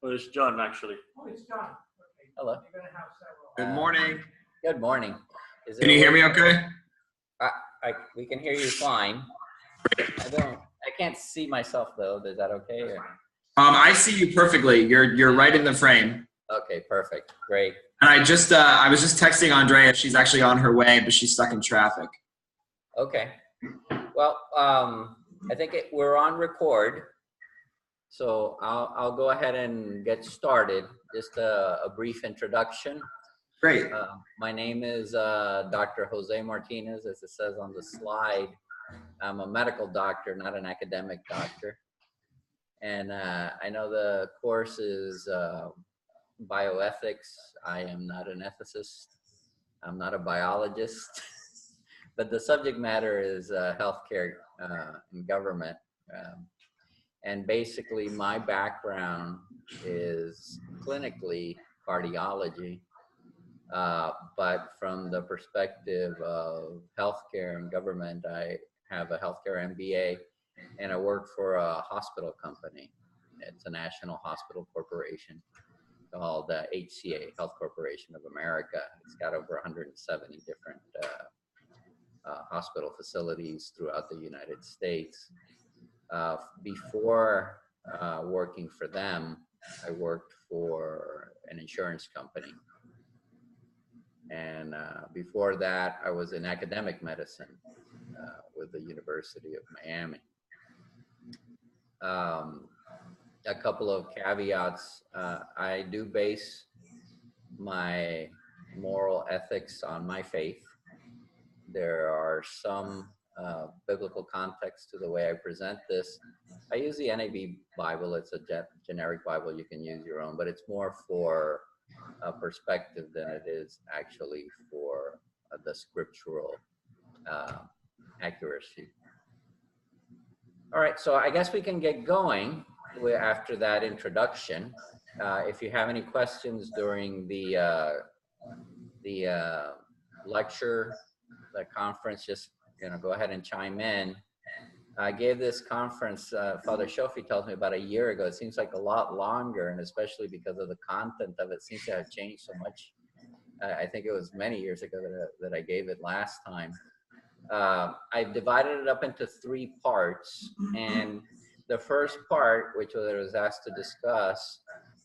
Well, it's John, actually. Oh, it's John. Okay. Hello. You're going to have several. Good morning. Good morning. Can you hear me okay? We can hear you fine. I can't see myself though. Is that okay? Or? I see you perfectly. You're right in the frame. Okay, perfect. Great. And I was just texting Andrea. She's actually on her way, but she's stuck in traffic. Okay. Well, I think we're on record. So I'll go ahead and get started. Just a brief introduction. Great. My name is Dr. Jose Martinez, as it says on the slide. I'm a medical doctor, not an academic doctor. And I know the course is bioethics. I am not an ethicist. I'm not a biologist. But the subject matter is healthcare and government. And basically my background is clinically cardiology, but from the perspective of healthcare and government, I have a healthcare MBA and I work for a hospital company. It's a national hospital corporation called HCA, Health Corporation of America. It's got over 170 different hospital facilities throughout the United States. Before working for them, I worked for an insurance company. And before that, I was in academic medicine with the University of Miami. A couple of caveats. I do base my moral ethics on my faith. There are some biblical context to the way I present this. I use the NAB Bible. It's a generic Bible. You can use your own, but it's more for perspective than it is actually for the scriptural accuracy. All right, so I guess we can get going after that introduction. If you have any questions during the lecture, the conference, just go ahead and chime in. I gave this conference, Father Shofi tells me, about a year ago. It seems like a lot longer, and especially because of the content of it seems to have changed so much. I think it was many years ago that I gave it last time. I've divided it up into 3 parts, and the first part, which I was asked to discuss,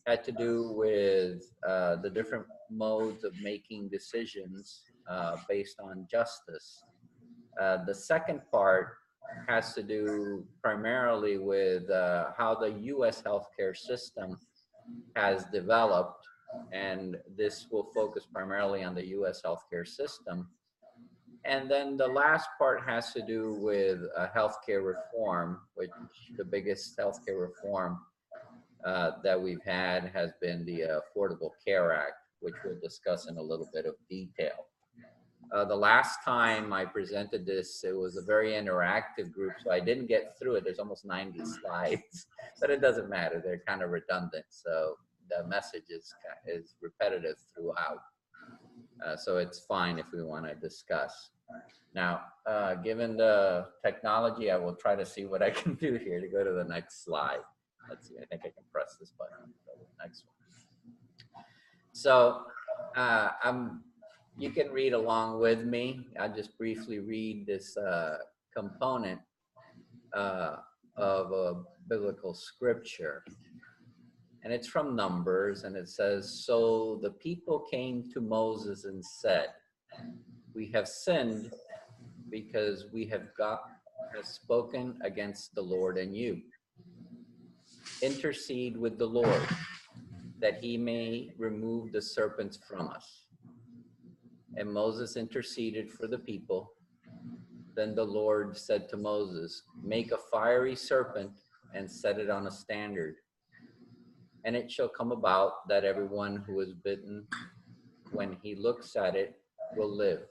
had to do with the different modes of making decisions based on justice. The second part has to do primarily with how the U.S. healthcare system has developed, and this will focus primarily on the U.S. healthcare system. And then the last part has to do with healthcare reform, which the biggest healthcare reform that we've had has been the Affordable Care Act, which we'll discuss in a little bit of detail. The last time I presented this, it was a very interactive group, so I didn't get through it. There's almost 90 slides, but it doesn't matter. They're kind of redundant, so the message is repetitive throughout. So it's fine if we want to discuss. Now, given the technology, I will try to see what I can do here to go to the next slide. Let's see, I think I can press this button. Go to the next one. So you can read along with me. I'll just briefly read this component of a biblical scripture. And it's from Numbers, and it says, "So the people came to Moses and said, 'We have sinned because we have spoken against the Lord and you. Intercede with the Lord, that he may remove the serpents from us.' And Moses interceded for the people. Then the Lord said to Moses, 'Make a fiery serpent and set it on a standard. And it shall come about that everyone who is bitten, when he looks at it, will live.'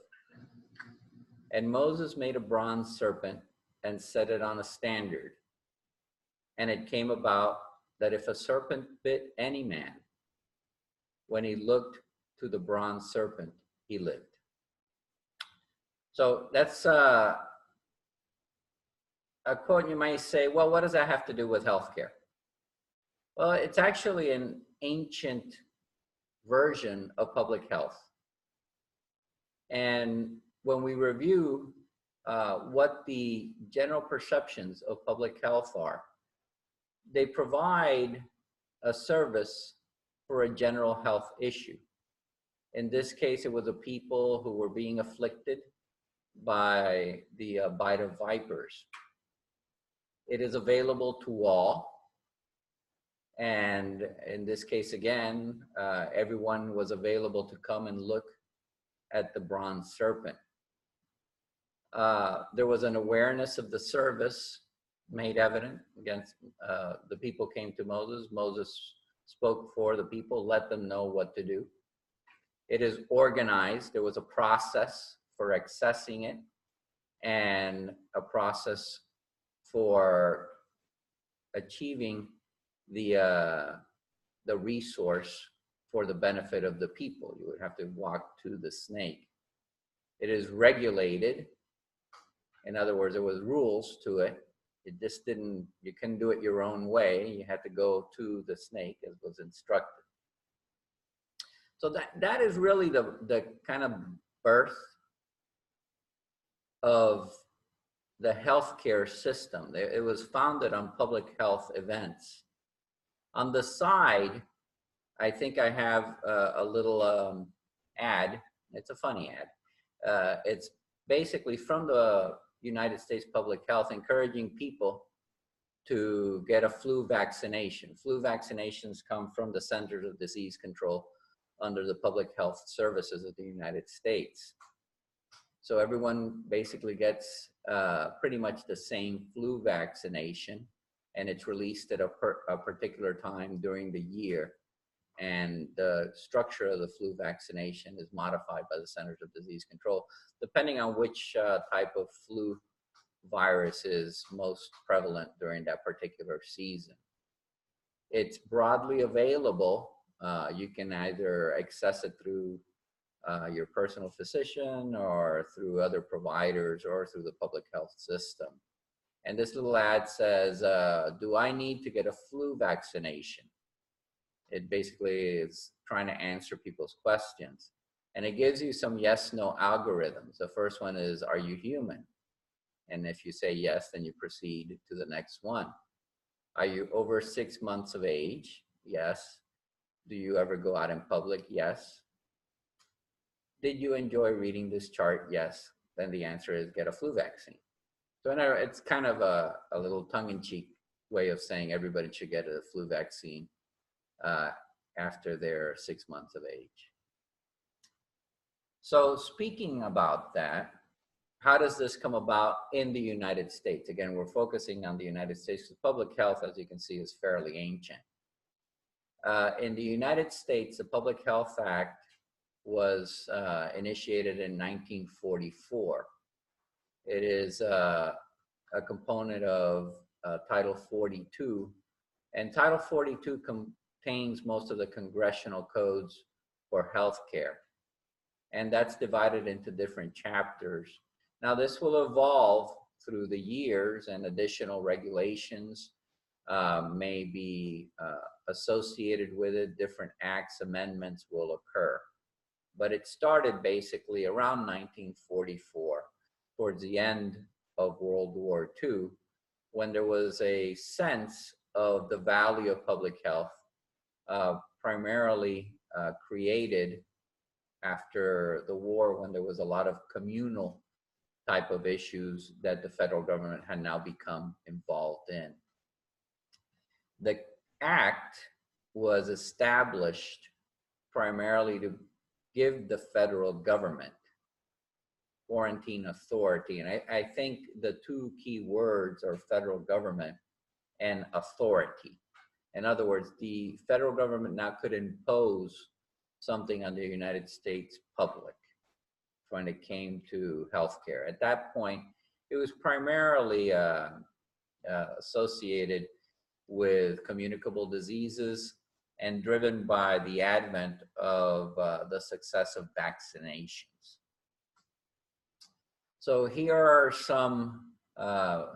And Moses made a bronze serpent and set it on a standard. And it came about that if a serpent bit any man, when he looked to the bronze serpent, he lived." So that's a quote. You might say, well, what does that have to do with healthcare? Well, it's actually an ancient version of public health. And when we review what the general perceptions of public health are, they provide a service for a general health issue. In this case, it was the people who were being afflicted by the bite of vipers. It is available to all. And in this case, again, everyone was available to come and look at the bronze serpent. There was an awareness of the service made evident against the people came to Moses. Moses spoke for the people, let them know what to do. It is organized. There was a process for accessing it and a process for achieving the resource for the benefit of the people. You would have to walk to the snake. It is regulated. In other words, there was rules to it. It just didn't, you couldn't do it your own way. You had to go to the snake as was instructed. So that is really the kind of birth of the healthcare system. It was founded on public health events. On the side, I think I have a little ad. It's a funny ad. It's basically from the United States Public Health encouraging people to get a flu vaccination. Flu vaccinations come from the Centers of Disease Control under the Public Health Services of the United States. So everyone basically gets pretty much the same flu vaccination, and it's released at a particular time during the year. And the structure of the flu vaccination is modified by the Centers of Disease Control, depending on which type of flu virus is most prevalent during that particular season. It's broadly available. You can either access it through your personal physician or through other providers or through the public health system. And this little ad says, do I need to get a flu vaccination? It basically is trying to answer people's questions. And it gives you some yes/no algorithms. The first one is, are you human? And if you say yes, then you proceed to the next one. Are you over 6 months of age? Yes. Do you ever go out in public? Yes. Did you enjoy reading this chart? Yes. Then the answer is get a flu vaccine. So it's kind of a little tongue-in-cheek way of saying everybody should get a flu vaccine after they're 6 months of age. So speaking about that, how does this come about in the United States? Again, we're focusing on the United States because public health, as you can see, is fairly ancient. In the United States, the Public Health Act was initiated in 1944. It is a component of Title 42, and Title 42 contains most of the congressional codes for healthcare, and that's divided into different chapters. Now, this will evolve through the years, and additional regulations may be associated with it. Different acts, amendments will occur. But it started basically around 1944, towards the end of World War II, when there was a sense of the value of public health, primarily created after the war, when there was a lot of communal type of issues that the federal government had now become involved in. The act was established primarily to give the federal government quarantine authority. And I think the two key words are federal government and authority. In other words, the federal government now could impose something on the United States public when it came to healthcare. At that point, it was primarily associated with communicable diseases and driven by the advent of the success of vaccinations. So here are some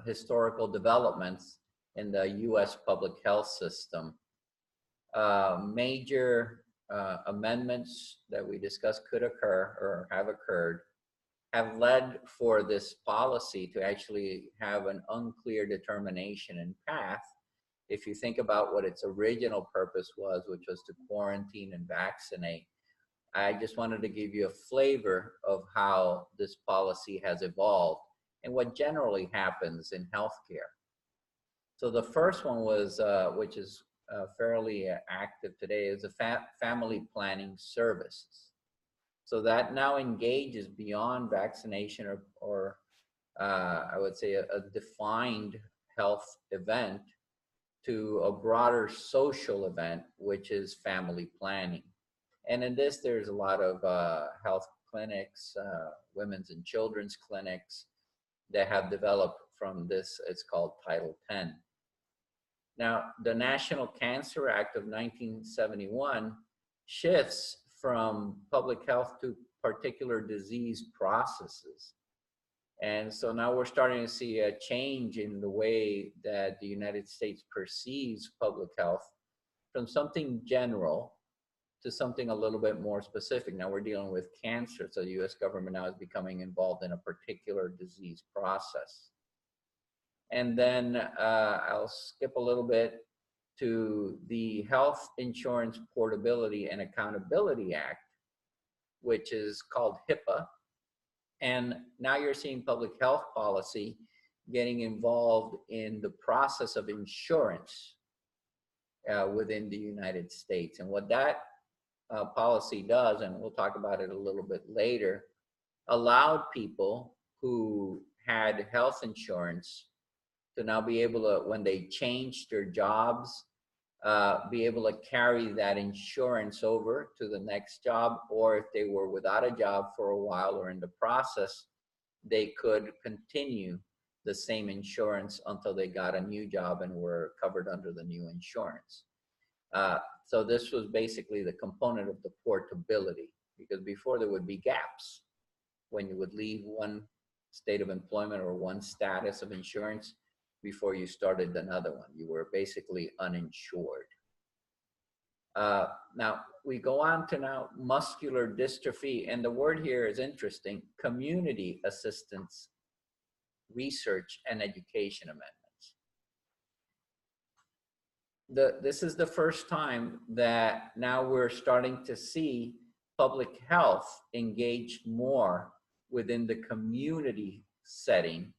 historical developments in the US public health system major amendments that we discussed could occur or have occurred have led for this policy to actually have an unclear determination and path. If you think about what its original purpose was, which was to quarantine and vaccinate, I just wanted to give you a flavor of how this policy has evolved and what generally happens in healthcare. So the first one was, which is fairly active today, is the family planning services. So that now engages beyond vaccination or I would say a defined health event to a broader social event, which is family planning. And in this, there's a lot of health clinics, women's and children's clinics that have developed from this. It's called Title 10. Now, the National Cancer Act of 1971 shifts from public health to particular disease processes. And so now we're starting to see a change in the way that the United States perceives public health from something general to something a little bit more specific. Now we're dealing with cancer, so the US government now is becoming involved in a particular disease process. And then I'll skip a little bit to the Health Insurance Portability and Accountability Act, which is called HIPAA. And now you're seeing public health policy getting involved in the process of insurance within the United States. And what that policy does, and we'll talk about it a little bit later, allowed people who had health insurance to now be able to, when they changed their jobs, be able to carry that insurance over to the next job, or if they were without a job for a while or in the process, they could continue the same insurance until they got a new job and were covered under the new insurance. So this was basically the component of the portability, because before there would be gaps. When you would leave one state of employment or one status of insurance before you started another one, you were basically uninsured. Now we go on to now muscular dystrophy, and the word here is interesting: community assistance, research and education amendments. This is the first time that now we're starting to see public health engaged more within the community setting,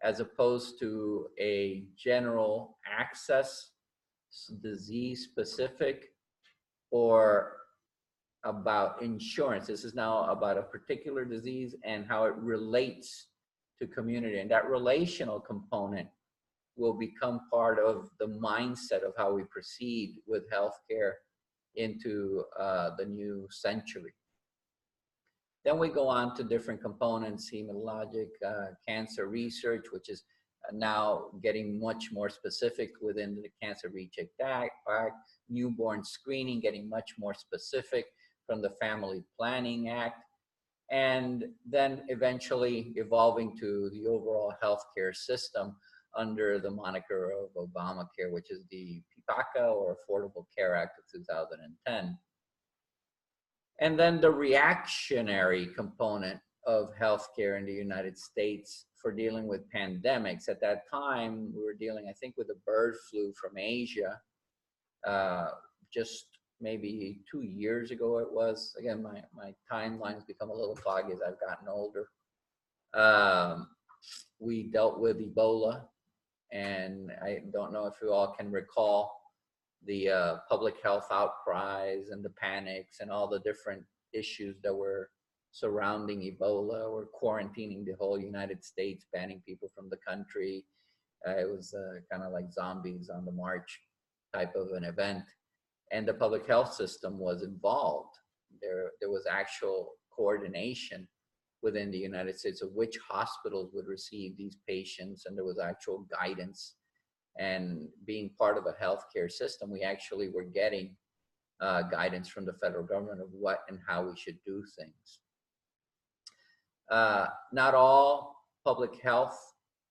as opposed to a general access, disease specific, or about insurance. This is now about a particular disease and how it relates to community. And that relational component will become part of the mindset of how we proceed with healthcare into the new century. Then we go on to different components: hematologic cancer research, which is now getting much more specific within the Cancer Research Act, newborn screening getting much more specific from the Family Planning Act, and then eventually evolving to the overall healthcare system under the moniker of Obamacare, which is the PPACA, or Affordable Care Act of 2010. And then the reactionary component of healthcare in the United States for dealing with pandemics. At that time, we were dealing, I think, with the bird flu from Asia. Just maybe 2 years ago it was. Again, my timeline's become a little foggy as I've gotten older. We dealt with Ebola, and I don't know if you all can recall the public health outcries and the panics and all the different issues that were surrounding Ebola. We're quarantining the whole United States, banning people from the country. It was kind of like zombies on the march type of an event. And the public health system was involved. There was actual coordination within the United States of which hospitals would receive these patients, and there was actual guidance. And being part of a healthcare system, we actually were getting guidance from the federal government of what and how we should do things. Not all public health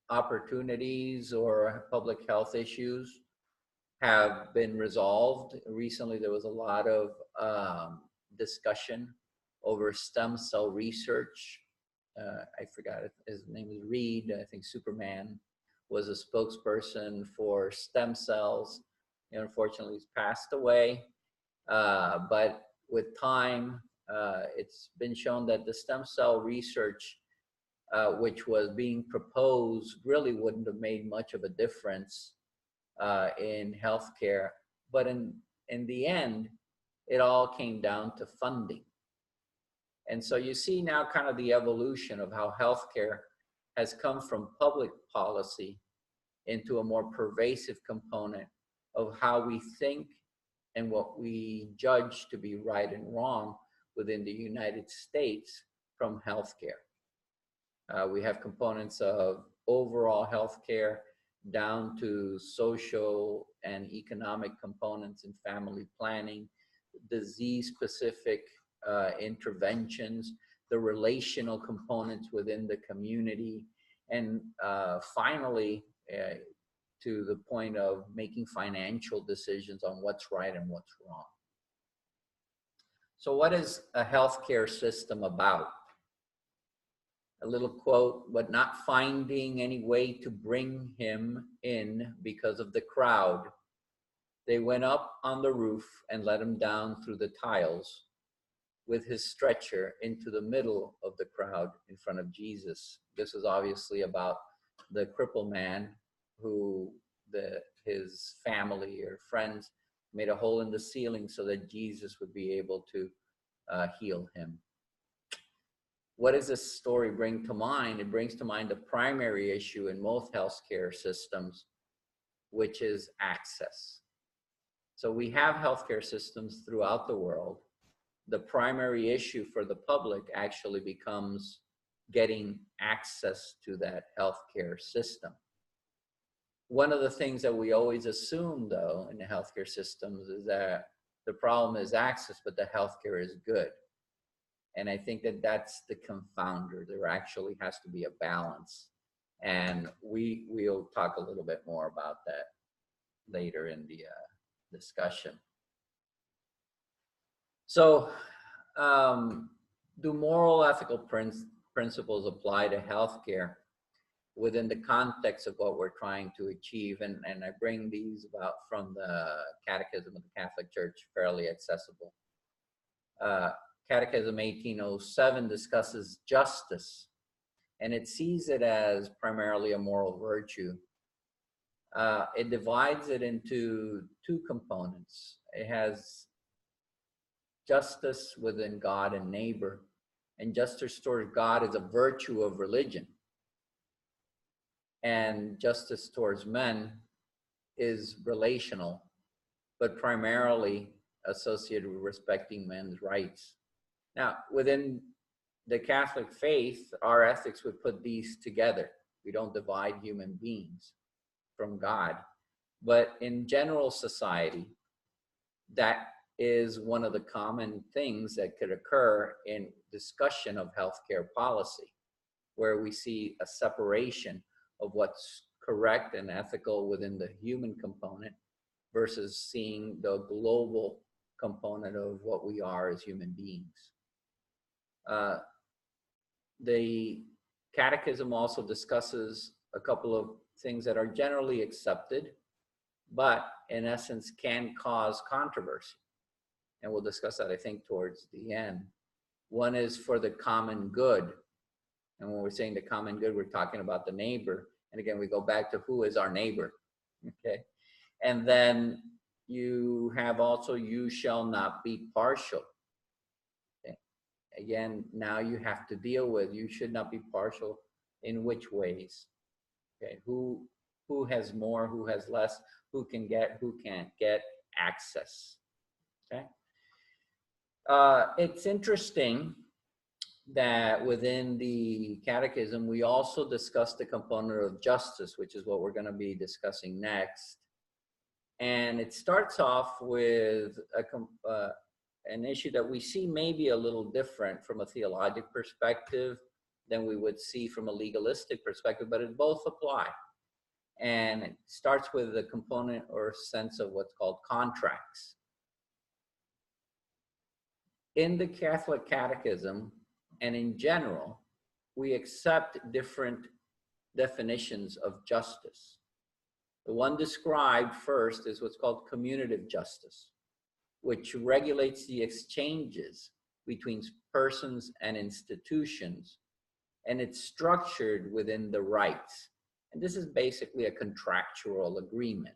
opportunities or public health issues have been resolved. Recently, there was a lot of discussion over stem cell research. I forgot it. His name is Reed. I think Superman was a spokesperson for stem cells. Unfortunately, he's passed away. But with time, it's been shown that the stem cell research, which was being proposed, really wouldn't have made much of a difference in healthcare. But in the end, it all came down to funding. And so you see now kind of the evolution of how healthcare has come from public policy into a more pervasive component of how we think and what we judge to be right and wrong within the United States from healthcare. We have components of overall healthcare down to social and economic components in family planning, disease-specific interventions, the relational components within the community, and finally, to the point of making financial decisions on what's right and what's wrong. So what is a healthcare system about? A little quote, but not finding any way to bring him in because of the crowd, they went up on the roof and let him down through the tiles with his stretcher into the middle of the crowd in front of Jesus. This is obviously about the crippled man who his family or friends made a hole in the ceiling so that Jesus would be able to heal him. What does this story bring to mind? It brings to mind the primary issue in most healthcare systems, which is access. So we have healthcare systems throughout the world. The primary issue for the public actually becomes getting access to that healthcare system. One of the things that we always assume, though, in the healthcare systems is that the problem is access, but the healthcare is good. And I think that that's the confounder. There actually has to be a balance. And we'll talk a little bit more about that later in the discussion. So, do moral ethical principles apply to healthcare within the context of what we're trying to achieve? And I bring these about from the Catechism of the Catholic Church, fairly accessible. Catechism 1807 discusses justice, and it sees it as primarily a moral virtue. It divides it into two components. It has justice within God and neighbor, and justice towards God is a virtue of religion. And justice towards men is relational, but primarily associated with respecting men's rights. Now, within the Catholic faith, our ethics would put these together. We don't divide human beings from God. But in general society, that is one of the common things that could occur in discussion of healthcare policy, where we see a separation of what's correct and ethical within the human component versus seeing the global component of what we are as human beings. The Catechism also discusses a couple of things that are generally accepted, but in essence can cause controversy. And we'll discuss that, I think, towards the end. One is for the common good. And when we're saying the common good, we're talking about the neighbor. And again, we go back to who is our neighbor, okay? And then you have also, you shall not be partial. Okay? Again, now you have to deal with, you should not be partial in which ways? Okay, who has more, who has less, who can get, who can't get access, okay? It's interesting that within the Catechism, we also discuss the component of justice, which is what we're going to be discussing next. And it starts off with an issue that we see maybe a little different from a theologic perspective than we would see from a legalistic perspective, but it both apply. And it starts with the component or sense of what's called contracts. In the Catholic Catechism and in general, we accept different definitions of justice. The one described first is what's called commutative justice, which regulates the exchanges between persons and institutions, and it's structured within the rights. And this is basically a contractual agreement.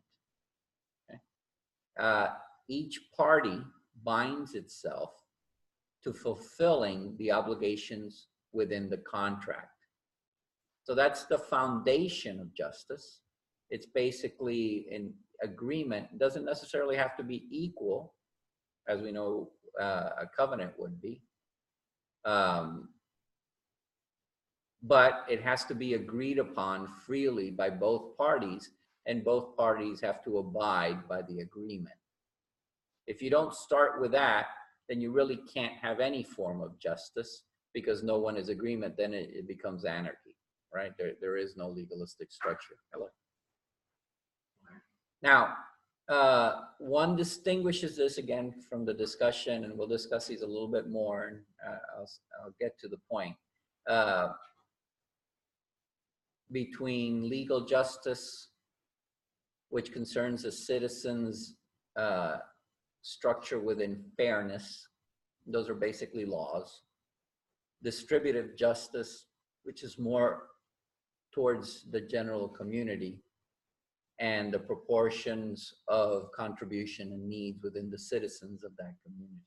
Okay? Each party binds itself to fulfilling the obligations within the contract. So that's the foundation of justice. It's basically an agreement. It doesn't necessarily have to be equal, as we know a covenant would be. But it has to be agreed upon freely by both parties, and both parties have to abide by the agreement. If you don't start with that, then you really can't have any form of justice, because no one is agreement, then it becomes anarchy, right? There is no legalistic structure. Hello. Now, one distinguishes this again from the discussion, and we'll discuss these a little bit more, and I'll get to the point, between legal justice, which concerns the citizens' structure within fairness. Those are basically laws. Distributive justice, which is more towards the general community and the proportions of contribution and needs within the citizens of that community.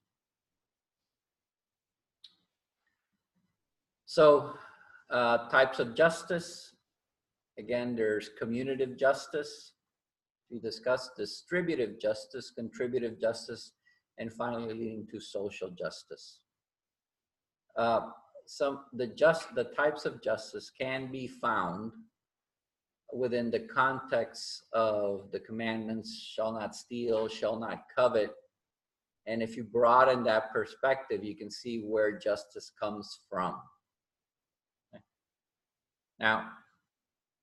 So types of justice. Again, there's commutative justice. We discussed distributive justice, contributive justice, and finally leading to social justice. The types of justice can be found within the context of the commandments, shall not steal, shall not covet. And if you broaden that perspective, you can see where justice comes from. Now,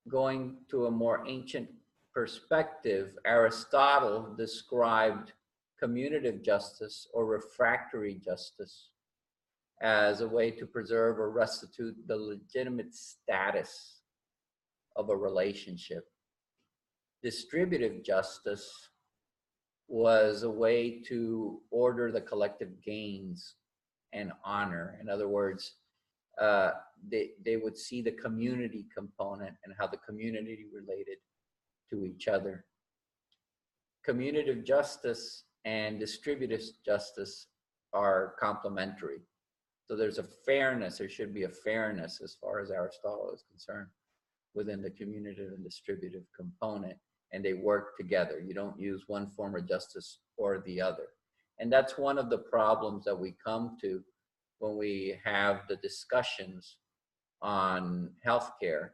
going to a more ancient perspective, Aristotle described commutative justice or refractory justice as a way to preserve or restitute the legitimate status of a relationship. Distributive justice was a way to order the collective gains and honor. In other words, they would see the community component and how the community related to each other. Commutative justice and distributive justice are complementary. So there's a fairness, there should be a fairness as far as Aristotle is concerned within the commutative and distributive component, and they work together. You don't use one form of justice or the other. And that's one of the problems that we come to when we have the discussions on healthcare,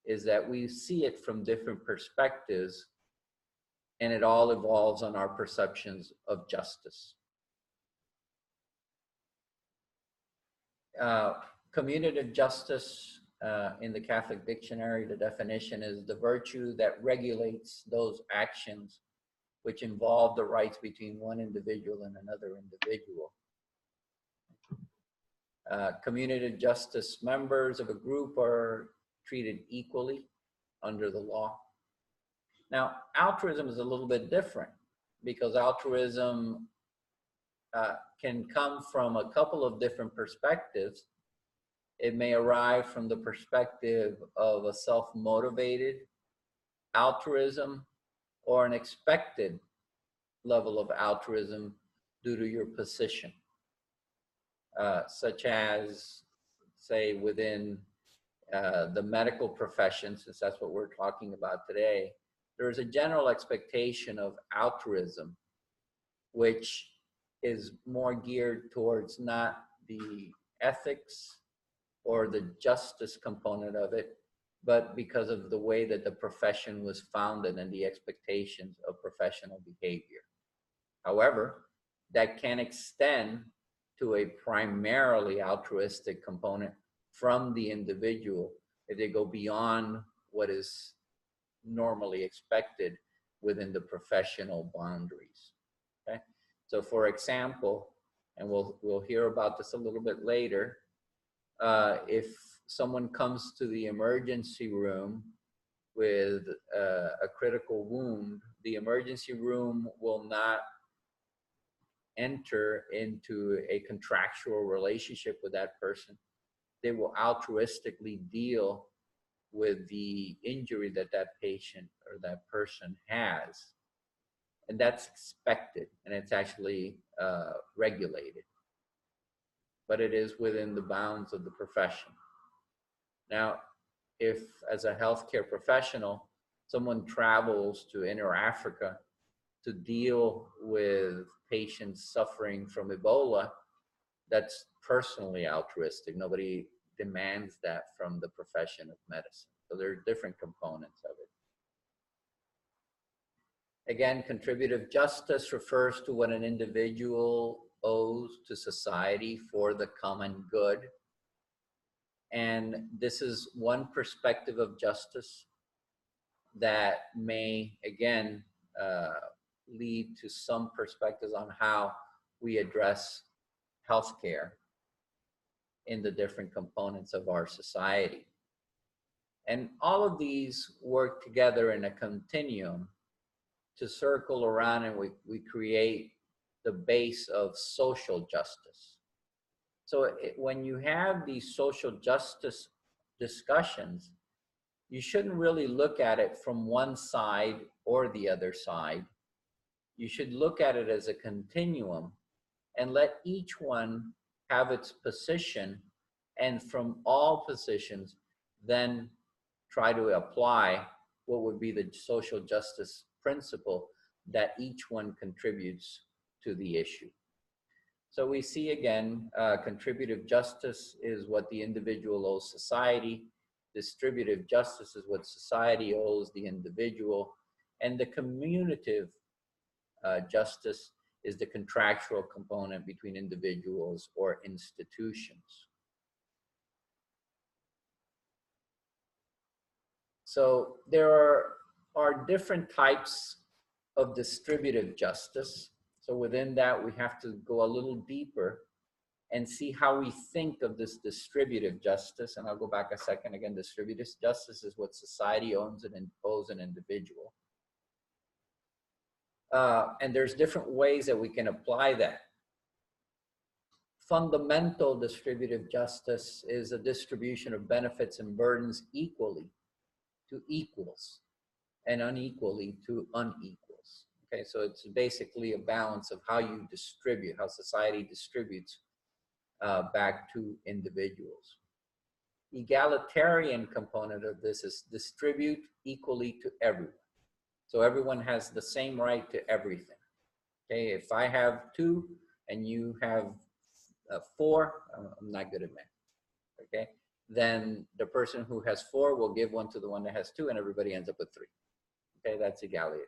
is that we see it from different perspectives, and it all evolves on our perceptions of justice. Commutative justice, in the Catholic Dictionary, the definition is the virtue that regulates those actions which involve the rights between one individual and another individual. Commutative justice members of a group are treated equally under the law. Now, altruism is a little bit different, because altruism can come from a couple of different perspectives. It may arrive from the perspective of a self-motivated altruism or an expected level of altruism due to your position. Such as, say, within the medical profession, since that's what we're talking about today, there is a general expectation of altruism, which is more geared towards not the ethics or the justice component of it, but because of the way that the profession was founded and the expectations of professional behavior. However, that can extend to a primarily altruistic component from the individual if they go beyond what is normally expected within the professional boundaries. Okay, so for example, and we'll hear about this a little bit later, if someone comes to the emergency room with a critical wound, the emergency room will not enter into a contractual relationship with that person. They will altruistically deal with the injury that that patient or that person has. And that's expected, and it's actually regulated. But it is within the bounds of the profession. Now, if as a healthcare professional, someone travels to inner Africa to deal with patients suffering from Ebola, that's personally altruistic. Nobody demands that from the profession of medicine. So there are different components of it. Again, contributive justice refers to what an individual owes to society for the common good. And this is one perspective of justice that may, again, lead to some perspectives on how we address healthcare in the different components of our society. And all of these work together in a continuum to circle around, and we create the base of social justice. So when you have these social justice discussions, you shouldn't really look at it from one side or the other side. You should look at it as a continuum and let each one have its position, and from all positions, then try to apply what would be the social justice principle that each one contributes to the issue. So we see again, contributive justice is what the individual owes society. Distributive justice is what society owes the individual. And the commutative justice is the contractual component between individuals or institutions. So there are different types of distributive justice. So within that, we have to go a little deeper and see how we think of this distributive justice. And I'll go back a second. Again, distributive justice is what society owns and owes an individual. And there's different ways that we can apply that. Fundamental distributive justice is a distribution of benefits and burdens equally to equals and unequally to unequals. Okay, so it's basically a balance of how you distribute, how society distributes back to individuals. Egalitarian component of this is distribute equally to everyone. So everyone has the same right to everything. Okay, if I have 2 and you have 4, I'm not good at math. Okay, then the person who has 4 will give 1 to the one that has 2, and everybody ends up with 3. Okay, that's egalitarian.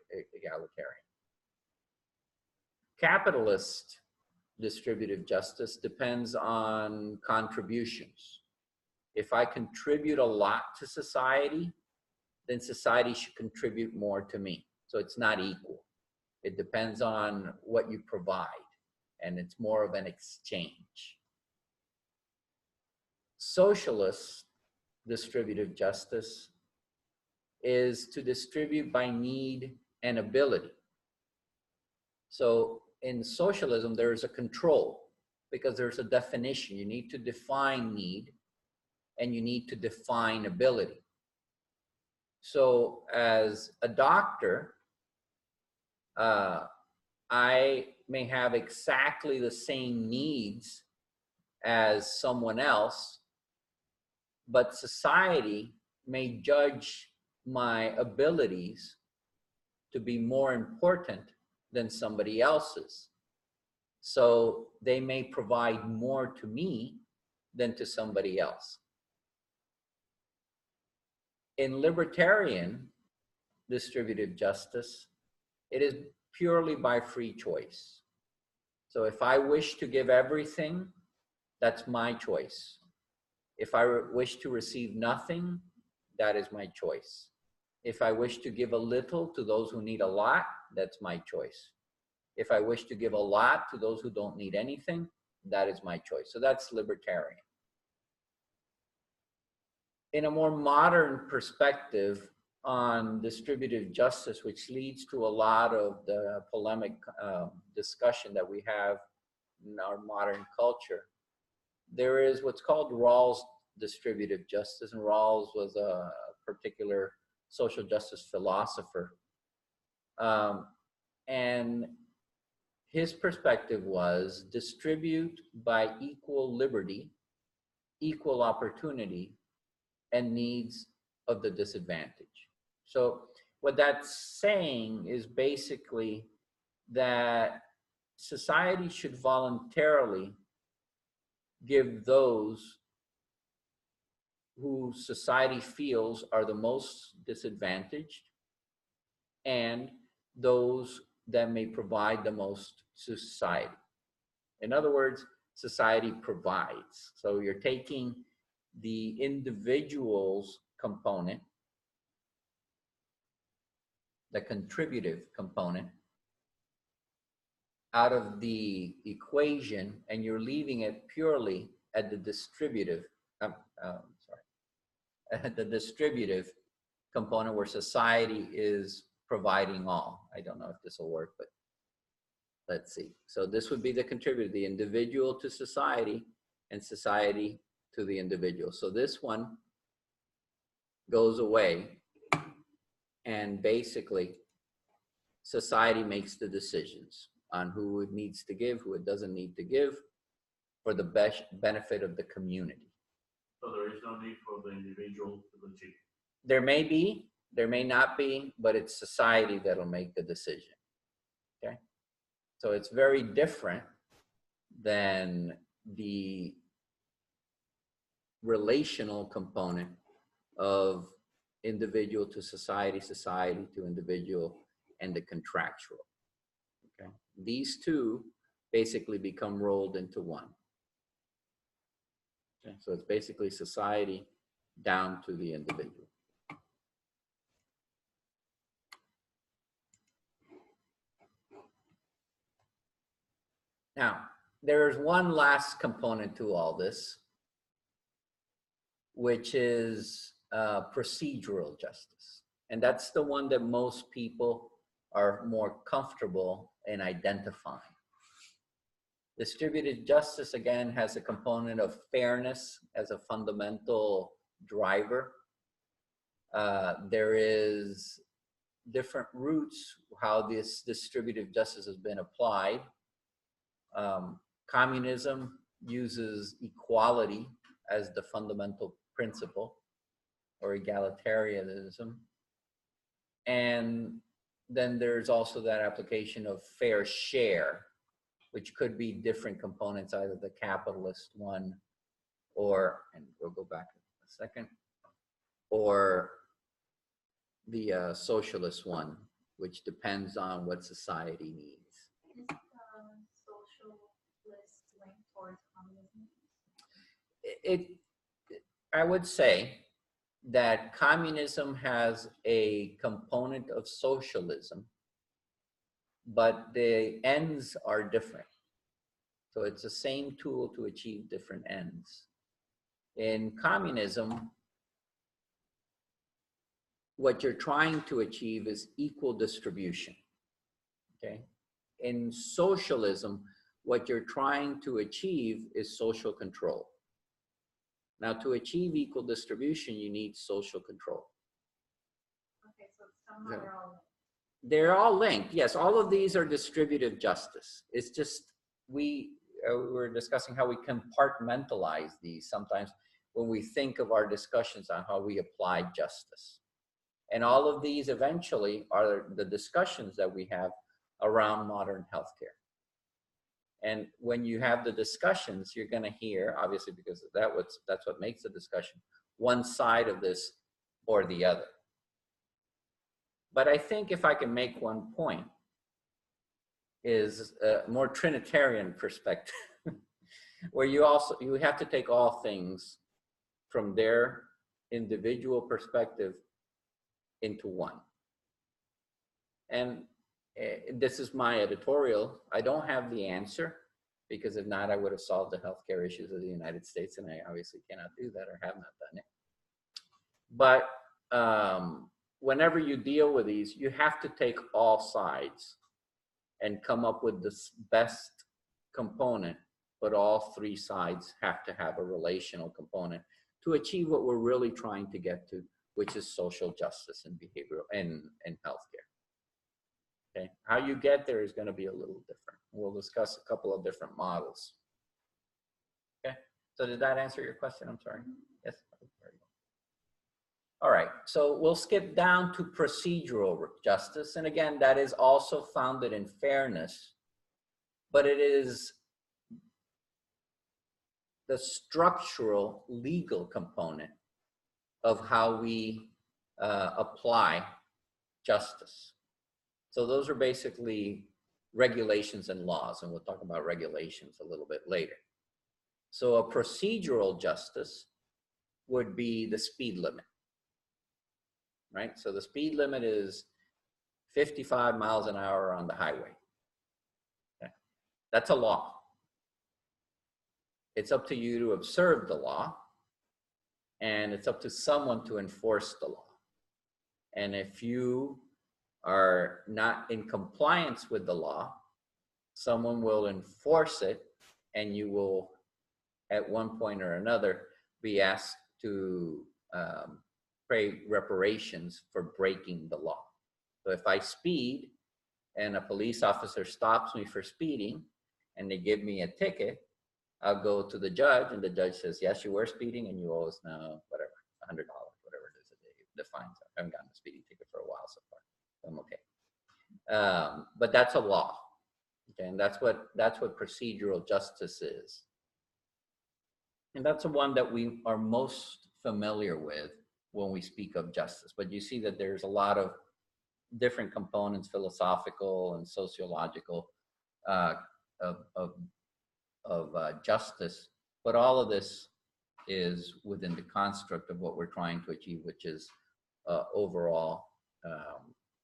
Capitalist distributive justice depends on contributions. If I contribute a lot to society, then society should contribute more to me. So it's not equal. It depends on what you provide, and it's more of an exchange. Socialist distributive justice is to distribute by need and ability. So in socialism, there is a control because there's a definition. You need to define need and you need to define ability. So as a doctor, I may have exactly the same needs as someone else, but society may judge my abilities to be more important than somebody else's. So they may provide more to me than to somebody else. In libertarian distributive justice, it is purely by free choice. So if I wish to give everything, that's my choice. If I wish to receive nothing, that is my choice. If I wish to give a little to those who need a lot, that's my choice. If I wish to give a lot to those who don't need anything, that is my choice. So that's libertarian. In a more modern perspective on distributive justice, which leads to a lot of the polemic discussion that we have in our modern culture, there is what's called Rawls distributive justice, and Rawls was a particular social justice philosopher. And his perspective was distribute by equal liberty, equal opportunity, and needs of the disadvantaged. So what that's saying is basically that society should voluntarily give those who society feels are the most disadvantaged and those that may provide the most to society. In other words, society provides. So you're taking the individual's component, the contributive component, out of the equation, and you're leaving it purely at the distributive, at the distributive component where society is providing all. I don't know if this will work, but let's see. So this would be the contributor, the individual to society and society to the individual. So this one goes away, and basically society makes the decisions on who it needs to give, who it doesn't need to give, for the best benefit of the community. So there is no need for the individual to contribute. There may be, there may not be, but it's society that'll make the decision. Okay? So it's very different than the relational component of individual to society, society to individual, and the contractual. Okay? These two basically become rolled into one. Okay? So it's basically society down to the individual. Now, there's one last component to all this, which is procedural justice. And that's the one that most people are more comfortable in identifying. Distributed justice, again, has a component of fairness as a fundamental driver. There is different routes how this distributive justice has been applied. Communism uses equality as the fundamental principle, or egalitarianism. And then there's also that application of fair share, which could be different components, either the capitalist one or, and we'll go back in a second, or the socialist one, which depends on what society needs. Is the socialist linked towards communism? I would say that communism has a component of socialism, but the ends are different. So it's the same tool to achieve different ends. In communism, what you're trying to achieve is equal distribution, okay? In socialism, what you're trying to achieve is social control. Now, to achieve equal distribution, you need social control. Okay, so somehow they're all linked. They're all linked. Yes, all of these are distributive justice. It's just we were discussing how we compartmentalize these sometimes when we think of our discussions on how we apply justice. And all of these eventually are the discussions that we have around modern healthcare. And when you have the discussions, you're going to hear, obviously, because that's what makes the discussion, one side of this or the other. But I think if I can make one point, is a more Trinitarian perspective, where you have to take all things from their individual perspective into one. And this is my editorial. I don't have the answer, because if not, I would have solved the healthcare issues of the United States, and I obviously cannot do that or have not done it. But whenever you deal with these, you have to take all sides and come up with the best component, but all three sides have to have a relational component to achieve what we're really trying to get to, which is social justice and behavioral and healthcare. Okay, how you get there is going to be a little different. We'll discuss a couple of different models. Okay, so did that answer your question? I'm sorry. Yes. Very good. All right, so we'll skip down to procedural justice, and again, that is also founded in fairness, but it is the structural legal component of how we apply justice. So those are basically regulations and laws, and we'll talk about regulations a little bit later. So a procedural justice would be the speed limit, right? So the speed limit is 55 miles an hour on the highway. Okay. That's a law. It's up to you to observe the law, and it's up to someone to enforce the law. And if you are not in compliance with the law, someone will enforce it, and you will, at one point or another, be asked to pay reparations for breaking the law. So if I speed and a police officer stops me for speeding and they give me a ticket, I'll go to the judge, and the judge says, yes, you were speeding and you owe us now, whatever, $100, whatever it is the fines are. I haven't gotten a speeding ticket for a while so far. I'm okay. But that's a law. Okay, and that's what procedural justice is. And that's the one that we are most familiar with when we speak of justice. But you see that there's a lot of different components, philosophical and sociological, of justice. But all of this is within the construct of what we're trying to achieve, which is overall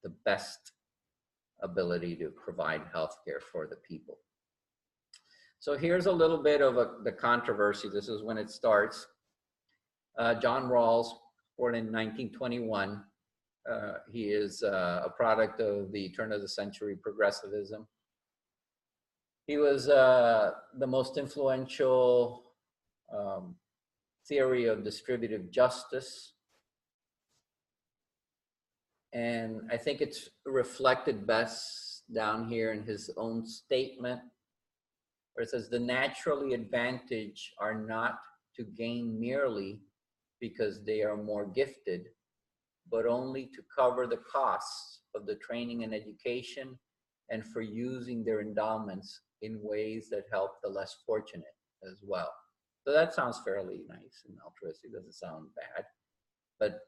the best ability to provide healthcare for the people. So here's a little bit of the controversy. This is when it starts. John Rawls, born in 1921. He is a product of the turn of the century progressivism. He was the most influential theory of distributive justice. And I think it's reflected best down here in his own statement, where it says, the naturally advantaged are not to gain merely because they are more gifted, but only to cover the costs of the training and education and for using their endowments in ways that help the less fortunate as well. So that sounds fairly nice and altruistic, doesn't sound bad. But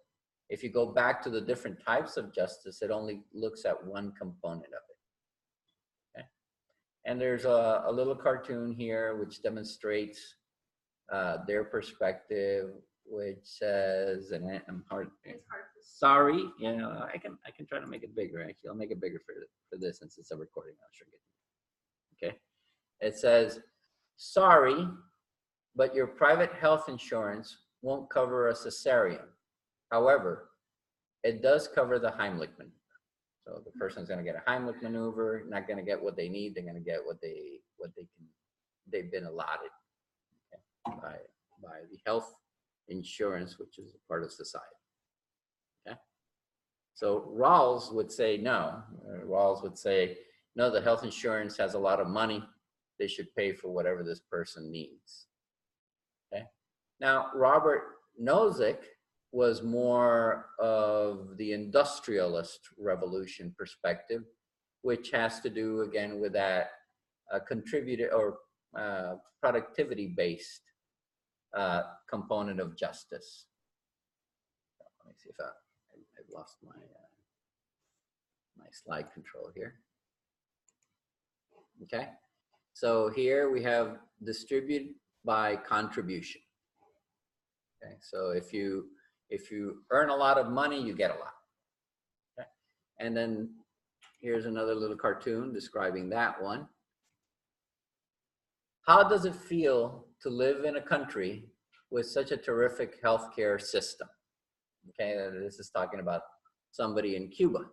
if you go back to the different types of justice, it only looks at one component of it. Okay? And there's a little cartoon here which demonstrates their perspective, which says, and I'm hard. It's hard to see. Sorry, you know, I can try to make it bigger. Actually, I'll make it bigger for this, since it's a recording. I'll shrink it. Okay, it says, sorry, but your private health insurance won't cover a cesarean. However, it does cover the Heimlich maneuver. So the person's going to get a Heimlich maneuver, not going to get what they need. They're going to get what they've been allotted, okay, by the health insurance, which is a part of society. Okay. So Rawls would say no. Rawls would say, no, the health insurance has a lot of money. They should pay for whatever this person needs. Okay. Now, Robert Nozick was more of the industrialist revolution perspective, which has to do again with that contributor or productivity-based component of justice. Let me see if I've lost my my slide control here. Okay, so here we have distribute by contribution. Okay, so if you earn a lot of money, you get a lot. And then here's another little cartoon describing that one. How does it feel to live in a country with such a terrific healthcare system? Okay, this is talking about somebody in Cuba,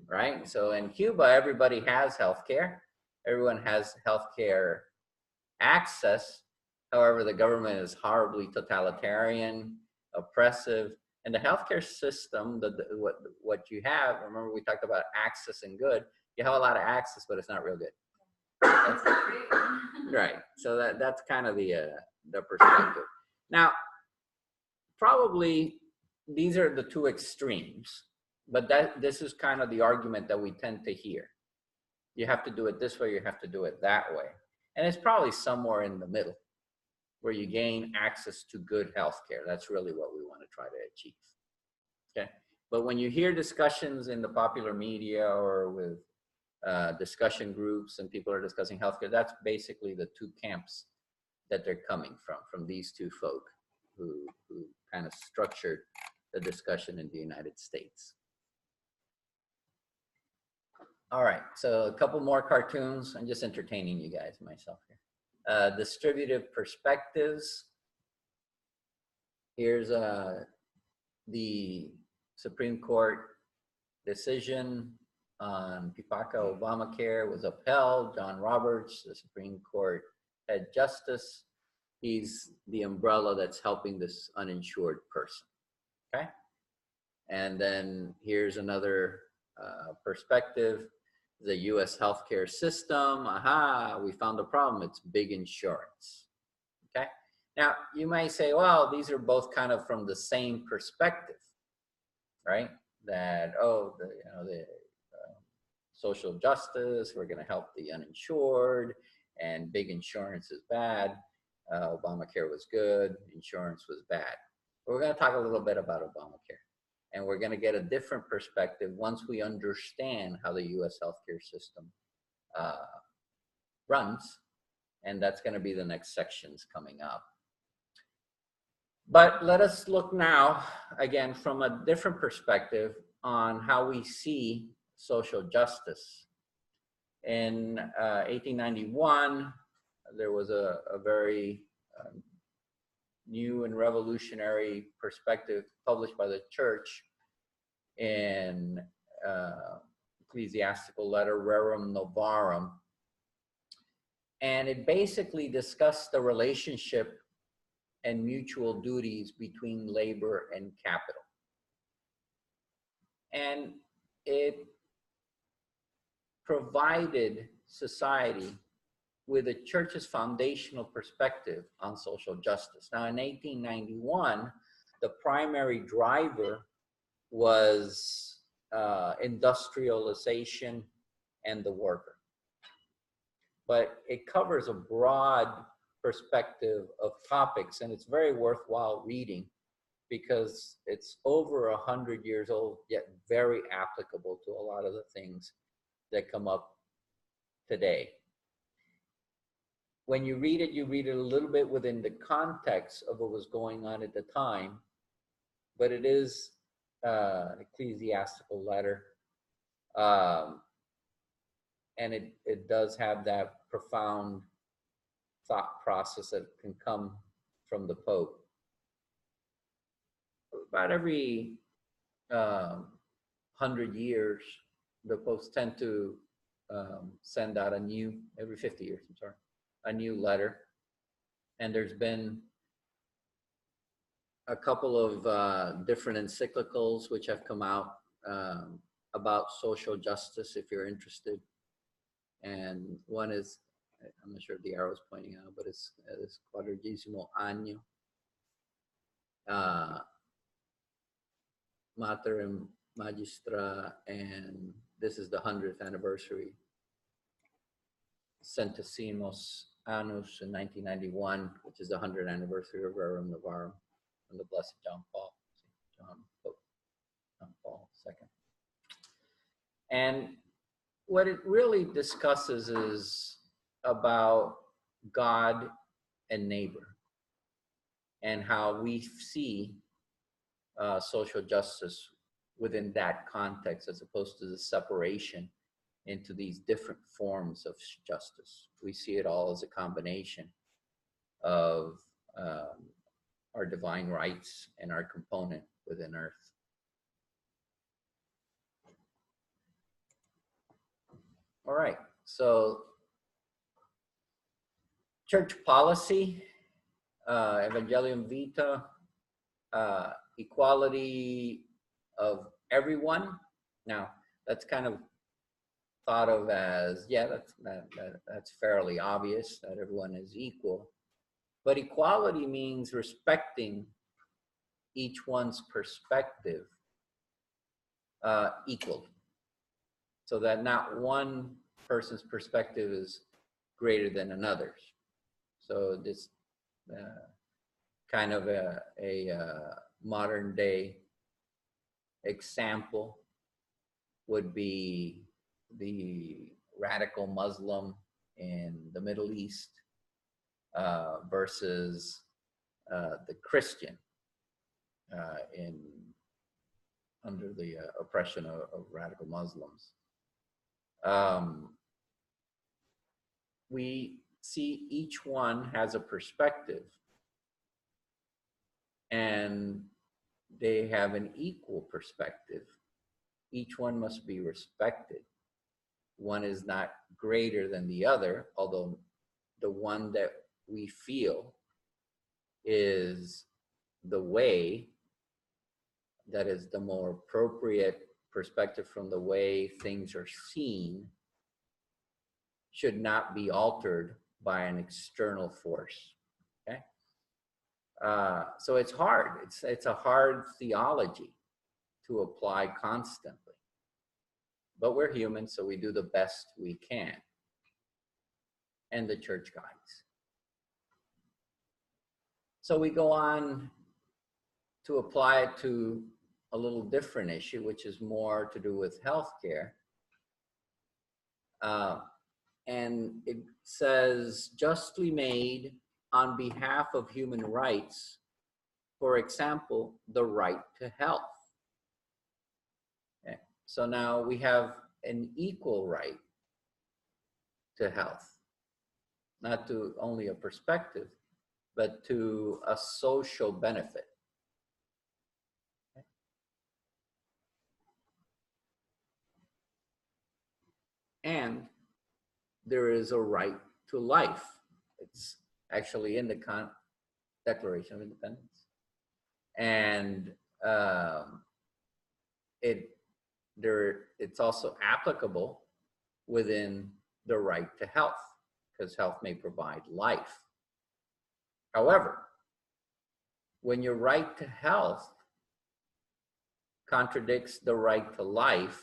right? So in Cuba, everybody has healthcare. Everyone has healthcare access. However, the government is horribly totalitarian, oppressive, and the healthcare system, what you have, remember we talked about access and good, you have a lot of access, but it's not real good. That's a great one. Right, so that's kind of the perspective. Now, probably these are the two extremes, but this is kind of the argument that we tend to hear. You have to do it this way, you have to do it that way. And it's probably somewhere in the middle where you gain access to good health care. That's really what we want to try to achieve. Okay, but when you hear discussions in the popular media or with discussion groups and people are discussing healthcare, that's basically the two camps that they're coming from these two folk who kind of structured the discussion in the United States. All right, so a couple more cartoons. I'm just entertaining you guys, myself here. Distributive perspectives. Here's the Supreme Court decision on PIPACA Obamacare was upheld. John Roberts, the Supreme Court head justice, he's the umbrella that's helping this uninsured person, okay? And then here's another perspective. The US healthcare system, aha, we found a problem, it's big insurance, okay? Now, you might say, well, these are both kind of from the same perspective, right? That, oh, the social justice, we're gonna help the uninsured, and big insurance is bad. Obamacare was good, insurance was bad. But we're gonna talk a little bit about Obamacare. And we're gonna get a different perspective once we understand how the US healthcare system runs. And that's gonna be the next sections coming up. But let us look now, again, from a different perspective on how we see social justice. In 1891, there was a very new and revolutionary perspective published by the church in ecclesiastical letter Rerum Novarum, and it basically discussed the relationship and mutual duties between labor and capital, and it provided society with the church's foundational perspective on social justice. Now, in 1891, the primary driver was industrialization and the worker. But it covers a broad perspective of topics, and it's very worthwhile reading because it's over 100 years old, yet very applicable to a lot of the things that come up today. When you read it a little bit within the context of what was going on at the time, but it is an ecclesiastical letter, and it does have that profound thought process that can come from the Pope. About every 100 years, the popes tend to send out every 50 years, I'm sorry, a new letter. And there's been a couple of different encyclicals which have come out about social justice, if you're interested. And one is, I'm not sure if the arrow is pointing out, but it's Quadragesimo Año. Mater and Magistra, and this is the 100th anniversary. Centesimos Annus in 1991, which is the 100th anniversary of Rerum Novarum from the Blessed John Paul II. And what it really discusses is about God and neighbor, and how we see social justice within that context, as opposed to the separation into these different forms of justice. We see it all as a combination of our divine rights and our component within earth. All right, so church policy, Evangelium Vitae, equality of everyone. Now, that's kind of thought of as, yeah, that's fairly obvious that everyone is equal. But equality means respecting each one's perspective equally, so that not one person's perspective is greater than another's. So this kind of a modern day example would be the radical Muslim in the Middle East versus the Christian under the oppression of radical Muslims. We see each one has a perspective, and they have an equal perspective. Each one must be respected. One is not greater than the other, although the one that we feel is the way that is the more appropriate perspective from the way things are seen should not be altered by an external force. Okay, so it's hard. It's a hard theology to apply constantly, but we're human, so we do the best we can, and the church guides. So we go on to apply it to a little different issue, which is more to do with healthcare. And it says, justly made on behalf of human rights, for example, the right to health. Okay. So now we have an equal right to health, not to only a perspective, but to a social benefit. Okay. And there is a right to life. It's actually in the Declaration of Independence. And it's also applicable within the right to health, because health may provide life. However, when your right to health contradicts the right to life,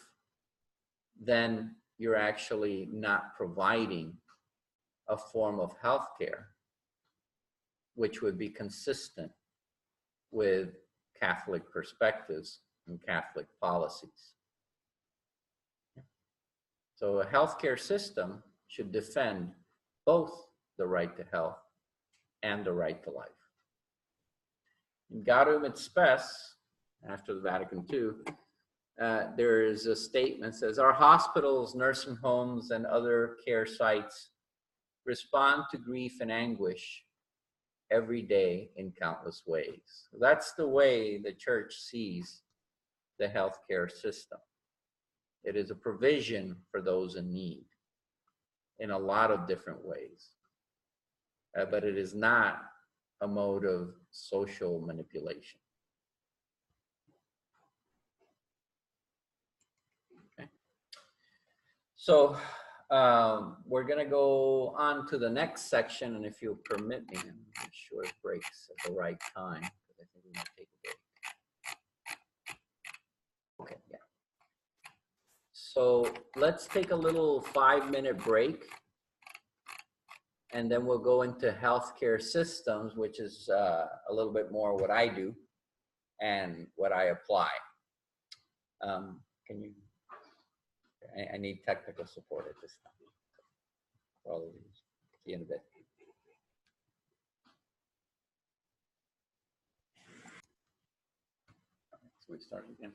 then you're actually not providing a form of healthcare which would be consistent with Catholic perspectives and Catholic policies. So a healthcare system should defend both the right to health and the right to life. In Gaudium et Spes, after the Vatican II, there is a statement that says, our hospitals, nursing homes, and other care sites respond to grief and anguish every day in countless ways. That's the way the church sees the healthcare system. It is a provision for those in need in a lot of different ways, but it is not a mode of social manipulation. So we're going to go on to the next section, and if you'll permit me, I'm sure it breaks at the right time, because I think we might take a break. Okay, yeah. So let's take a little 5-minute break, and then we'll go into healthcare systems, which is a little bit more what I do and what I apply. Can you? I need technical support at this time. For all of these. See you in a bit. So we start again.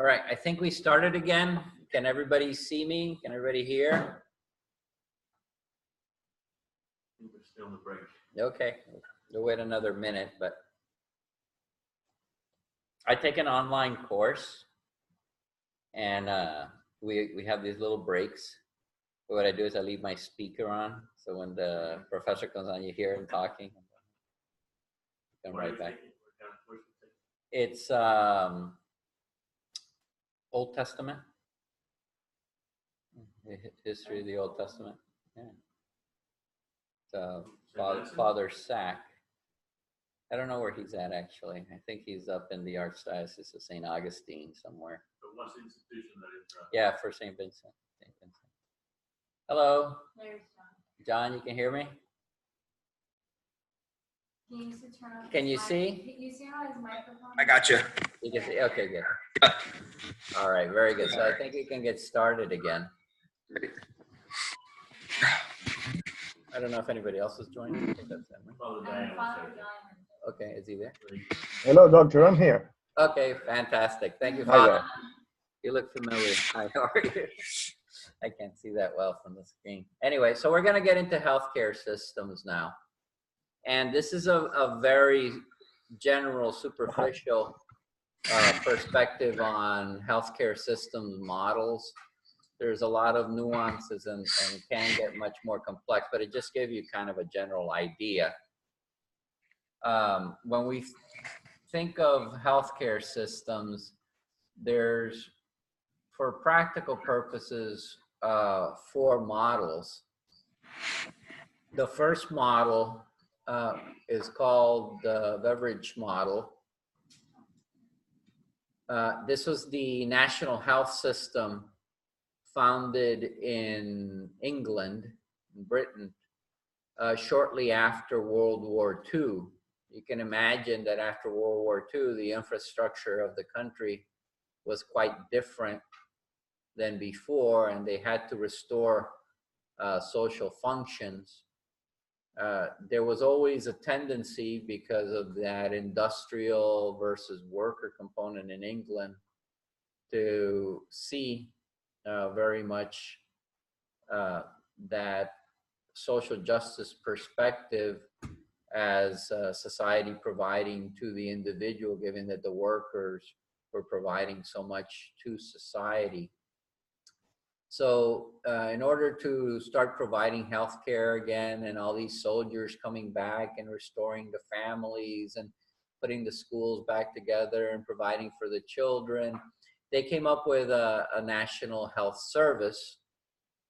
All right, I think we started again. Can everybody see me? Can everybody hear? We're still on the break. Okay, we'll wait another minute, but I take an online course and we have these little breaks. What I do is I leave my speaker on, so when the professor comes on, you hear him talking. Come right back. It's Old Testament, history of the Old Testament. Yeah. So Father Sack. I don't know where he's at actually. I think he's up in the Archdiocese of St. Augustine somewhere. But what's the institution that is? Yeah, for St. Vincent. St. Vincent. Hello, There's John. You can hear me? John. Can you just turn off Can his you mic? see? Can you see on his microphone? I got you. You can see. Okay, good. All right, very good. So I think we can get started again. I don't know if anybody else is joining. I think that's him. Father Father Diane. Diamond. Okay, is he there? Hello, doctor. I'm here. Okay, fantastic. Thank you, Hi Father. there. You look familiar. Hi, how are you? I can't see that well from the screen. Anyway, so we're going to get into healthcare systems now. And this is a very general, superficial perspective on healthcare systems models. There's a lot of nuances and can get much more complex, but it just gave you kind of a general idea. When we think of healthcare systems, there's, for practical purposes, 4 models. The first model is called the Beveridge model. This was the national health system founded in England, Britain, shortly after World War II. You can imagine that after World War II, the infrastructure of the country was quite different than before, and they had to restore social functions. There was always a tendency, because of that industrial versus worker component in England, to see very much that social justice perspective as society providing to the individual, given that the workers were providing so much to society. So in order to start providing healthcare again, and all these soldiers coming back and restoring the families and putting the schools back together and providing for the children, they came up with a national health service,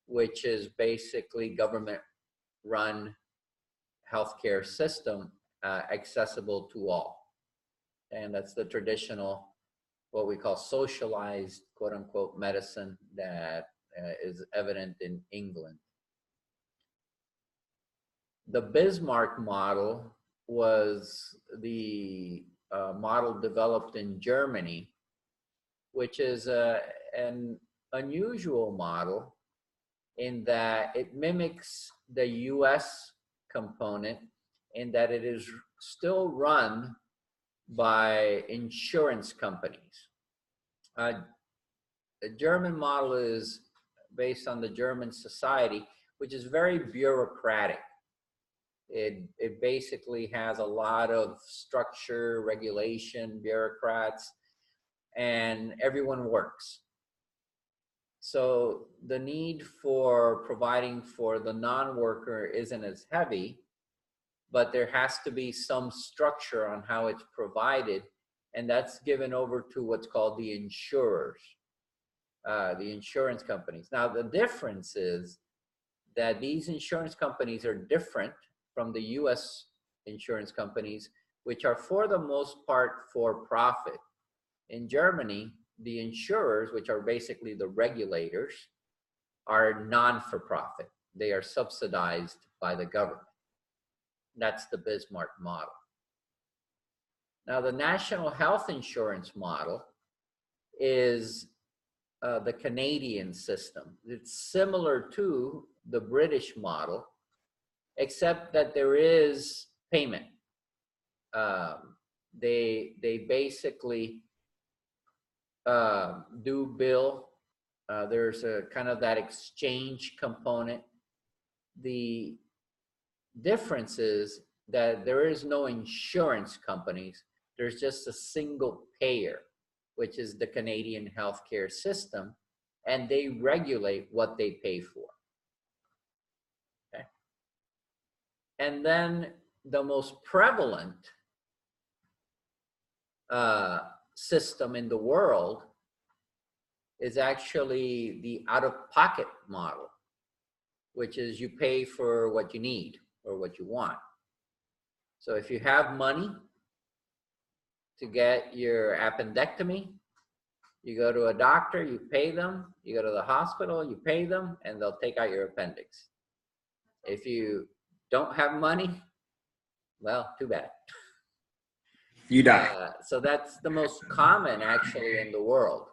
which is basically government-run healthcare system, accessible to all. And that's the traditional, what we call socialized, quote unquote, medicine that is evident in England. The Bismarck model was the model developed in Germany, which is an unusual model in that it mimics the US component, in that it is still run by insurance companies. The German model is based on the German society, which is very bureaucratic. It basically has a lot of structure, regulation, bureaucrats, and everyone works. So the need for providing for the non-worker isn't as heavy, but there has to be some structure on how it's provided, and that's given over to what's called the insurers, the insurance companies. Now, the difference is that these insurance companies are different from the US insurance companies, which are for the most part for profit. In Germany, the insurers, which are basically the regulators, are non-for-profit. They are subsidized by the government. That's the Bismarck model. Now, the national health insurance model is the Canadian system. It's similar to the British model, except that there is payment. They basically do bill. There's a kind of that exchange component. The difference is that there is no insurance companies. There's just a single payer, which is the Canadian healthcare system, and they regulate what they pay for. Okay. And then the most prevalent system in the world is actually the out-of-pocket model, which is you pay for what you need or what you want. So if you have money to get your appendectomy, you go to a doctor, you pay them, you go to the hospital, you pay them, and they'll take out your appendix. If you don't have money, well, too bad. You die. So that's the most common actually in the world.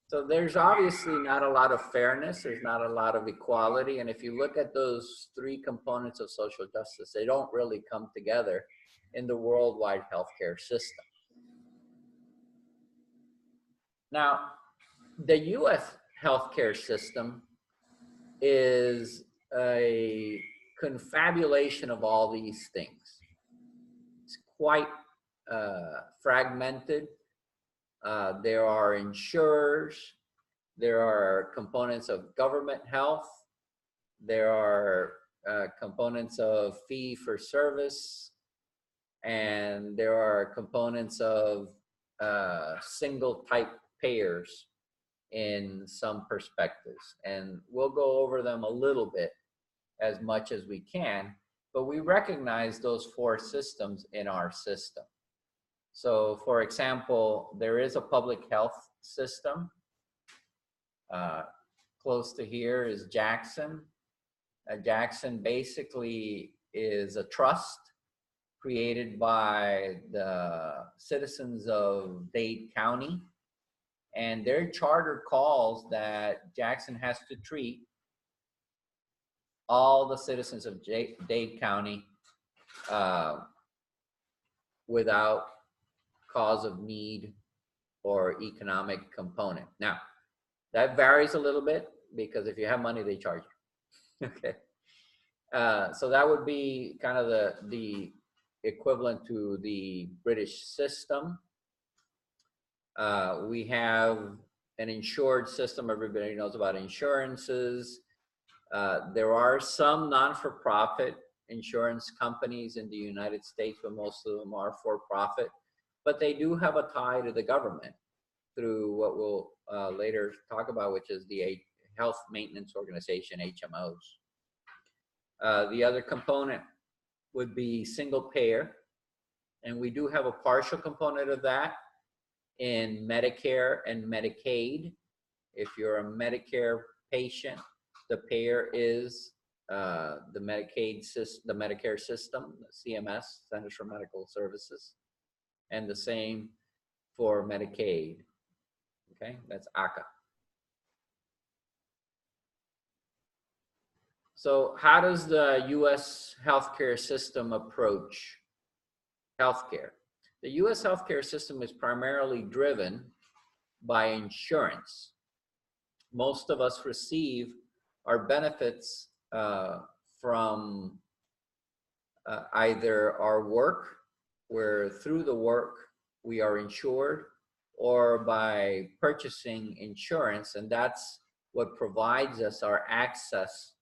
So there's obviously not a lot of fairness, there's not a lot of equality, and if you look at those three components of social justice, they don't really come together in the worldwide healthcare system. Now, the US healthcare system is a confabulation of all these things. It's quite fragmented. There are insurers, there are components of government health, there are components of fee for service, and there are components of single type payers in some perspectives. And we'll go over them a little bit as much as we can, but we recognize those four systems in our system. So for example, there is a public health system. Close to here is Jackson. Jackson basically is a trust created by the citizens of Dade County. And their charter calls that Jackson has to treat all the citizens of Dade County without cause of need or economic component. Now, that varies a little bit because if you have money, they charge you. Okay. So that would be kind of the equivalent to the British system. We have an insured system. Everybody knows about insurances. There are some non-for-profit insurance companies in the United States, but most of them are for-profit. But they do have a tie to the government through what we'll later talk about, which is the Health Maintenance Organization, HMOs. The other component would be single payer, and we do have a partial component of that in Medicare and Medicaid. If you're a Medicare patient, the payer is the Medicaid system, the Medicare system, CMS, Centers for Medical Services, and the same for Medicaid. Okay, that's ACA. So how does the US healthcare system approach healthcare? The US healthcare system is primarily driven by insurance. Most of us receive our benefits from either our work, where through the work we are insured, or by purchasing insurance, and that's what provides us our access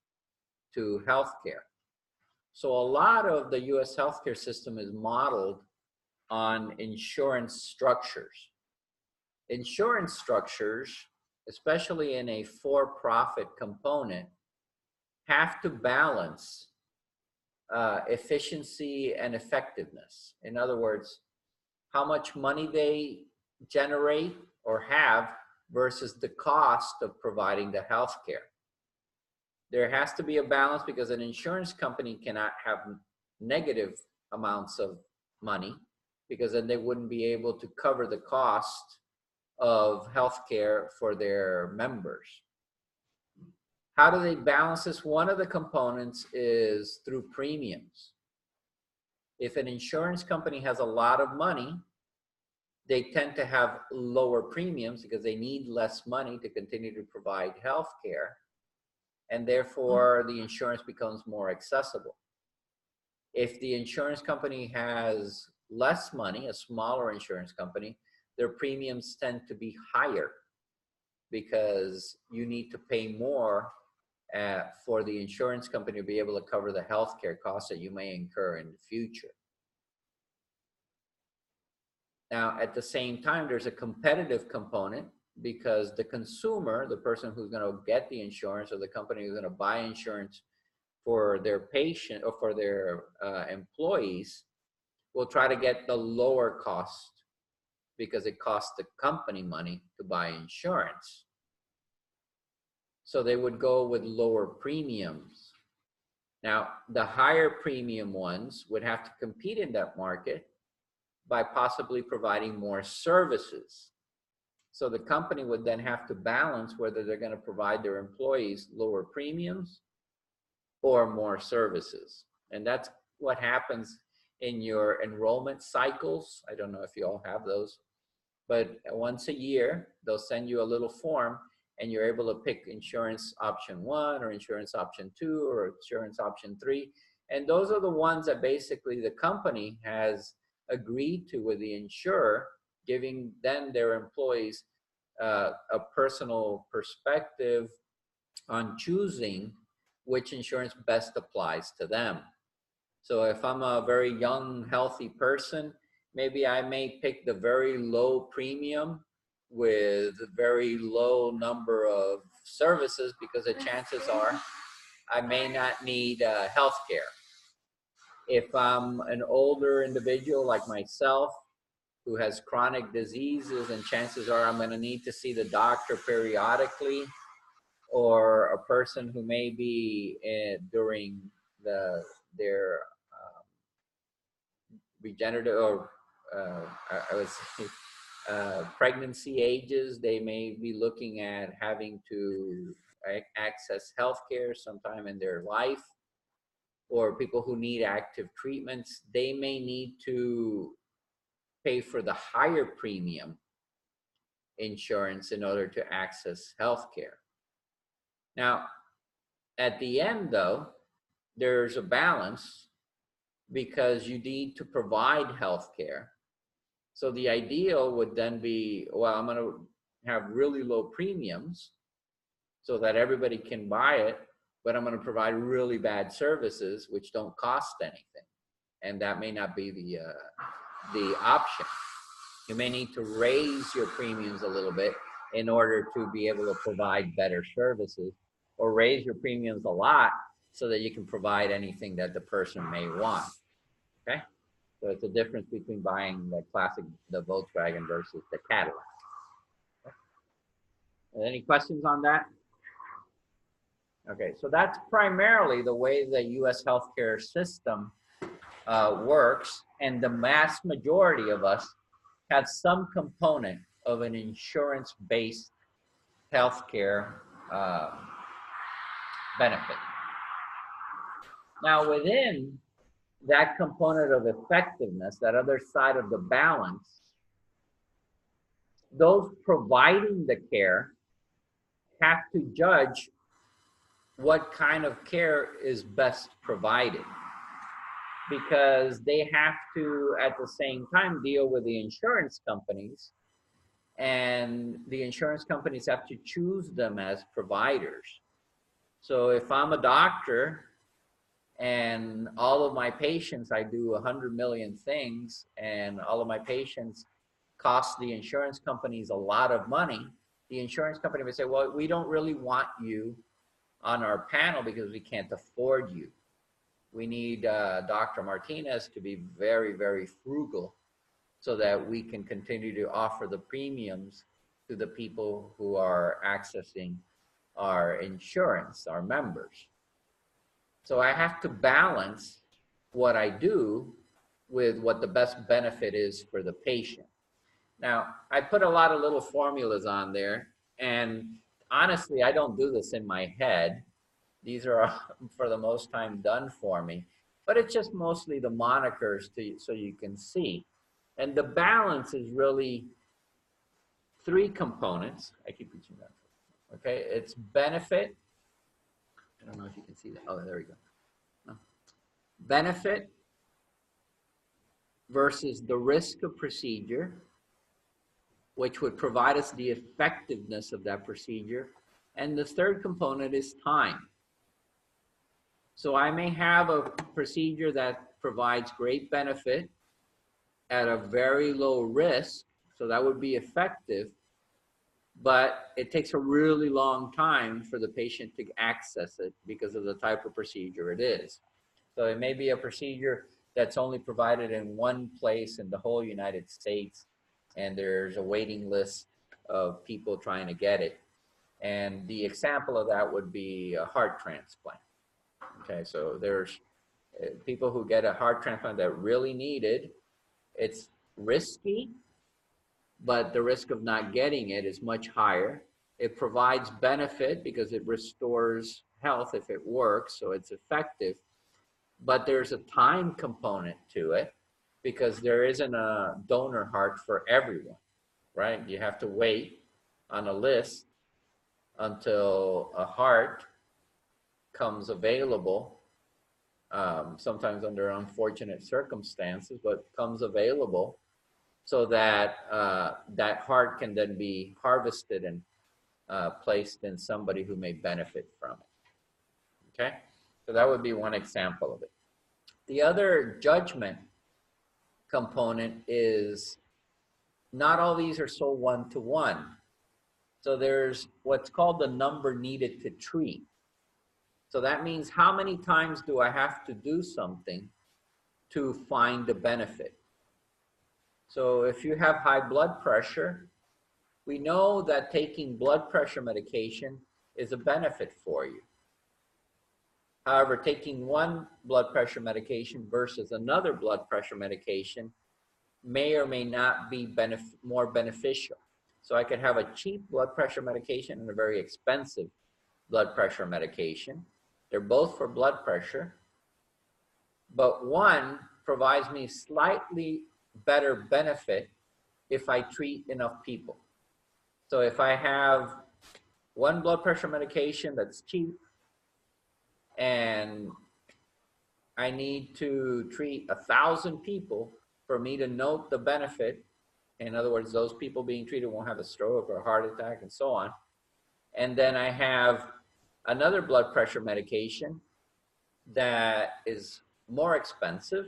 to healthcare. So a lot of the US healthcare system is modeled on insurance structures. Insurance structures, especially in a for-profit component, have to balance efficiency and effectiveness. In other words, how much money they generate or have versus the cost of providing the healthcare. There has to be a balance because an insurance company cannot have negative amounts of money, because then they wouldn't be able to cover the cost of healthcare for their members. How do they balance this? One of the components is through premiums. If an insurance company has a lot of money, they tend to have lower premiums because they need less money to continue to provide health care. And therefore, the insurance becomes more accessible. If the insurance company has less money, a smaller insurance company, their premiums tend to be higher because you need to pay more for the insurance company to be able to cover the healthcare costs that you may incur in the future. Now, at the same time, there's a competitive component because the consumer, the person who's going to get the insurance, or the company who's going to buy insurance for their patient or for their employees, will try to get the lower cost because it costs the company money to buy insurance. So they would go with lower premiums. Now, the higher premium ones would have to compete in that market by possibly providing more services. So the company would then have to balance whether they're going to provide their employees lower premiums or more services. And that's what happens in your enrollment cycles. I don't know if you all have those, but once a year, they'll send you a little form and you're able to pick insurance option 1 or insurance option 2 or insurance option 3. And those are the ones that basically the company has agreed to with the insurer, giving then their employees a personal perspective on choosing which insurance best applies to them. So if I'm a very young, healthy person, maybe I may pick the very low premium with a very low number of services because the chances are I may not need health care. If I'm an older individual like myself who has chronic diseases, and chances are I'm going to need to see the doctor periodically, or a person who may be during their regenerative or I would say pregnancy ages, they may be looking at having to access healthcare sometime in their life, or people who need active treatments, they may need to pay for the higher premium insurance in order to access healthcare. Now, at the end though, there's a balance because you need to provide healthcare. So the ideal would then be, well, I'm going to have really low premiums so that everybody can buy it, but I'm going to provide really bad services which don't cost anything. And that may not be the option. You may need to raise your premiums a little bit in order to be able to provide better services, or raise your premiums a lot so that you can provide anything that the person may want. Okay? So it's a difference between buying the classic, the Volkswagen versus the Cadillac. Okay. Any questions on that? Okay, so that's primarily the way the US healthcare system works, and the mass majority of us have some component of an insurance-based healthcare benefit. Now, within that component of effectiveness, that other side of the balance, those providing the care have to judge what kind of care is best provided, because they have to at the same time deal with the insurance companies, and the insurance companies have to choose them as providers. So if I'm a doctor and all of my patients, I do 100 million things, and all of my patients cost the insurance companies a lot of money, the insurance company would say, well, we don't really want you on our panel because we can't afford you. We need Dr. Martinez to be very, very frugal so that we can continue to offer the premiums to the people who are accessing our insurance, our members. So I have to balance what I do with what the best benefit is for the patient. Now, I put a lot of little formulas on there, and honestly, I don't do this in my head. These are, for the most time, done for me, but it's just mostly the monikers so you can see. And the balance is really three components. I keep reaching that. Okay, it's benefit. I don't know if you can see that. Oh, there we go. No. Benefit versus the risk of procedure, which would provide us the effectiveness of that procedure. And the third component is time. So I may have a procedure that provides great benefit at a very low risk, so that would be effective, but it takes a really long time for the patient to access it because of the type of procedure it is. So it may be a procedure that's only provided in one place in the whole United States, and there's a waiting list of people trying to get it. And the example of that would be a heart transplant. Okay, so there's people who get a heart transplant that really need it. It's risky, but the risk of not getting it is much higher. It provides benefit because it restores health if it works, so it's effective. But there's a time component to it because there isn't a donor heart for everyone, right? You have to wait on a list until a heart comes available, sometimes under unfortunate circumstances, but comes available so that that heart can then be harvested and placed in somebody who may benefit from it. Okay, so that would be one example of it. The other judgment component is not all these are so one-to-one. So there's what's called the number needed to treat. So that means how many times do I have to do something to find the benefit? So if you have high blood pressure, we know that taking blood pressure medication is a benefit for you. However, taking one blood pressure medication versus another blood pressure medication may or may not be more beneficial. So I could have a cheap blood pressure medication and a very expensive blood pressure medication. They're both for blood pressure, but one provides me slightly better benefit if I treat enough people. So if I have one blood pressure medication that's cheap and I need to treat 1,000 people for me to note the benefit, in other words, those people being treated won't have a stroke or a heart attack and so on. And then I have another blood pressure medication that is more expensive,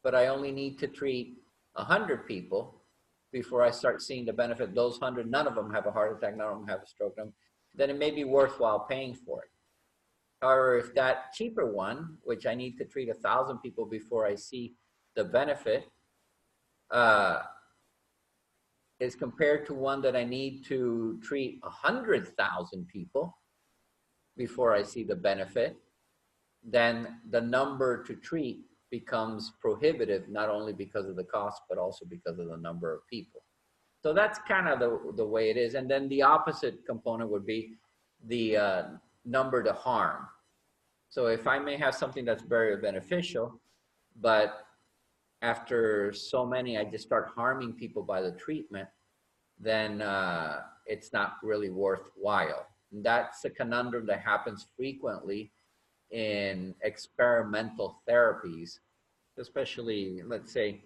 but I only need to treat 100 people before I start seeing the benefit. Those 100, none of them have a heart attack, none of them have a stroke, then it may be worthwhile paying for it. However, if that cheaper one, which I need to treat 1,000 people before I see the benefit, is compared to one that I need to treat 100,000 people before I see the benefit, then the number to treat becomes prohibitive, not only because of the cost, but also because of the number of people. So that's kind of the way it is. And then the opposite component would be the number to harm. So if I may have something that's very beneficial, but after so many, I just start harming people by the treatment, then it's not really worthwhile. And that's a conundrum that happens frequently in experimental therapies, especially, let's say,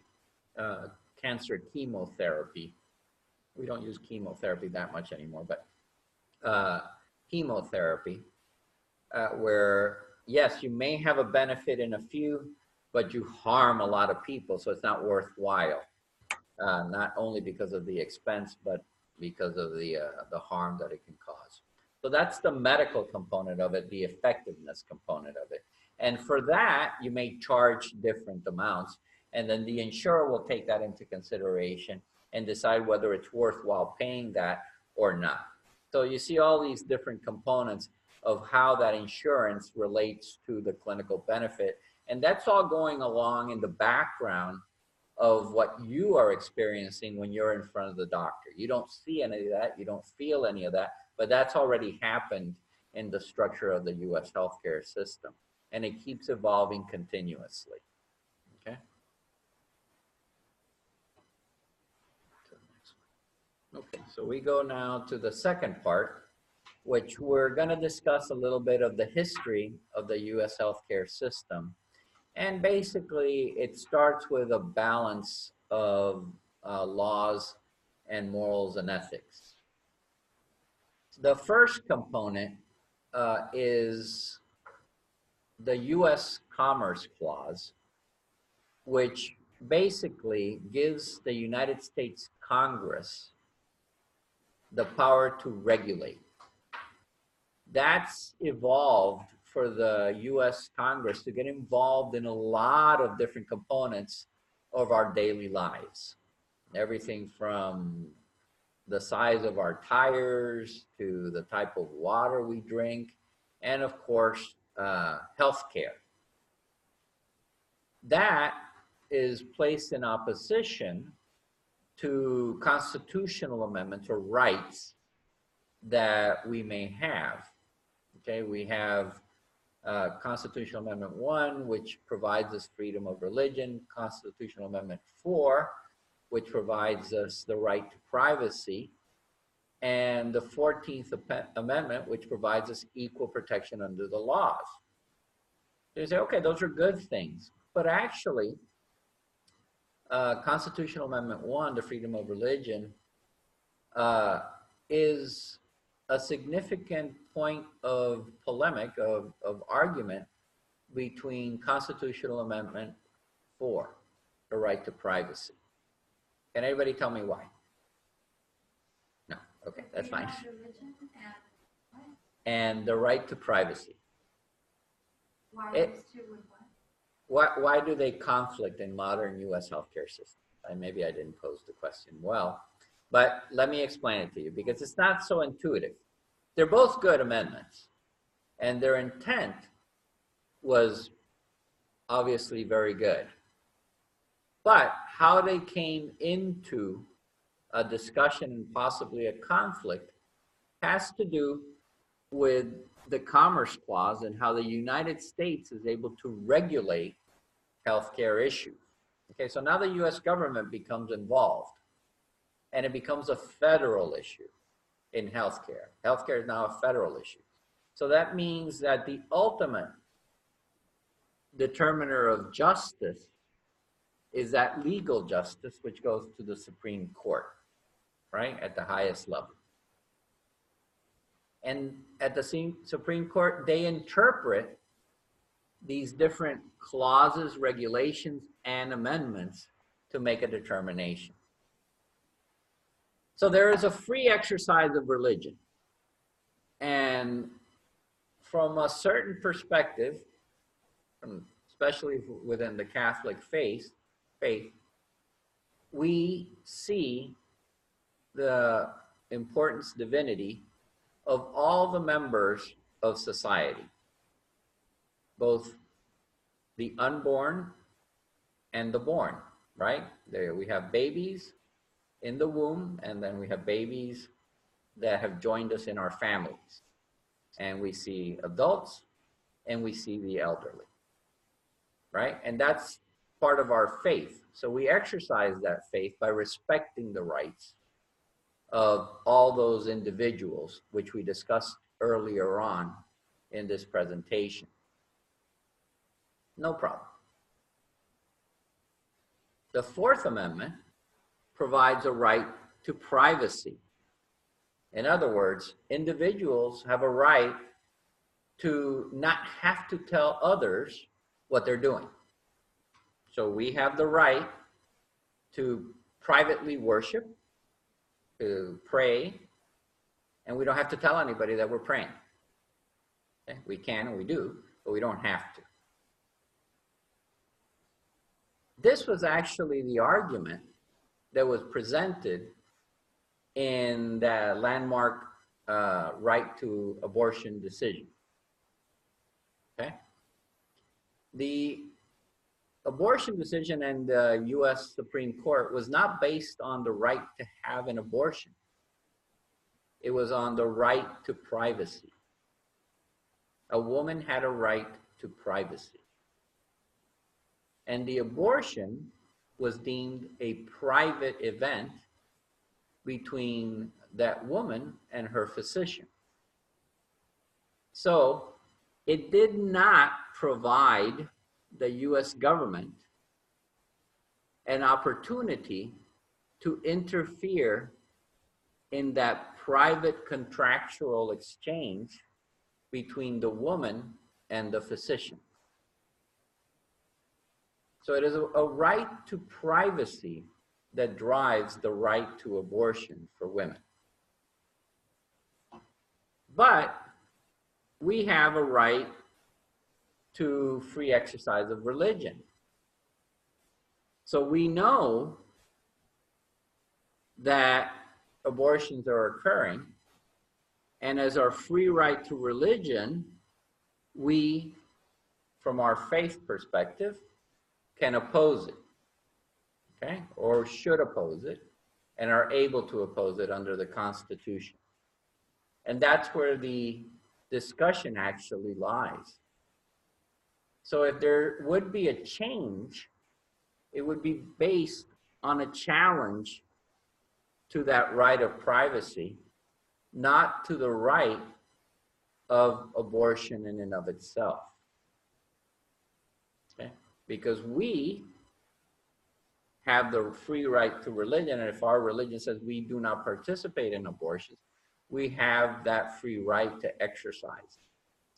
cancer chemotherapy. We don't use chemotherapy that much anymore, but chemotherapy, where, yes, you may have a benefit in a few, but you harm a lot of people, so it's not worthwhile. Not only because of the expense, but because of the harm that it can cause. So that's the medical component of it, the effectiveness component of it. And for that, you may charge different amounts, and then the insurer will take that into consideration and decide whether it's worthwhile paying that or not. So you see all these different components of how that insurance relates to the clinical benefit. And that's all going along in the background of what you are experiencing when you're in front of the doctor. You don't see any of that, you don't feel any of that, but that's already happened in the structure of the US healthcare system. And it keeps evolving continuously. Okay? Okay, so we go now to the second part, which we're going to discuss a little bit of the history of the U.S. healthcare system. And basically, it starts with a balance of laws and morals and ethics. The first component is the U.S. Commerce Clause, which basically gives the United States Congress the power to regulate. That's evolved for the US Congress to get involved in a lot of different components of our daily lives. Everything from the size of our tires to the type of water we drink, and of course, healthcare. That is placed in opposition to constitutional amendments or rights that we may have. Okay, we have Constitutional Amendment 1, which provides us freedom of religion, Constitutional Amendment 4, which provides us the right to privacy, and the 14th Amendment, which provides us equal protection under the laws. So you say, okay, those are good things, but actually, Constitutional Amendment 1, the freedom of religion, is a significant point of polemic, of argument between Constitutional Amendment 4, the right to privacy. Can anybody tell me why? No, okay, that's fine. And the right to privacy. Why those two would what? Why do they conflict in modern U.S. healthcare system? Maybe I didn't pose the question well, but let me explain it to you because it's not so intuitive. They're both good amendments, and their intent was obviously very good. But how they came into a discussion and possibly a conflict has to do with the Commerce Clause and how the United States is able to regulate healthcare issues. Okay, so now the US government becomes involved and it becomes a federal issue in healthcare. Healthcare is now a federal issue. So that means that the ultimate determiner of justice is that legal justice, which goes to the Supreme Court, right, at the highest level. And at the Supreme Court, they interpret these different clauses, regulations, and amendments to make a determination. So there is a free exercise of religion. And from a certain perspective, especially within the Catholic faith, we see the importance, divinity, of all the members of society, both the unborn and the born, right? There we have babies in the womb, and then we have babies that have joined us in our families. And we see adults, and we see the elderly, right? And that's part of our faith. So we exercise that faith by respecting the rights of all those individuals, which we discussed earlier on in this presentation. No problem. The Fourth Amendment provides a right to privacy. In other words, individuals have a right to not have to tell others what they're doing. So we have the right to privately worship, to pray, and we don't have to tell anybody that we're praying. Okay? We can and we do, but we don't have to. This was actually the argument that was presented in the landmark right to abortion decision. Okay? The abortion decision in the US Supreme Court was not based on the right to have an abortion. It was on the right to privacy. A woman had a right to privacy. And the abortion was deemed a private event between that woman and her physician. So it did not provide the US government an opportunity to interfere in that private contractual exchange between the woman and the physician. So it is a right to privacy that drives the right to abortion for women. But we have a right to free exercise of religion. So we know that abortions are occurring, and as our free right to religion, we, from our faith perspective, can oppose it, okay, or should oppose it, and are able to oppose it under the Constitution. And that's where the discussion actually lies. So if there would be a change, it would be based on a challenge to that right of privacy, not to the right of abortion in and of itself. Okay? Because we have the free right to religion, and if our religion says we do not participate in abortions, we have that free right to exercise.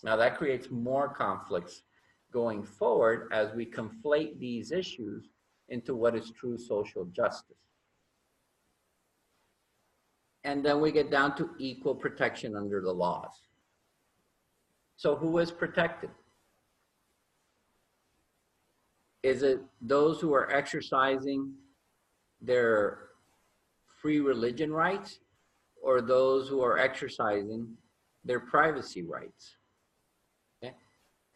Now that creates more conflicts going forward as we conflate these issues into what is true social justice. And then we get down to equal protection under the laws. So who is protected? Is it those who are exercising their free religion rights, or those who are exercising their privacy rights? Okay?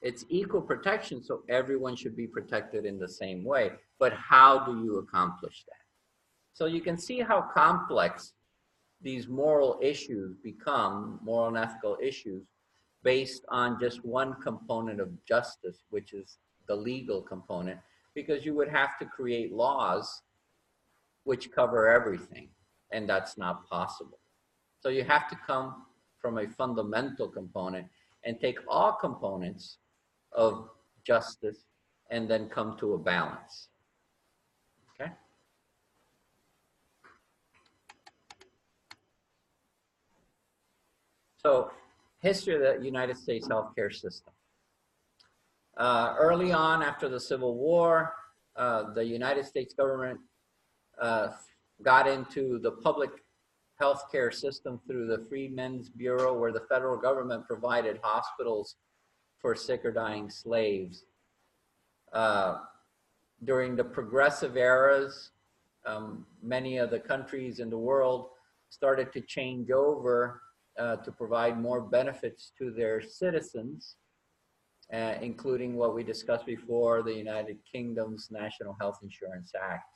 It's equal protection, so everyone should be protected in the same way. But how do you accomplish that? So you can see how complex these moral issues become, moral and ethical issues, based on just one component of justice, which is the legal component, because you would have to create laws which cover everything, and that's not possible. So you have to come from a fundamental component and take all components of justice and then come to a balance. Okay? So, history of the United States healthcare system. Early on, after the Civil War, the United States government got into the public healthcare system through the Freedmen's Bureau, where the federal government provided hospitals for sick or dying slaves. During the progressive eras, many of the countries in the world started to change over to provide more benefits to their citizens, including what we discussed before, the United Kingdom's National Health Insurance Act.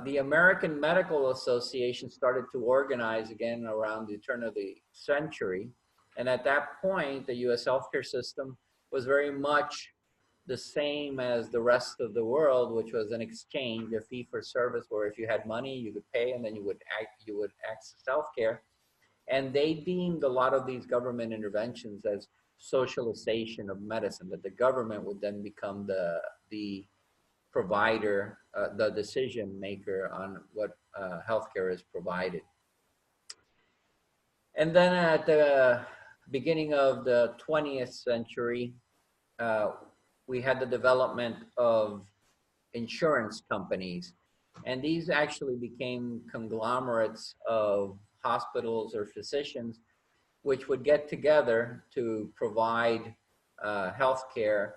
The American Medical Association started to organize again around the turn of the century. And at that point, the US healthcare system was very much the same as the rest of the world, which was an exchange, a fee for service, where if you had money, you could pay, and then you would access healthcare. And they deemed a lot of these government interventions as socialization of medicine, that the government would then become the provider, the decision maker on what healthcare is provided. And then at the beginning of the 20th century, we had the development of insurance companies. And these actually became conglomerates of hospitals or physicians, which would get together to provide healthcare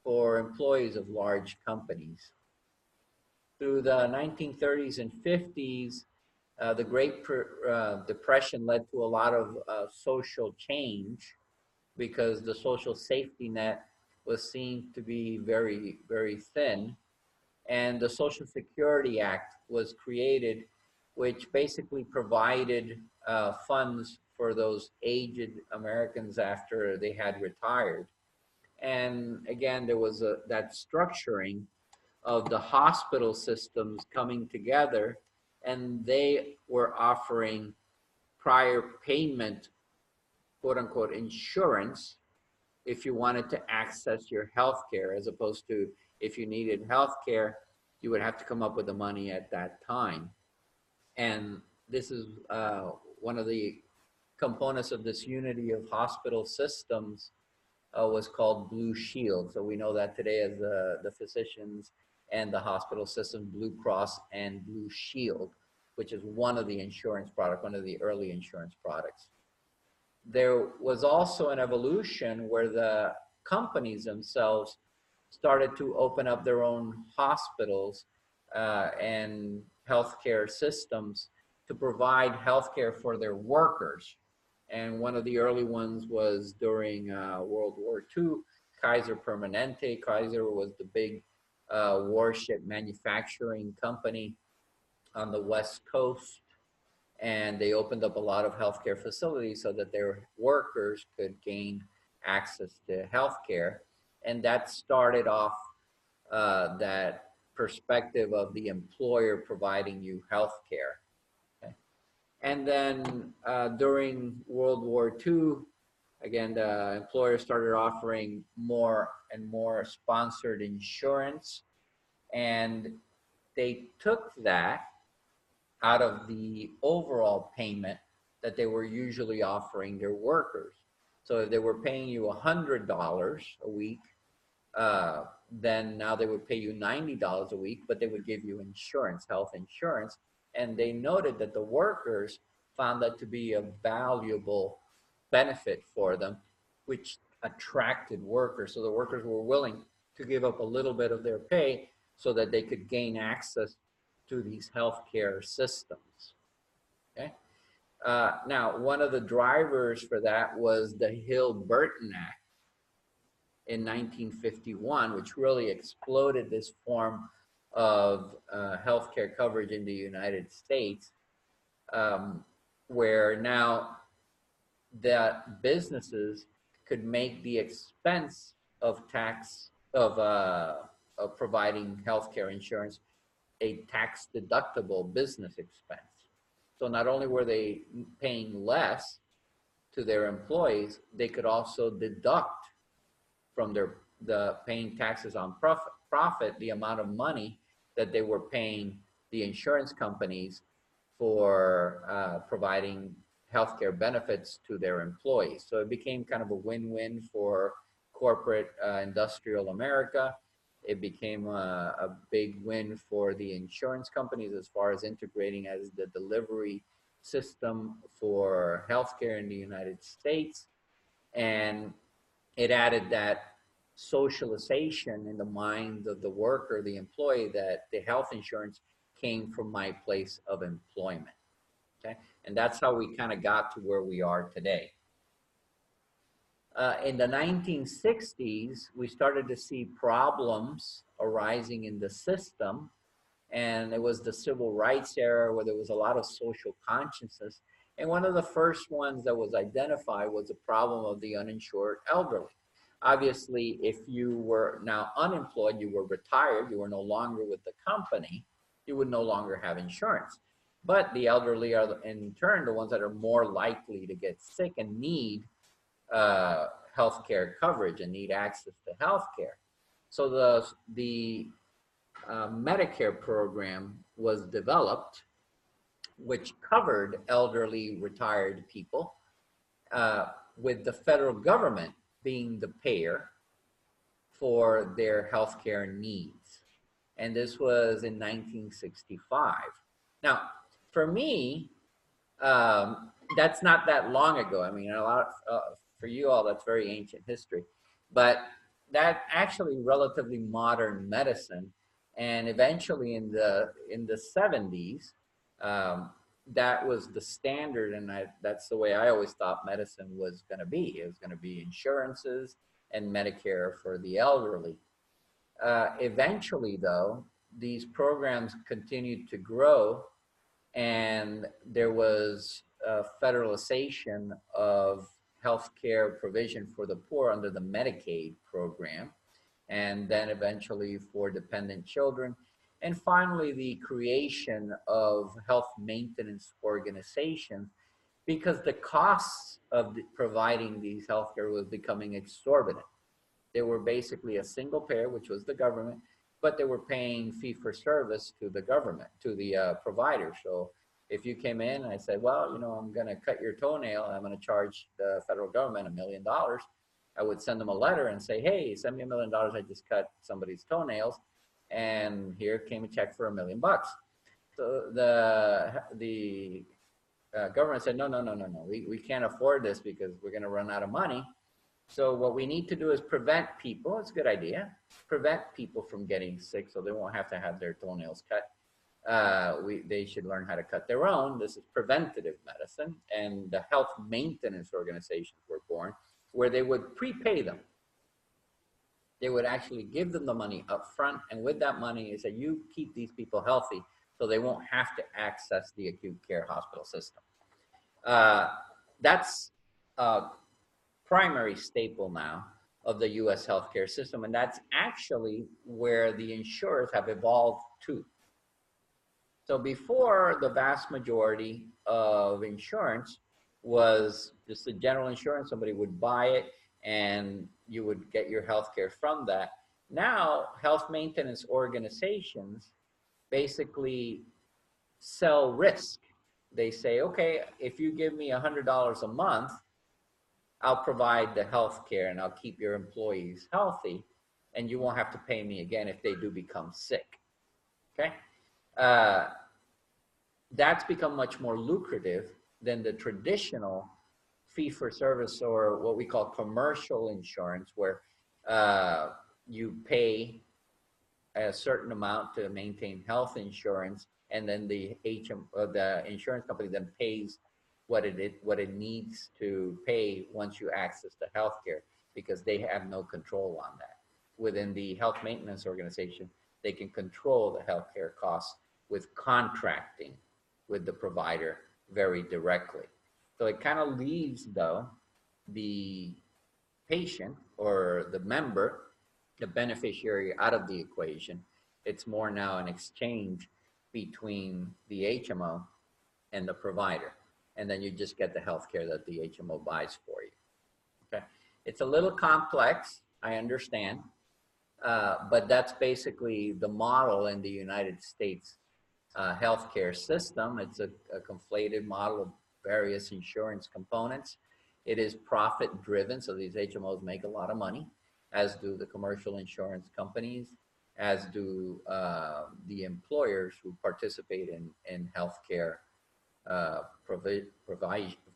for employees of large companies. Through the 1930s and 50s, the Great Depression led to a lot of social change, because the social safety net was seen to be very, very thin. And the Social Security Act was created, which basically provided funds for those aged Americans after they had retired. And again, there was that structuring of the hospital systems coming together and they were offering prior payment, quote unquote, insurance if you wanted to access your health care, as opposed to if you needed health care, you would have to come up with the money at that time. And this is one of the components of this unity of hospital systems was called Blue Shield. So we know that today as the physicians and the hospital system, Blue Cross and Blue Shield, which is one of the insurance products, one of the early insurance products. There was also an evolution where the companies themselves started to open up their own hospitals and healthcare systems to provide healthcare for their workers. And one of the early ones was during World War II, Kaiser Permanente. Kaiser was the big warship manufacturing company on the West Coast. And they opened up a lot of healthcare facilities so that their workers could gain access to healthcare. And that started off that perspective of the employer providing you healthcare. Okay. And then during World War II, again, the employer started offering more and more sponsored insurance. And they took that out of the overall payment that they were usually offering their workers. So if they were paying you $100 a week, then now they would pay you $90 a week, but they would give you insurance, health insurance. And they noted that the workers found that to be a valuable benefit for them, which attracted workers. So the workers were willing to give up a little bit of their pay so that they could gain access to these healthcare systems. Okay. Now, one of the drivers for that was the Hill-Burton Act in 1951, which really exploded this form of healthcare coverage in the United States, where now that businesses could make the expense of providing healthcare insurance a tax-deductible business expense. So not only were they paying less to their employees, they could also deduct from the paying taxes on profit the amount of money that they were paying the insurance companies for providing healthcare benefits to their employees. So it became kind of a win-win for corporate industrial America. It became a big win for the insurance companies as far as integrating as the delivery system for healthcare in the United States. And it added that socialization in the mind of the worker, the employee, that the health insurance came from my place of employment. Okay? And that's how we kind of got to where we are today. In the 1960s, we started to see problems arising in the system, and it was the civil rights era where there was a lot of social consciousness. And one of the first ones that was identified was the problem of the uninsured elderly. Obviously, if you were now unemployed, you were retired, you were no longer with the company, you would no longer have insurance. But the elderly are, in turn, the ones that are more likely to get sick and need healthcare coverage and need access to healthcare. So the Medicare program was developed, which covered elderly retired people, with the federal government being the payer for their healthcare needs. And this was in 1965. Now, for me, that's not that long ago. I mean, a lot for you all, that's very ancient history, but that actually relatively modern medicine. And eventually in the 70s, that was the standard, and that's the way I always thought medicine was going to be. It was going to be insurances and Medicare for the elderly. Eventually, though, these programs continued to grow, and there was a federalization of healthcare provision for the poor under the Medicaid program, and then eventually for dependent children. And finally, the creation of health maintenance organizations, because the costs of providing these healthcare was becoming exorbitant. They were basically a single payer, which was the government, but they were paying fee for service to the government, to the provider. So if you came in and I said, well, you know, I'm going to cut your toenail, I'm going to charge the federal government $1 million, I would send them a letter and say, hey, send me $1 million. I just cut somebody's toenails, and here came a check for $1 million. So the government said, no, we can't afford this because we're going to run out of money. So what we need to do is prevent people, it's a good idea, prevent people from getting sick so they won't have to have their toenails cut. They should learn how to cut their own. This is preventative medicine, and the health maintenance organizations were born, where they would prepay them. They would actually give them the money up front, and with that money, they said, you keep these people healthy so they won't have to access the acute care hospital system. That's a primary staple now of the US healthcare system, and that's actually where the insurers have evolved to. So before, the vast majority of insurance was just a general insurance. Somebody would buy it and you would get your health care from that. Now, health maintenance organizations basically sell risk. They say, okay, if you give me $100 a month, I'll provide the health care and I'll keep your employees healthy, and you won't have to pay me again if they do become sick, okay? That's become much more lucrative than the traditional fee-for-service, or what we call commercial insurance, where you pay a certain amount to maintain health insurance, and then the insurance company then pays what it needs to pay once you access the health care, because they have no control on that. Within the health maintenance organization, they can control the healthcare costs with contracting with the provider very directly. So it kind of leaves, though, the patient or the member, the beneficiary, out of the equation. It's more now an exchange between the HMO and the provider. And then you just get the healthcare that the HMO buys for you. Okay, it's a little complex, I understand, but that's basically the model in the United States healthcare system. It's a conflated model of various insurance components. It is profit driven, so these HMOs make a lot of money, as do the commercial insurance companies, as do the employers who participate in healthcare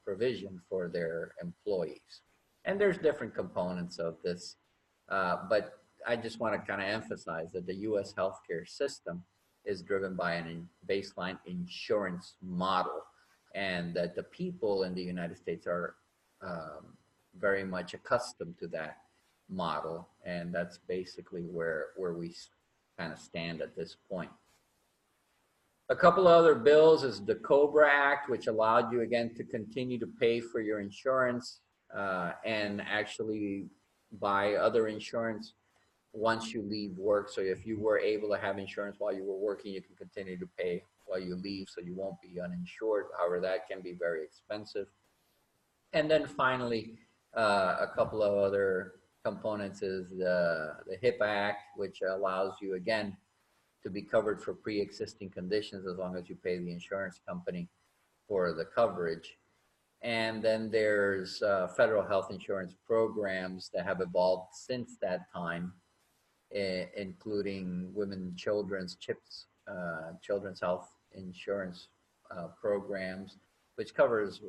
provision for their employees. And there's different components of this, but I just want to kind of emphasize that the US healthcare system is driven by a baseline insurance model, and that the people in the United States are very much accustomed to that model, and that's basically where we kind of stand at this point. A couple of other bills is the COBRA Act, which allowed you again to continue to pay for your insurance and actually buy other insurance once you leave work. So if you were able to have insurance while you were working, you can continue to pay while you leave, so you won't be uninsured. However, that can be very expensive. And then finally, a couple of other components is the HIPAA Act, which allows you again to be covered for pre-existing conditions as long as you pay the insurance company for the coverage. And then there's federal health insurance programs that have evolved since that time, including women and children's CHIPS, children's health insurance programs, which covers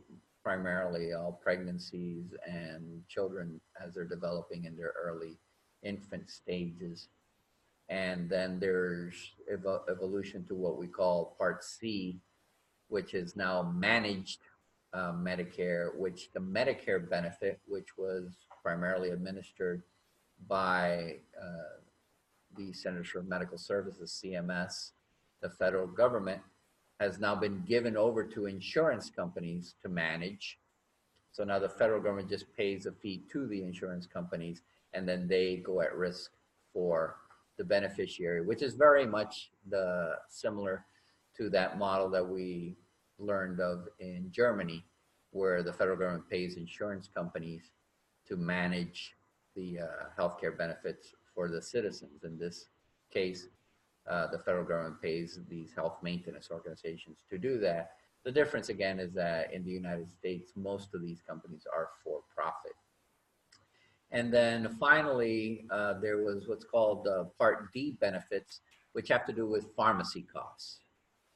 primarily all pregnancies and children as they're developing in their early infant stages. And then there's evolution to what we call Part C, which is now managed Medicare, which the Medicare benefit, which was primarily administered by the Centers for Medical Services, CMS, the federal government, has now been given over to insurance companies to manage. So now the federal government just pays a fee to the insurance companies, and then they go at risk for the beneficiary, which is very much similar to that model that we learned of in Germany, where the federal government pays insurance companies to manage the healthcare benefits for the citizens. In this case, the federal government pays these health maintenance organizations to do that. The difference, again, is that in the United States, most of these companies are for profit. And then finally, there was what's called Part D benefits, which have to do with pharmacy costs.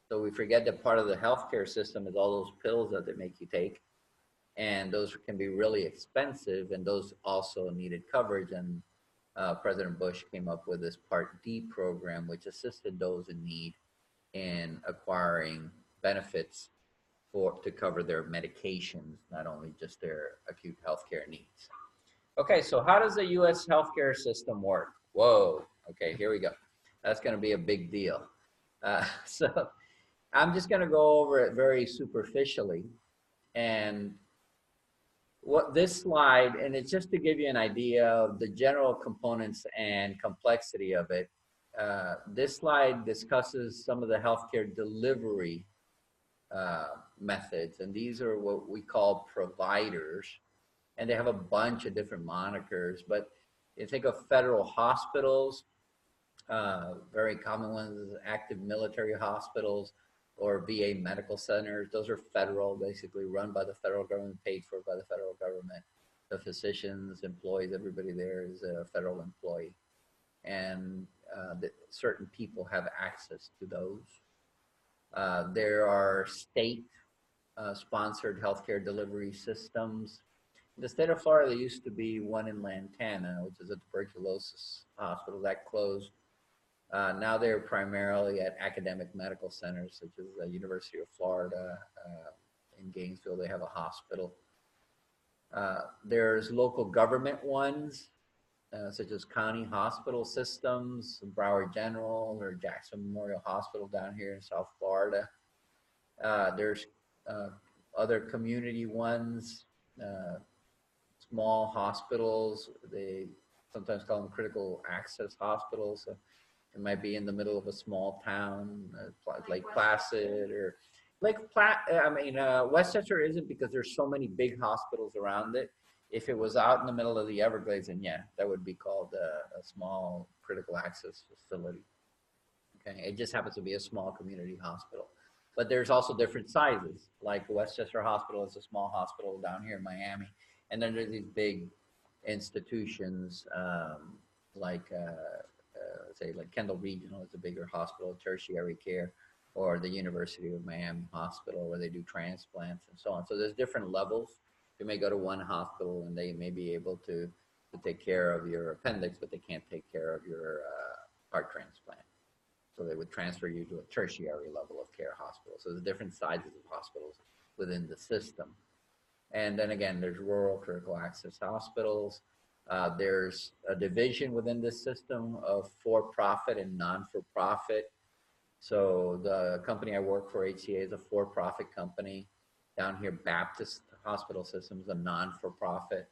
So we forget that part of the healthcare system is all those pills that they make you take. And those can be really expensive, and those also needed coverage. And President Bush came up with this Part D program, which assisted those in need in acquiring benefits to cover their medications, not only just their acute healthcare needs. Okay, so how does the U.S. healthcare system work? Whoa, okay, here we go. That's going to be a big deal. So I'm just going to go over it very superficially. And what this slide, and it's just to give you an idea of the general components and complexity of it. This slide discusses some of the healthcare delivery methods, and these are what we call providers, and they have a bunch of different monikers. But you think of federal hospitals, very common ones, active military hospitals, or VA medical centers. Those are federal, basically run by the federal government, paid for by the federal government. The physicians, employees, everybody there is a federal employee. And certain people have access to those. There are state-sponsored healthcare delivery systems. In the state of Florida, there used to be one in Lantana, which is a tuberculosis hospital that closed. Now they're primarily at academic medical centers, such as the University of Florida. In Gainesville, they have a hospital. There's local government ones, such as county hospital systems, Broward General or Jackson Memorial Hospital down here in South Florida. There's other community ones, small hospitals. They sometimes call them critical access hospitals. So it might be in the middle of a small town, like Lake Placid or Westchester isn't, because there's so many big hospitals around it. If it was out in the middle of the Everglades, then yeah, that would be called a small critical access facility. Okay, it just happens to be a small community hospital. But there's also different sizes, like Westchester Hospital is a small hospital down here in Miami. And then there's these big institutions say like Kendall Regional is a bigger hospital, tertiary care, or the University of Miami Hospital where they do transplants and so on. So there's different levels. You may go to one hospital and they may be able to take care of your appendix, but they can't take care of your heart transplant. So they would transfer you to a tertiary level of care hospital. So there's different sizes of hospitals within the system. And then again, there's rural critical access hospitals. There's a division within this system of for-profit and non-for-profit. So the company I work for, HCA, is a for-profit company. Down here, Baptist Hospital System is a non-for-profit.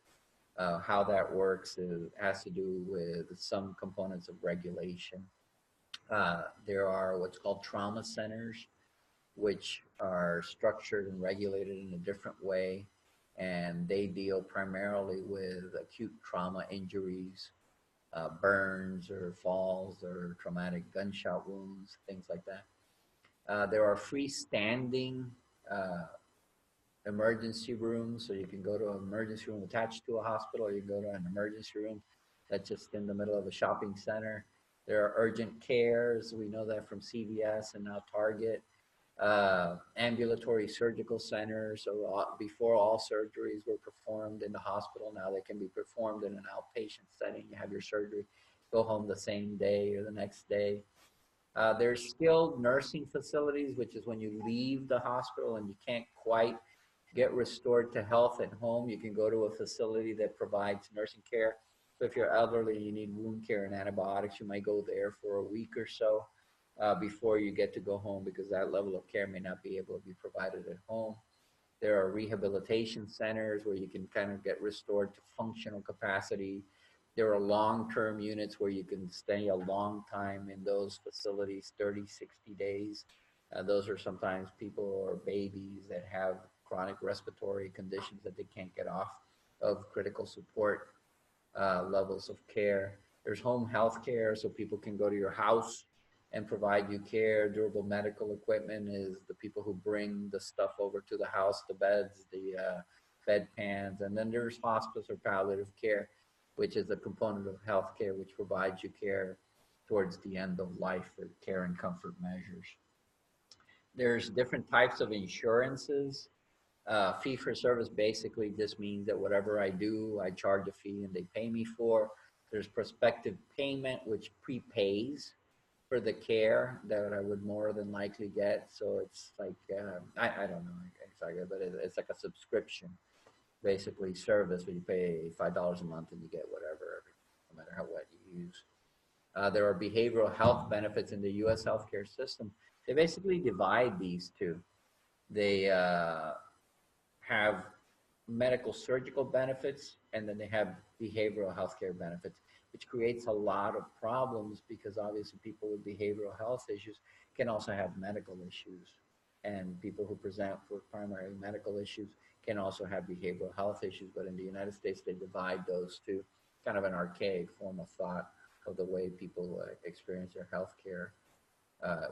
How that works has to do with some components of regulation. There are what's called trauma centers, which are structured and regulated in a different way. And they deal primarily with acute trauma injuries, burns or falls or traumatic gunshot wounds, things like that. There are freestanding emergency rooms, so you can go to an emergency room attached to a hospital, or you can go to an emergency room that's just in the middle of a shopping center. There are urgent cares, we know that from CVS and now Target. Ambulatory surgical centers, so before all surgeries were performed in the hospital, now they can be performed in an outpatient setting. You have your surgery, go home the same day or the next day. There's skilled nursing facilities, which is when you leave the hospital and you can't quite get restored to health at home, you can go to a facility that provides nursing care. So if you're elderly and you need wound care and antibiotics, you might go there for a week or so before you get to go home, because that level of care may not be able to be provided at home. There are rehabilitation centers where you can kind of get restored to functional capacity There are long-term units where you can stay a long time in those facilities, 30, 60 days. Those are sometimes people or babies that have chronic respiratory conditions that they can't get off of critical support levels of care. There's home health care, so people can go to your house and provide you care. Durable medical equipment is the people who bring the stuff over to the house, the beds, the bedpans. And then there's hospice or palliative care, which is a component of healthcare, which provides you care towards the end of life for care and comfort measures. There's different types of insurances. Fee for service basically just means that whatever I do, I charge a fee and they pay me for. There's prospective payment, which prepays for the care that I would more than likely get. So it's like, I don't know exactly, but it's like a subscription, basically service where you pay $5 a month and you get whatever, no matter what you use. There are behavioral health benefits in the U.S. healthcare system. They basically divide these two. They have medical surgical benefits, and then they have behavioral healthcare benefits, which creates a lot of problems because obviously people with behavioral health issues can also have medical issues, and people who present for primary medical issues can also have behavioral health issues. But in the United States, they divide those two, kind of an archaic form of thought of the way people experience their healthcare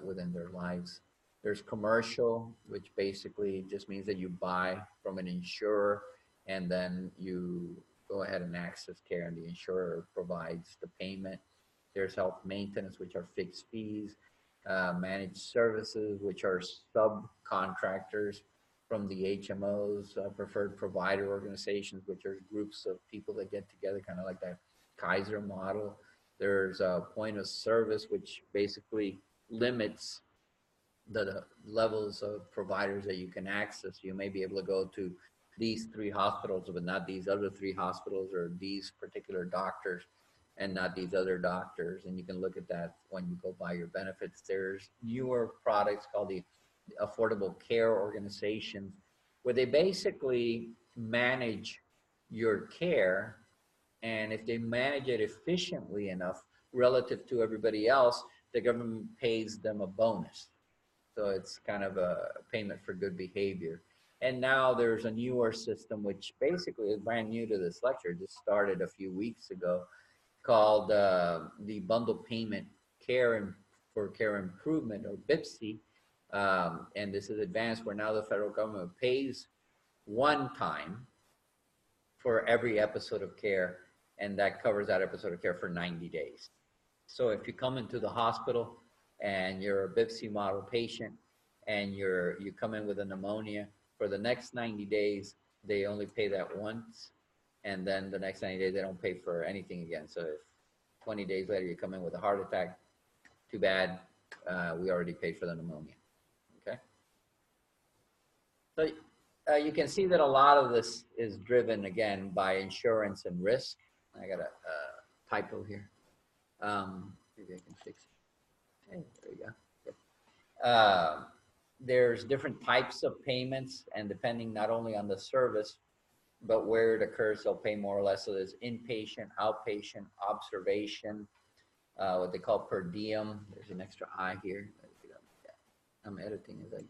within their lives. There's commercial, which basically just means that you buy from an insurer and then you go ahead and access care and the insurer provides the payment. There's health maintenance, which are fixed fees, managed services, which are subcontractors from the HMOs, preferred provider organizations, which are groups of people that get together, kind of like that Kaiser model. There's a point of service, which basically limits the levels of providers that you can access. You may be able to go to these 3 hospitals, but not these other 3 hospitals, or these particular doctors and not these other doctors. And you can look at that when you go buy your benefits. There's newer products called the Affordable Care Organizations, where they basically manage your care. And if they manage it efficiently enough relative to everybody else, the government pays them a bonus. So it's kind of a payment for good behavior. And now there's a newer system, which basically is brand new to this lecture, just started a few weeks ago, called the Bundle Payment Care for Care Improvement, or BIPC. And this is advanced, where now the federal government pays one time for every episode of care, and that covers that episode of care for 90 days. So if you come into the hospital and you're a BIPC model patient and you come in with a pneumonia, for the next 90 days, they only pay that once. And then the next 90 days, they don't pay for anything again. So if 20 days later you come in with a heart attack, too bad, we already paid for the pneumonia, okay? So you can see that a lot of this is driven, again, by insurance and risk. I got a typo here. Maybe I can fix it. Okay, there you go. There's different types of payments, and depending not only on the service, but where it occurs, they'll pay more or less. So there's inpatient, outpatient, observation, what they call per diem. There's an extra I here. I'm editing as I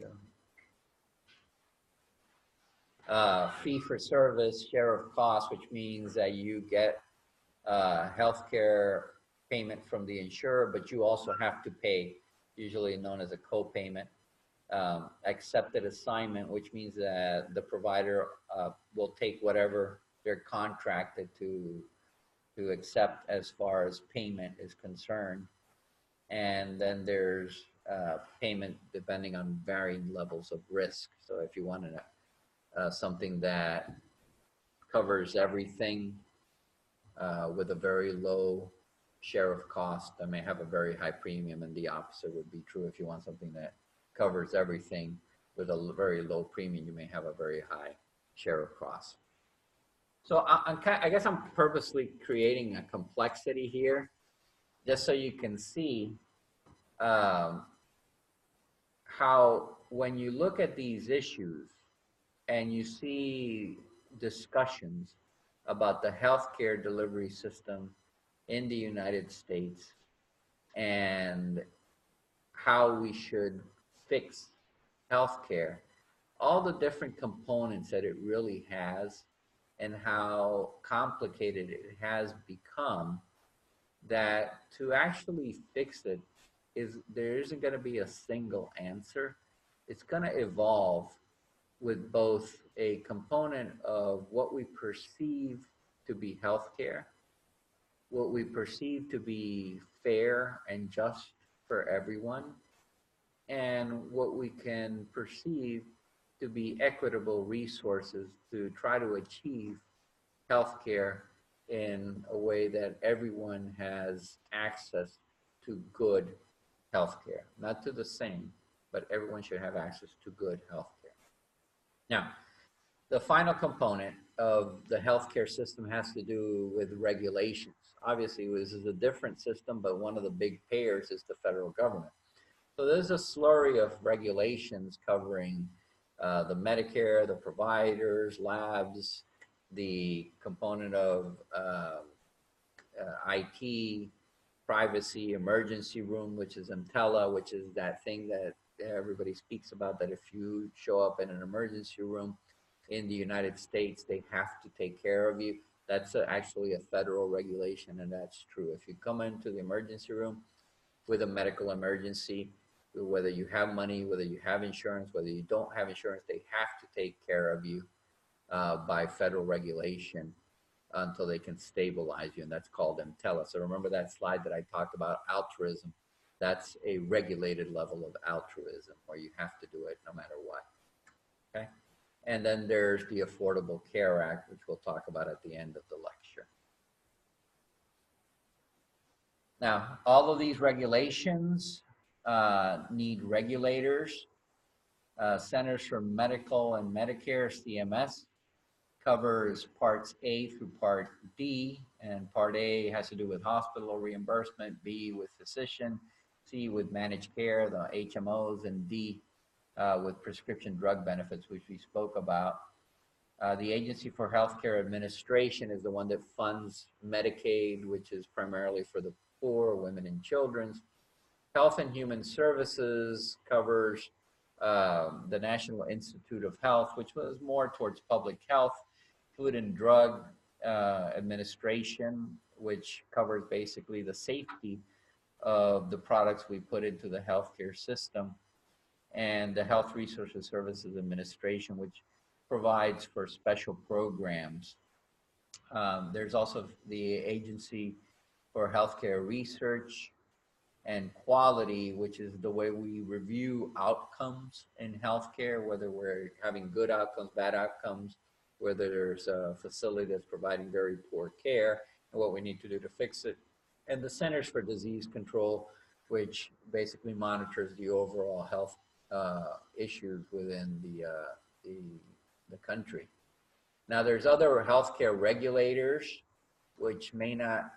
go. Fee for service, share of cost, which means that you get healthcare payment from the insurer, but you also have to pay, usually known as a co-payment. Accepted assignment, which means that the provider will take whatever they're contracted to accept as far as payment is concerned. And then there's payment depending on varying levels of risk. So if you wanted something that covers everything with a very low share of cost, that may have a very high premium, and the opposite would be true if you want something that covers everything with a very low premium. You may have a very high share of cost. So I guess I'm purposely creating a complexity here, just so you can see how when you look at these issues and you see discussions about the healthcare delivery system in the United States and how we should fix healthcare, all the different components that it really has, and how complicated it has become, that to actually fix it there isn't going to be a single answer. It's going to evolve with both a component of what we perceive to be healthcare, what we perceive to be fair and just for everyone, and what we can perceive to be equitable resources to try to achieve healthcare in a way that everyone has access to good healthcare. Not to the same, but everyone should have access to good healthcare. Now, the final component of the healthcare system has to do with regulations. Obviously, this is a different system, but one of the big payers is the federal government. So there's a slurry of regulations covering the Medicare, the providers, labs, the component of IT, privacy, emergency room, which is EMTELA, which is that thing that everybody speaks about, that if you show up in an emergency room in the United States, they have to take care of you. That's actually a federal regulation, and that's true. If you come into the emergency room with a medical emergency, whether you have money, whether you have insurance, whether you don't have insurance, they have to take care of you by federal regulation until they can stabilize you, and that's called EMTELA. So remember that slide that I talked about, altruism. That's a regulated level of altruism where you have to do it no matter what, okay? And then there's the Affordable Care Act, which we'll talk about at the end of the lecture. Now, all of these regulations need regulators. Centers for Medical and Medicare, CMS, covers parts A through part D, and part A has to do with hospital reimbursement, B with physician, C with managed care, the HMOs, and D with prescription drug benefits, which we spoke about. The Agency for Healthcare Administration is the one that funds Medicaid, which is primarily for the poor, women and children. Health and Human Services covers the National Institute of Health, which was more towards public health. Food and Drug Administration, which covers basically the safety of the products we put into the healthcare system. And the Health Resources Services Administration, which provides for special programs. There's also the Agency for Healthcare Research and Quality, which is the way we review outcomes in healthcare, whether we're having good outcomes, bad outcomes, whether there's a facility that's providing very poor care, and what we need to do to fix it. And the Centers for Disease Control, which basically monitors the overall health issues within the country. Now, there's other healthcare regulators, which may not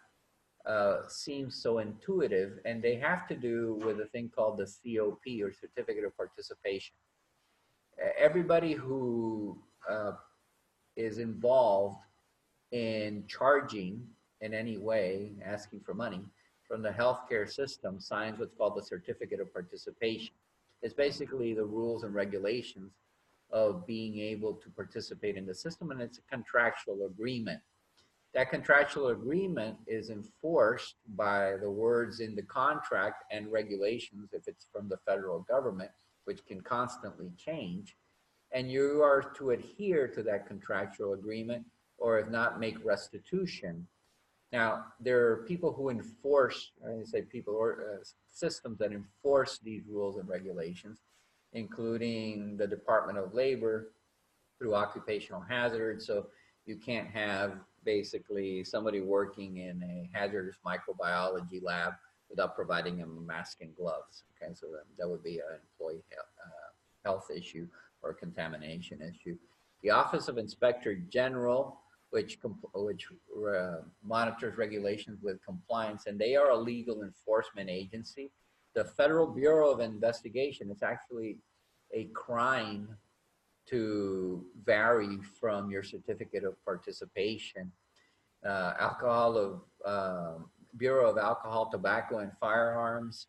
seem so intuitive, and they have to do with a thing called the COP, or Certificate of Participation. Everybody who is involved in charging in any way, asking for money from the healthcare system, signs what's called the Certificate of Participation. It's basically the rules and regulations of being able to participate in the system, and it's a contractual agreement. That contractual agreement is enforced by the words in the contract and regulations if it's from the federal government, which can constantly change. And you are to adhere to that contractual agreement, or if not, make restitution. Now, there are people who enforce, I say people, or systems that enforce these rules and regulations, including the Department of Labor through occupational hazards. So you can't have basically somebody working in a hazardous microbiology lab without providing them a mask and gloves. Okay, so that would be an employee health issue or contamination issue. The Office of Inspector General, which monitors regulations with compliance, and they are a legal enforcement agency. The Federal Bureau of Investigation, it's actually a crime to vary from your certificate of participation. Alcohol Bureau of Alcohol, Tobacco, and Firearms,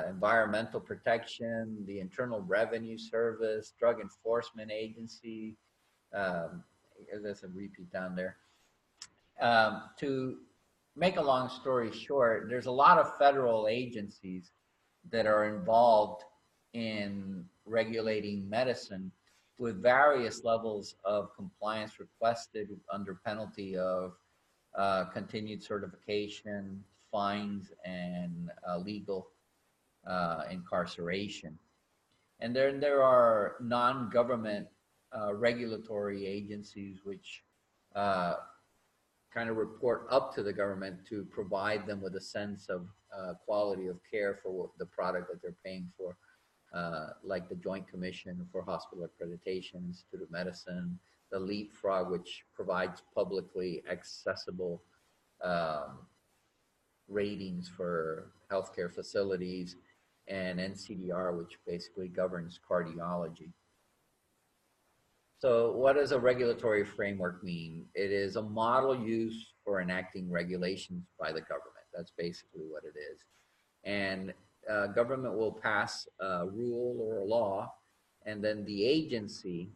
Environmental Protection, the Internal Revenue Service, Drug Enforcement Agency. There's a repeat down there. To make a long story short, there's a lot of federal agencies that are involved in regulating medicine with various levels of compliance requested under penalty of continued certification, fines, and legal incarceration. And then there are non-government regulatory agencies which kind of report up to the government to provide them with a sense of quality of care for the product that they're paying for, like the Joint Commission for Hospital Accreditation, Institute of Medicine, the Leapfrog, which provides publicly accessible ratings for healthcare facilities, and NCDR, which basically governs cardiology. So what does a regulatory framework mean? It is a model used for enacting regulations by the government. That's basically what it is. And government will pass a rule or a law, and then the agency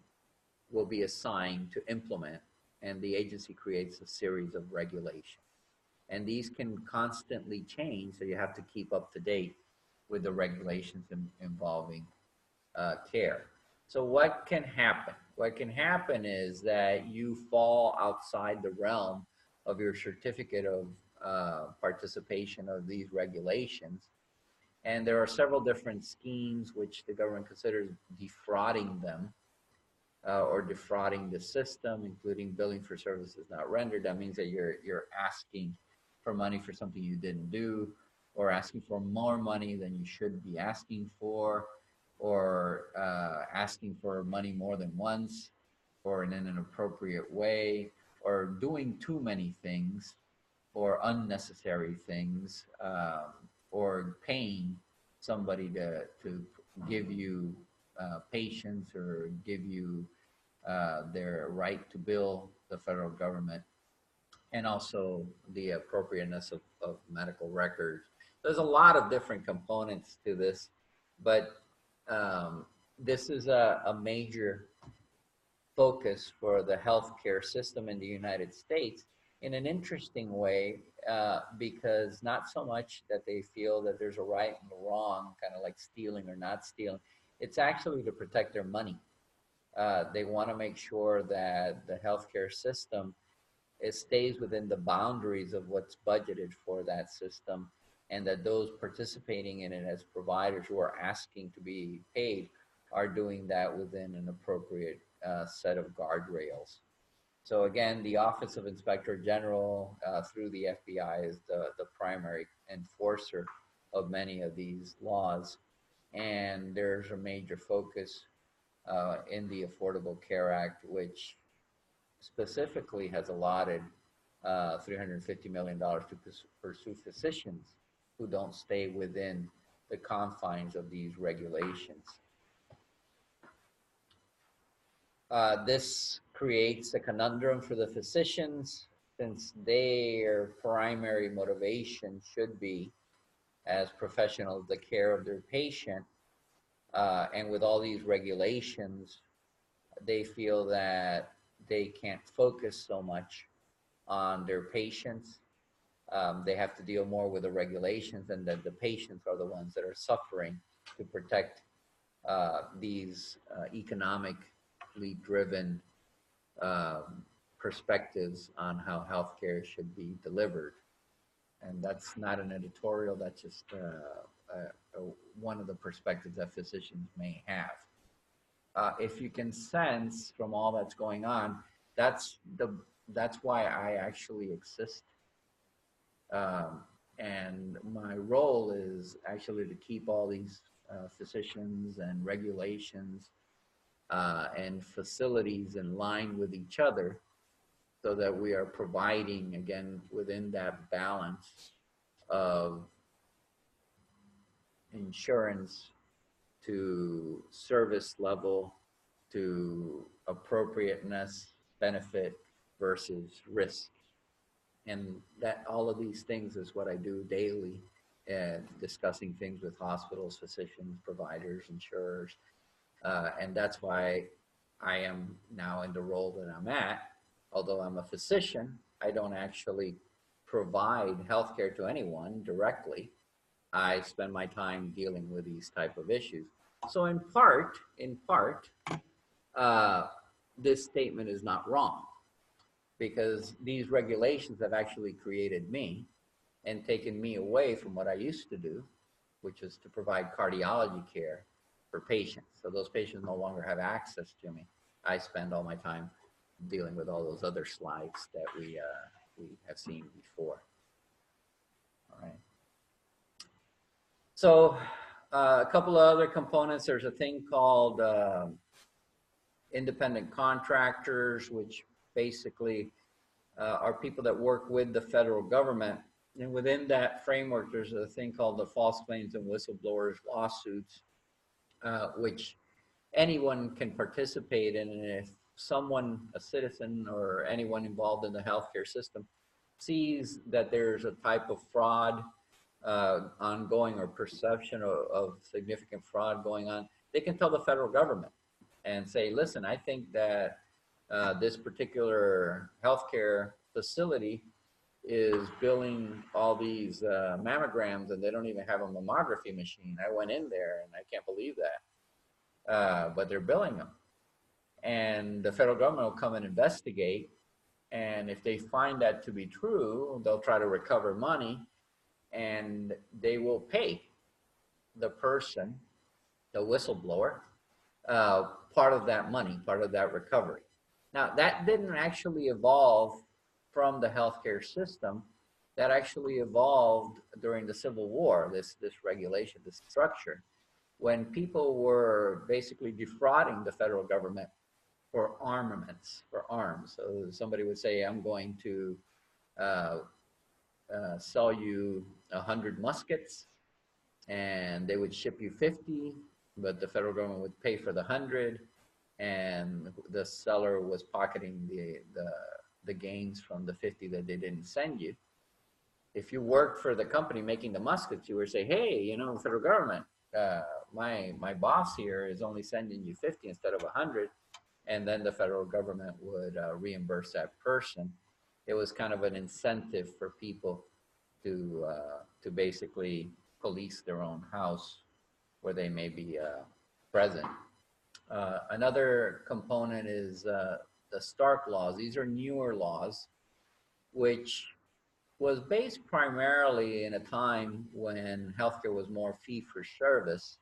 will be assigned to implement, and the agency creates a series of regulations. And these can constantly change, so you have to keep up to date with the regulations involving care. So what can happen? What can happen is that you fall outside the realm of your certificate of participation of these regulations. And there are several different schemes which the government considers defrauding them or defrauding the system, including billing for services not rendered. That means that you're asking for money for something you didn't do, or asking for more money than you should be asking for, or asking for money more than once, or in an inappropriate way, or doing too many things, or unnecessary things, or paying somebody to give you patients or give you their right to bill the federal government, and also the appropriateness of medical records. There's a lot of different components to this, but this is a major focus for the healthcare system in the United States in an interesting way, because not so much that they feel that there's a right and a wrong, kind of like stealing or not stealing. It's actually to protect their money. They want to make sure that the healthcare system stays within the boundaries of what's budgeted for that system, and that those participating in it as providers who are asking to be paid are doing that within an appropriate set of guardrails. So again, the Office of Inspector General through the FBI is the primary enforcer of many of these laws. And there's a major focus in the Affordable Care Act, which specifically has allotted $350 million to pursue physicians who don't stay within the confines of these regulations. This creates a conundrum for the physicians, since their primary motivation should be, as professionals, the care of their patient. And with all these regulations, they feel that they can't focus so much on their patients. They have to deal more with the regulations, and that the patients are the ones that are suffering to protect these economically driven perspectives on how healthcare should be delivered. And that's not an editorial, that's just one of the perspectives that physicians may have. If you can sense from all that's going on, that's why I actually exist. And my role is actually to keep all these physicians and regulations and facilities in line with each other, so that we are providing, again, within that balance of insurance to service level to appropriateness, benefit versus risk. And that all of these things is what I do daily, discussing things with hospitals, physicians, providers, insurers. And that's why I am now in the role that I'm at. Although I'm a physician, I don't actually provide healthcare to anyone directly. I spend my time dealing with these type of issues. So in part, this statement is not wrong, because these regulations have actually created me and taken me away from what I used to do, which is to provide cardiology care for patients. So those patients no longer have access to me. I spend all my time dealing with all those other slides that we have seen before. All right. So a couple of other components. There's a thing called independent contractors, which basically are people that work with the federal government. And within that framework, there's a thing called the false claims and whistleblowers lawsuits, which anyone can participate in. And if someone, a citizen or anyone involved in the healthcare system, sees that there's a type of fraud ongoing or perception of significant fraud going on, they can tell the federal government and say, listen, I think that this particular healthcare facility is billing all these mammograms and they don't even have a mammography machine. I went in there and I can't believe that, but they're billing them. And the federal government will come and investigate. And if they find that to be true, they'll try to recover money and they will pay the person, the whistleblower, part of that money, part of that recovery. Now, that didn't actually evolve from the healthcare system. That actually evolved during the Civil War, this regulation, this structure, when people were basically defrauding the federal government for armaments, for arms. So somebody would say, I'm going to sell you 100 muskets, and they would ship you 50, but the federal government would pay for the 100, and the seller was pocketing the gains from the 50 that they didn't send you. If you worked for the company making the muskets, you would say, hey, you know, federal government, my boss here is only sending you 50 instead of 100, and then the federal government would reimburse that person. It was kind of an incentive for people to basically police their own house where they may be present. Another component is the Stark laws. These are newer laws, which was based primarily in a time when healthcare was more fee-for-service.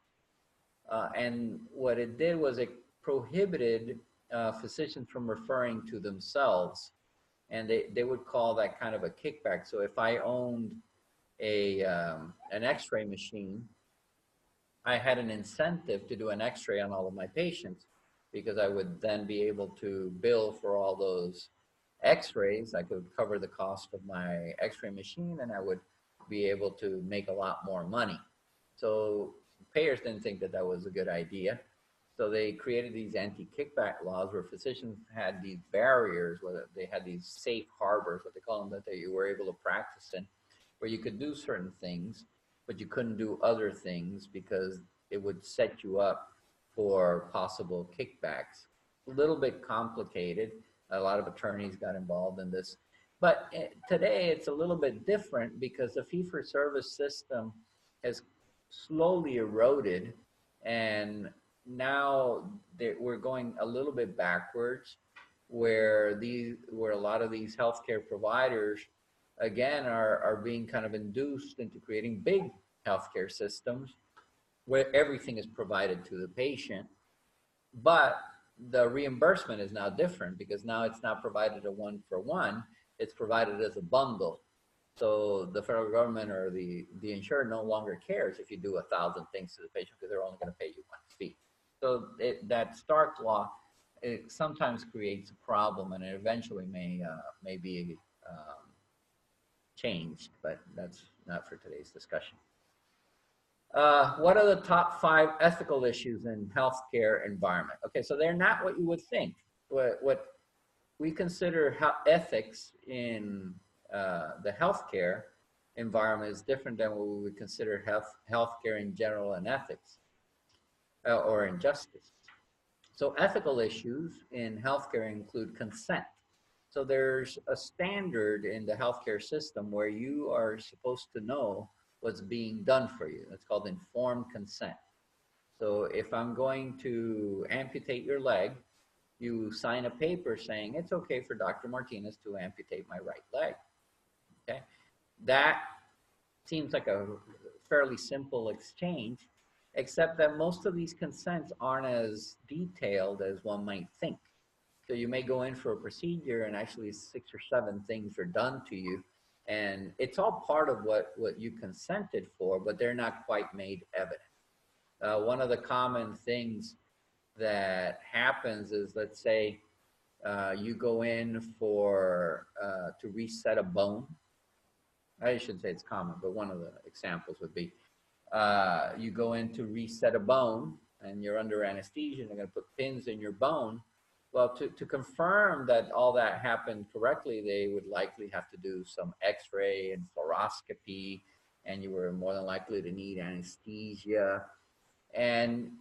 And what it did was it prohibited physicians from referring to themselves, and they would call that kind of a kickback. So if I owned an x-ray machine, I had an incentive to do an x-ray on all of my patients, because I would then be able to bill for all those x-rays. I could cover the cost of my x-ray machine, and I would be able to make a lot more money. So payers didn't think that that was a good idea. So they created these anti-kickback laws where physicians had these barriers, where they had these safe harbors, what they call them, that you were able to practice in, where you could do certain things, but you couldn't do other things because it would set you up for possible kickbacks. A little bit complicated. A lot of attorneys got involved in this. But today it's a little bit different because the fee-for-service system has slowly eroded, and now we're going a little bit backwards, where a lot of these healthcare providers, again, are being kind of induced into creating big healthcare systems where everything is provided to the patient, but the reimbursement is now different, because now it's not provided a one-for-one, it's provided as a bundle. So the federal government or the insurer no longer cares if you do 1,000 things to the patient, because they're only going to pay you one fee. So that Stark law, it sometimes creates a problem, and it eventually may be changed, but that's not for today's discussion. What are the top 5 ethical issues in healthcare environment? Okay, so they're not what you would think. What we consider ethics in the healthcare environment is different than what we would consider healthcare in general and ethics or in justice. So ethical issues in healthcare include consent. So there's a standard in the healthcare system where you are supposed to know what's being done for you. It's called informed consent. So if I'm going to amputate your leg, you sign a paper saying it's okay for Dr. Martinez to amputate my right leg. Okay, that seems like a fairly simple exchange, except that most of these consents aren't as detailed as one might think. So you may go in for a procedure and actually 6 or 7 things are done to you, and it's all part of what you consented for, but they're not quite made evident. One of the common things that happens is, let's say you go in for to reset a bone. I shouldn't say it's common, but one of the examples would be you go in to reset a bone and you're under anesthesia and they're going to put pins in your bone. Well, to confirm that all that happened correctly, they would likely have to do some x-ray and fluoroscopy, and you were more than likely to need anesthesia. And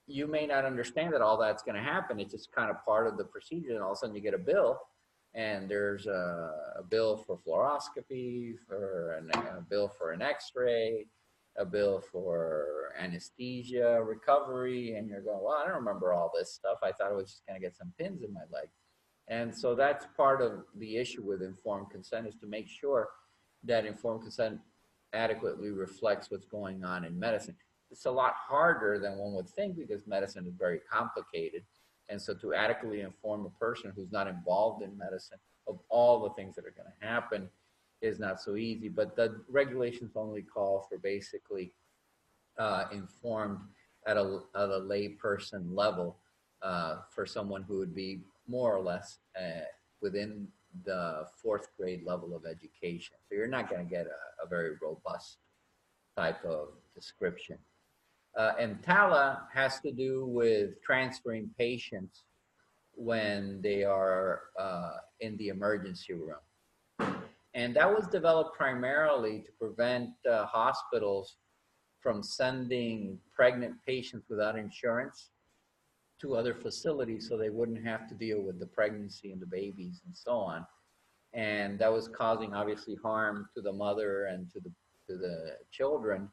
you may not understand that all that's going to happen. It's just kind of part of the procedure, and all of a sudden you get a bill, and there's a bill for fluoroscopy, a bill for an x-ray, a bill for anesthesia recovery, and you're going, well, I don't remember all this stuff. I thought I was just going to get some pins in my leg. And so that's part of the issue with informed consent, is to make sure that informed consent adequately reflects what's going on in medicine. It's a lot harder than one would think because medicine is very complicated. And so to adequately inform a person who's not involved in medicine of all the things that are going to happen is not so easy. But the regulations only call for basically informed at a lay person level for someone who would be more or less within the 4th grade level of education. So you're not going to get a very robust type of description. EMTALA has to do with transferring patients when they are in the emergency room. And that was developed primarily to prevent hospitals from sending pregnant patients without insurance to other facilities so they wouldn't have to deal with the pregnancy and the babies and so on. And that was causing obviously harm to the mother and to the children,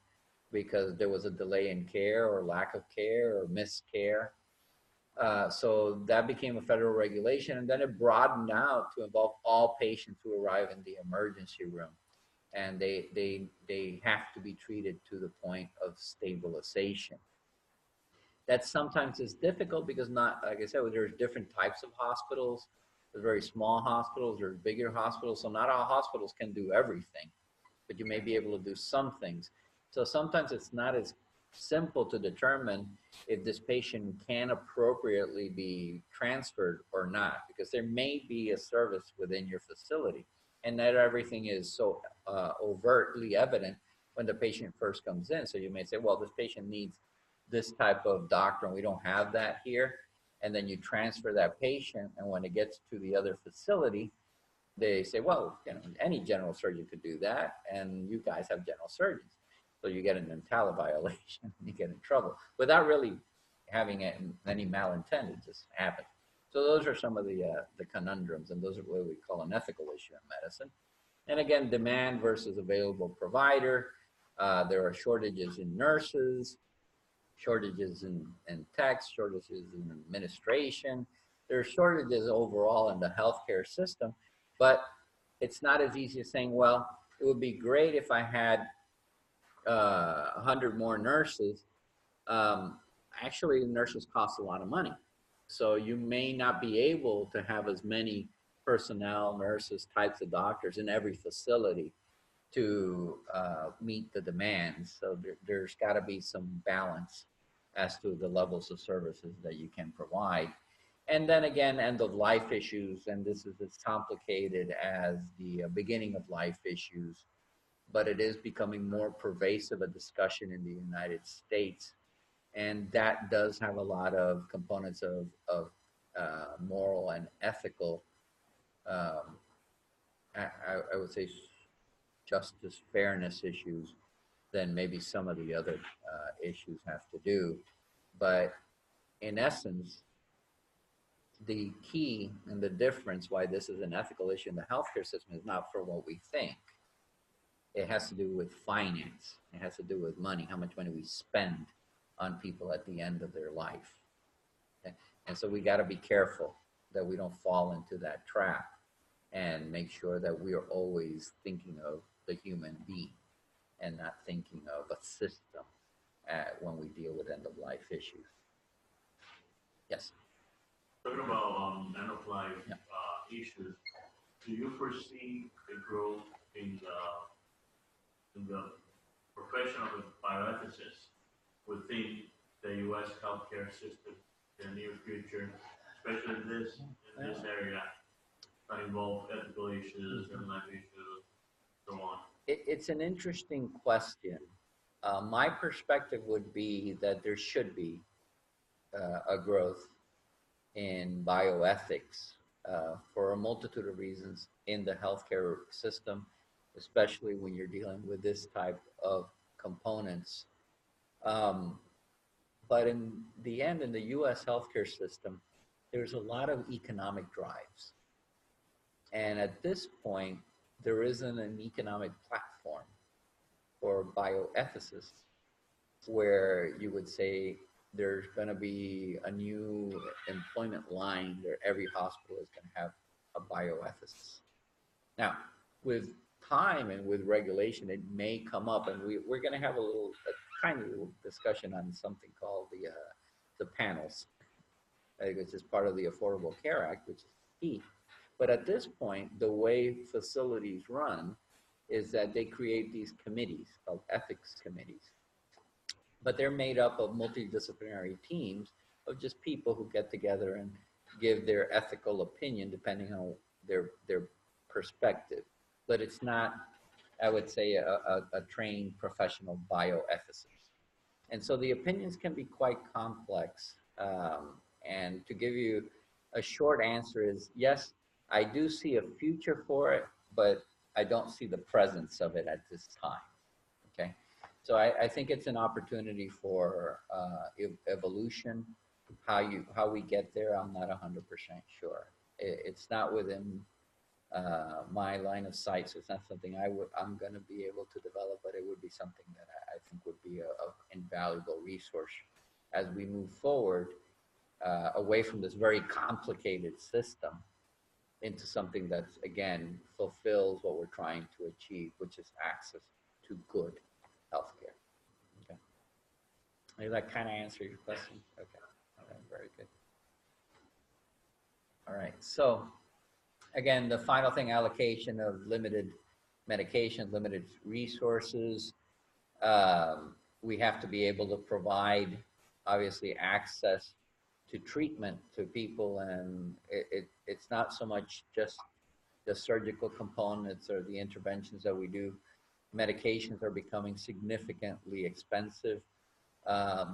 because there was a delay in care or lack of care or missed care. So that became a federal regulation, and then it broadened out to involve all patients who arrive in the emergency room. And they have to be treated to the point of stabilization. That sometimes is difficult because, not, like I said, there's different types of hospitals. There's very small hospitals, there's bigger hospitals. So not all hospitals can do everything, but you may be able to do some things. So sometimes it's not as simple to determine if this patient can appropriately be transferred or not, because there may be a service within your facility, and not everything is so overtly evident when the patient first comes in. So you may say, well, this patient needs this type of doctor, and we don't have that here. And then you transfer that patient, and when it gets to the other facility, they say, well, you know, any general surgeon could do that, and you guys have general surgeons. So you get an EMTALA violation, and you get in trouble without really having any malintent. It just happens. So those are some of the conundrums, and those are what we call an ethical issue in medicine. And again, demand versus available provider. There are shortages in nurses, shortages in techs, shortages in administration. There are shortages overall in the healthcare system, but it's not as easy as saying, well, it would be great if I had 100 more nurses. Actually, nurses cost a lot of money. So you may not be able to have as many personnel, nurses, types of doctors in every facility to meet the demands. So there's got to be some balance as to the levels of services that you can provide. And then again, end of life issues, and this is as complicated as the beginning of life issues, but it is becoming more pervasive a discussion in the United States. And that does have a lot of components of moral and ethical I would say justice, fairness issues than maybe some of the other issues have to do. But in essence, the key and the difference why this is an ethical issue in the healthcare system is not for what we think. It has to do with finance. It has to do with money, how much money we spend on people at the end of their life. Okay? And so we got to be careful that we don't fall into that trap and make sure that we are always thinking of the human being and not thinking of a system when we deal with end-of-life issues. Yes? Talking about end-of-life issues, do you foresee a growth in the profession of a bioethicist within the U.S. healthcare system in the near future, especially in this area that involve ethical issues and life issues, so on? It's an interesting question. My perspective would be that there should be a growth in bioethics for a multitude of reasons in the healthcare system, especially when you're dealing with this type of components. But in the end, in the US healthcare system, there's a lot of economic drives. And at this point, there isn't an economic platform for bioethicists where you would say there's going to be a new employment line where every hospital is going to have a bioethicist. Now, with time and with regulation, it may come up, and we're going to have a tiny little discussion on something called the panels, which is part of the Affordable Care Act, which is key. But at this point, the way facilities run is that they create these committees called ethics committees. But they're made up of multidisciplinary teams of just people who get together and give their ethical opinion depending on their perspective. But it's not, I would say, a trained professional bioethicist. And so the opinions can be quite complex. And to give you a short answer is, yes, I do see a future for it, but I don't see the presence of it at this time, okay? So I think it's an opportunity for evolution. How we get there, I'm not 100% sure. It's not within my line of sight, so it's not something I'm going to be able to develop, but it would be something that I think would be an invaluable resource as we move forward away from this very complicated system into something that, again, fulfills what we're trying to achieve, which is access to good healthcare. Okay. Does that kind of answer your question? Okay. All right. Very good. All right. So, again, the final thing, allocation of limited medication, limited resources. We have to be able to provide, obviously, access to treatment to people, and it's not so much just the surgical components or the interventions that we do. Medications are becoming significantly expensive.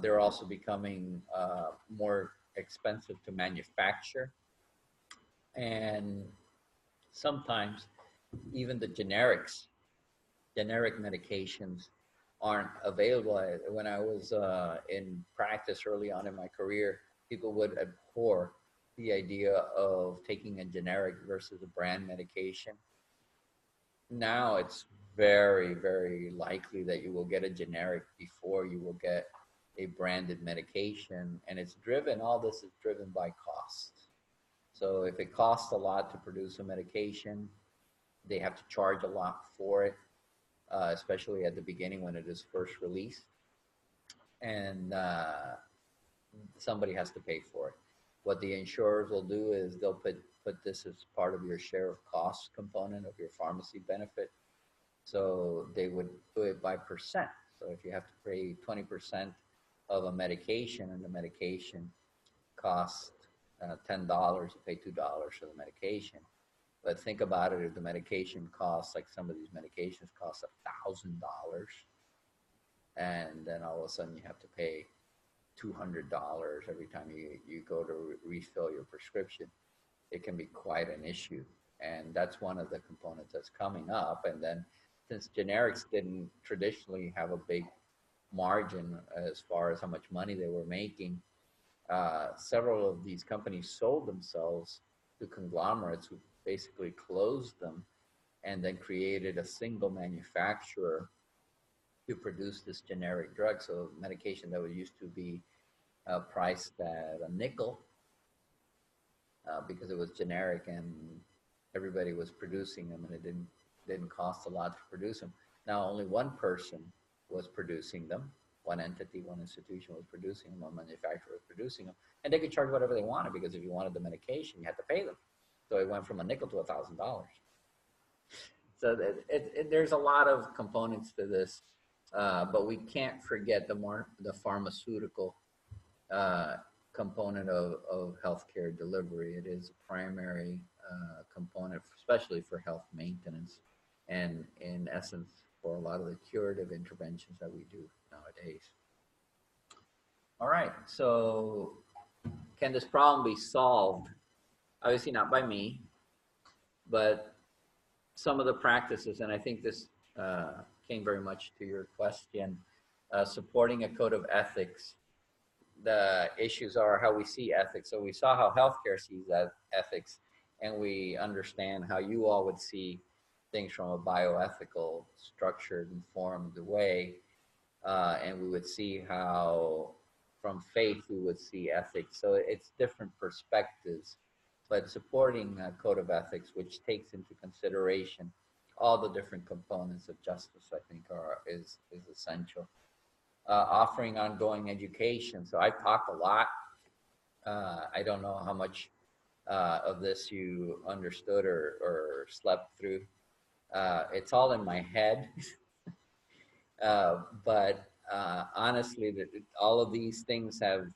They're also becoming more expensive to manufacture. And sometimes even the generic medications aren't available. When I was in practice early on in my career, people would abhor the idea of taking a generic versus a brand medication. Now it's very, very likely that you will get a generic before you will get a branded medication. And all this is driven by cost. So if it costs a lot to produce a medication, they have to charge a lot for it, especially at the beginning when it is first released. And somebody has to pay for it. What the insurers will do is they'll put this as part of your share of cost component of your pharmacy benefit. So they would do it by percent. So if you have to pay 20% of a medication and the medication costs $10, you pay $2 for the medication. But think about it, if the medication costs, like some of these medications cost $1,000, and then all of a sudden you have to pay $200 every time you go to refill your prescription, it can be quite an issue. And that's one of the components that's coming up. And then since generics didn't traditionally have a big margin as far as how much money they were making, several of these companies sold themselves to conglomerates who basically closed them and then created a single manufacturer to produce this generic drug. So medication that was used to be priced at a nickel because it was generic and everybody was producing them, and it didn't cost a lot to produce them. Now only one person was producing them. One entity, one institution was producing them, one manufacturer was producing them, and they could charge whatever they wanted, because if you wanted the medication, you had to pay them. So it went from a nickel to $1,000. So there's a lot of components to this, but we can't forget the pharmaceutical component of healthcare delivery. It is a primary component, especially for health maintenance, and in essence, for a lot of the curative interventions that we do nowadays. All right, so can this problem be solved? Obviously not by me, but some of the practices, and I think this came very much to your question, supporting a code of ethics. The issues are how we see ethics. So we saw how healthcare sees ethics, and we understand how you all would see things from a bioethical, structured, informed way. And we would see how from faith we would see ethics. So it's different perspectives, but supporting a code of ethics, which takes into consideration all the different components of justice, I think is essential. Offering ongoing education. So I've talked a lot. I don't know how much of this you understood or slept through. It's all in my head. But honestly, all of these things have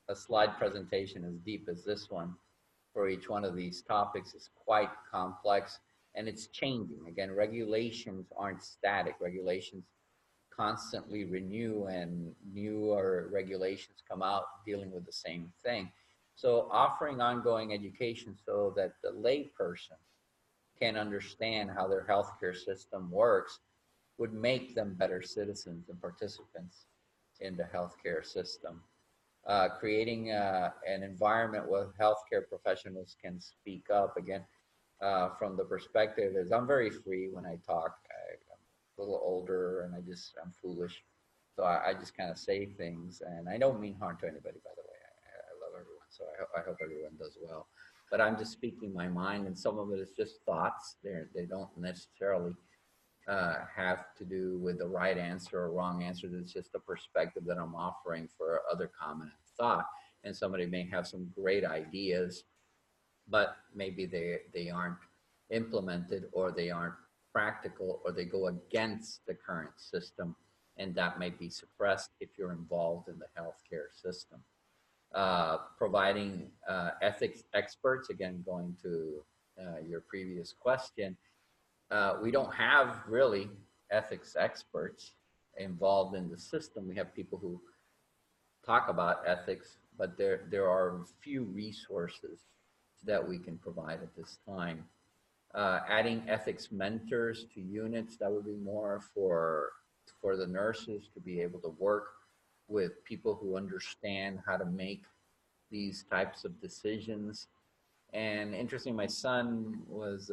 a slide presentation as deep as this one for each one of these topics. Is quite complex, and it's changing. Again, regulations aren't static. Regulations constantly renew, and newer regulations come out dealing with the same thing. So offering ongoing education so that the layperson can understand how their healthcare system works would make them better citizens and participants in the healthcare system. Creating an environment where healthcare professionals can speak up. Again, from the perspective is I'm very free when I talk. I'm a little older and I'm foolish. So I just kind of say things, and I don't mean harm to anybody, by the way. I love everyone, so I hope everyone does well. But I'm just speaking my mind, and some of it is just thoughts. They don't necessarily have to do with the right answer or wrong answer. It's just a perspective that I'm offering for other common thought. And somebody may have some great ideas, but maybe they aren't implemented, or they aren't practical, or they go against the current system, and that may be suppressed if you're involved in the healthcare system. Providing ethics experts, again, going to your previous question, we don't have really ethics experts involved in the system. We have people who talk about ethics, but there are few resources that we can provide at this time. Adding ethics mentors to units, that would be more for the nurses to be able to work with people who understand how to make these types of decisions. And interesting, my son was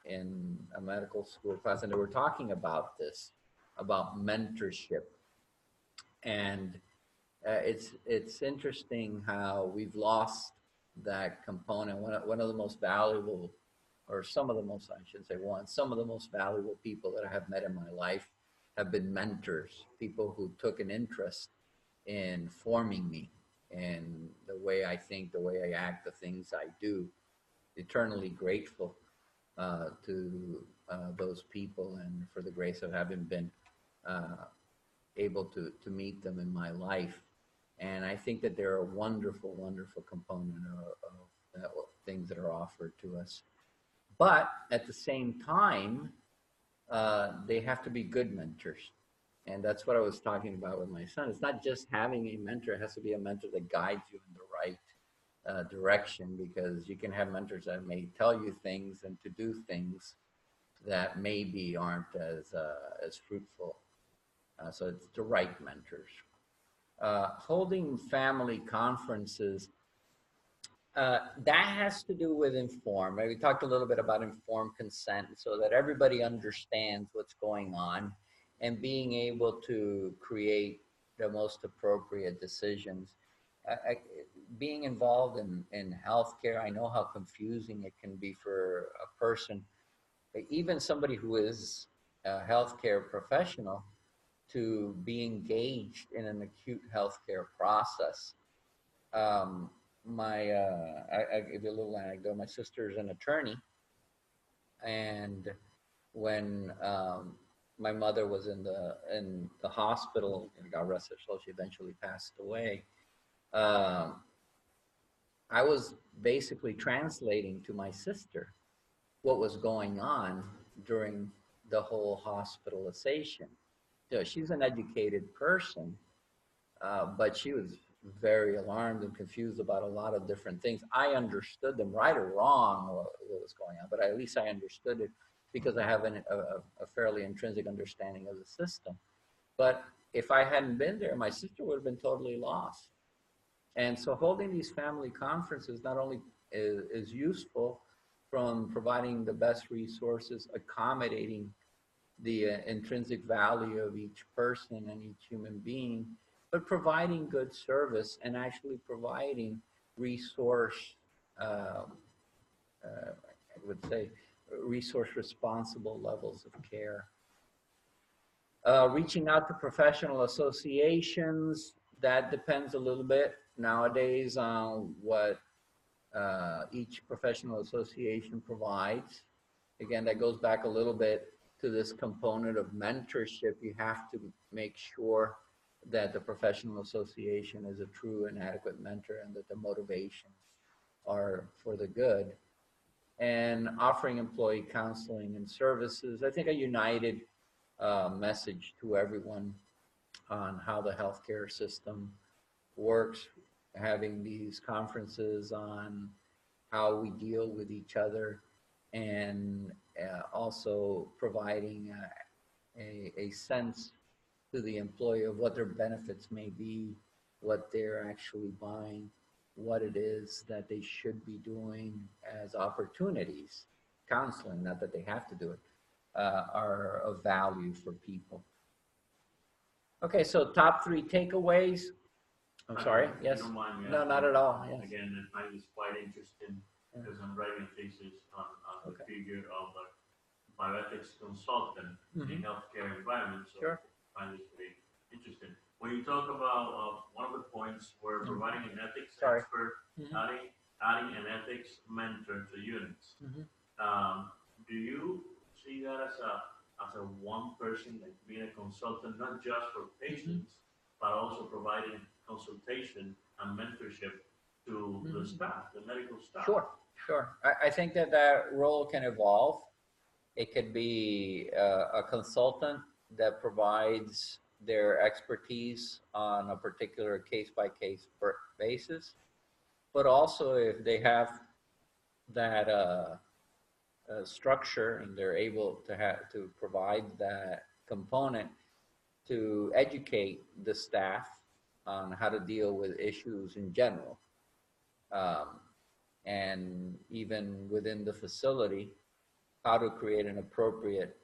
in a medical school class, and they were talking about this, about mentorship. And it's interesting how we've lost that component. One of the most valuable, or some of the most, I should say some of the most valuable people that I have met in my life have been mentors, people who took an interest in forming me and the way I think, the way I act, the things I do. Eternally grateful to those people, and for the grace of having been able to meet them in my life. And I think that they're a wonderful, wonderful component of things that are offered to us. But at the same time, they have to be good mentors. And that's what I was talking about with my son. It's not just having a mentor. It has to be a mentor that guides you in the right direction, because you can have mentors that may tell you things and to do things that maybe aren't as fruitful. So it's the right mentors. Holding family conferences, that has to do with informed. Right? We talked a little bit about informed consent so that everybody understands what's going on and being able to create the most appropriate decisions. Being involved in healthcare, I know how confusing it can be for a person, even somebody who is a healthcare professional, to be engaged in an acute healthcare process. I give you a little anecdote. My sister's an attorney, and when my mother was in the hospital, God rest her soul, she eventually passed away. I was basically translating to my sister what was going on during the whole hospitalization. So she's an educated person, but she was very alarmed and confused about a lot of different things. I understood them, right or wrong, what was going on, but at least I understood it because I have a fairly intrinsic understanding of the system. But if I hadn't been there, my sister would have been totally lost. And so holding these family conferences not only is useful from providing the best resources, accommodating the intrinsic value of each person and each human being, but providing good service and actually providing resource, I would say, resource responsible levels of care. Reaching out to professional associations, that depends a little bit nowadays on what each professional association provides. Again, that goes back a little bit to this component of mentorship. You have to make sure that the professional association is a true and adequate mentor and that the motivations are for the good. And offering employee counseling and services, I think a united message to everyone on how the healthcare system works, having these conferences on how we deal with each other, and also providing a sense to the employee of what their benefits may be, what they're actually buying, what it is that they should be doing as opportunities. Counseling, not that they have to do it, are of value for people. Okay, so top 3 takeaways. I'm sorry, yes? Don't mind me No, asking. not at all, yes. Again, I find this quite interesting because I'm writing a thesis on the figure of a bioethics consultant in healthcare environments. So Sure. I find this very interesting. When you talk about one of the points where providing an ethics expert, adding an ethics mentor to units, do you see that as a one person, like being a consultant, not just for patients, but also providing consultation and mentorship to the staff, the medical staff? Sure. I think that role can evolve. It could be a consultant that provides their expertise on a particular case-by-case basis, but also if they have that structure and they're able to provide that component to educate the staff on how to deal with issues in general, and even within the facility, how to create an appropriate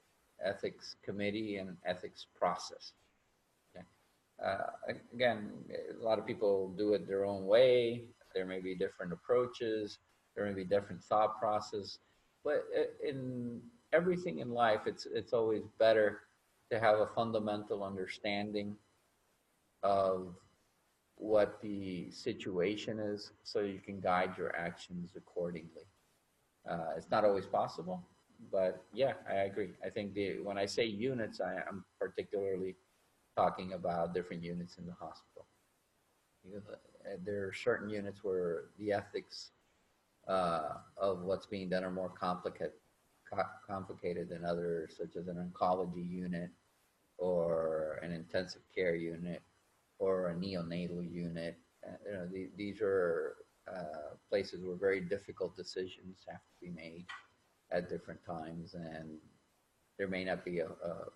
ethics committee and ethics process. Okay. Again, a lot of people do it their own way. There may be different approaches. There may be different thought process. But in everything in life, it's always better to have a fundamental understanding of what the situation is so you can guide your actions accordingly. It's not always possible, but yeah, I agree. I think when I say units, I'm particularly talking about different units in the hospital. There are certain units where the ethics of what's being done are more complicated than others, such as an oncology unit or an intensive care unit or a neonatal unit. These are places where very difficult decisions have to be made at different times, and there may not be a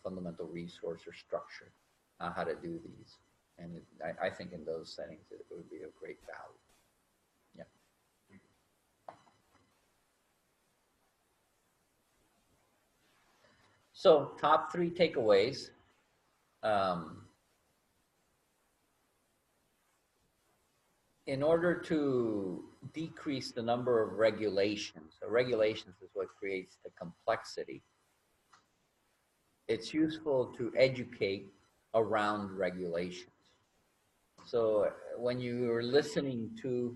fundamental resource or structure on how to do these. And I think in those settings, it would be of great value. Yeah. So, top 3 takeaways. In order to decrease the number of regulations, so regulations is what creates the complexity, it's useful to educate around regulations. So when you're listening to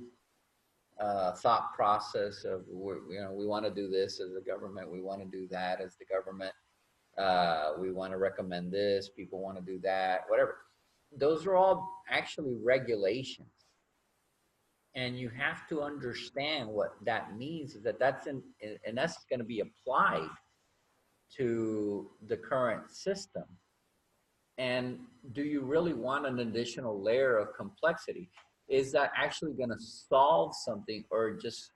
thought process of, we want to do this as a government, we want to do that as the government, we want to recommend this, people want to do that, whatever. Those are all actually regulations. And you have to understand what that means, is that's in essence going to be applied to the current system. And do you really want an additional layer of complexity? Is that actually going to solve something, or just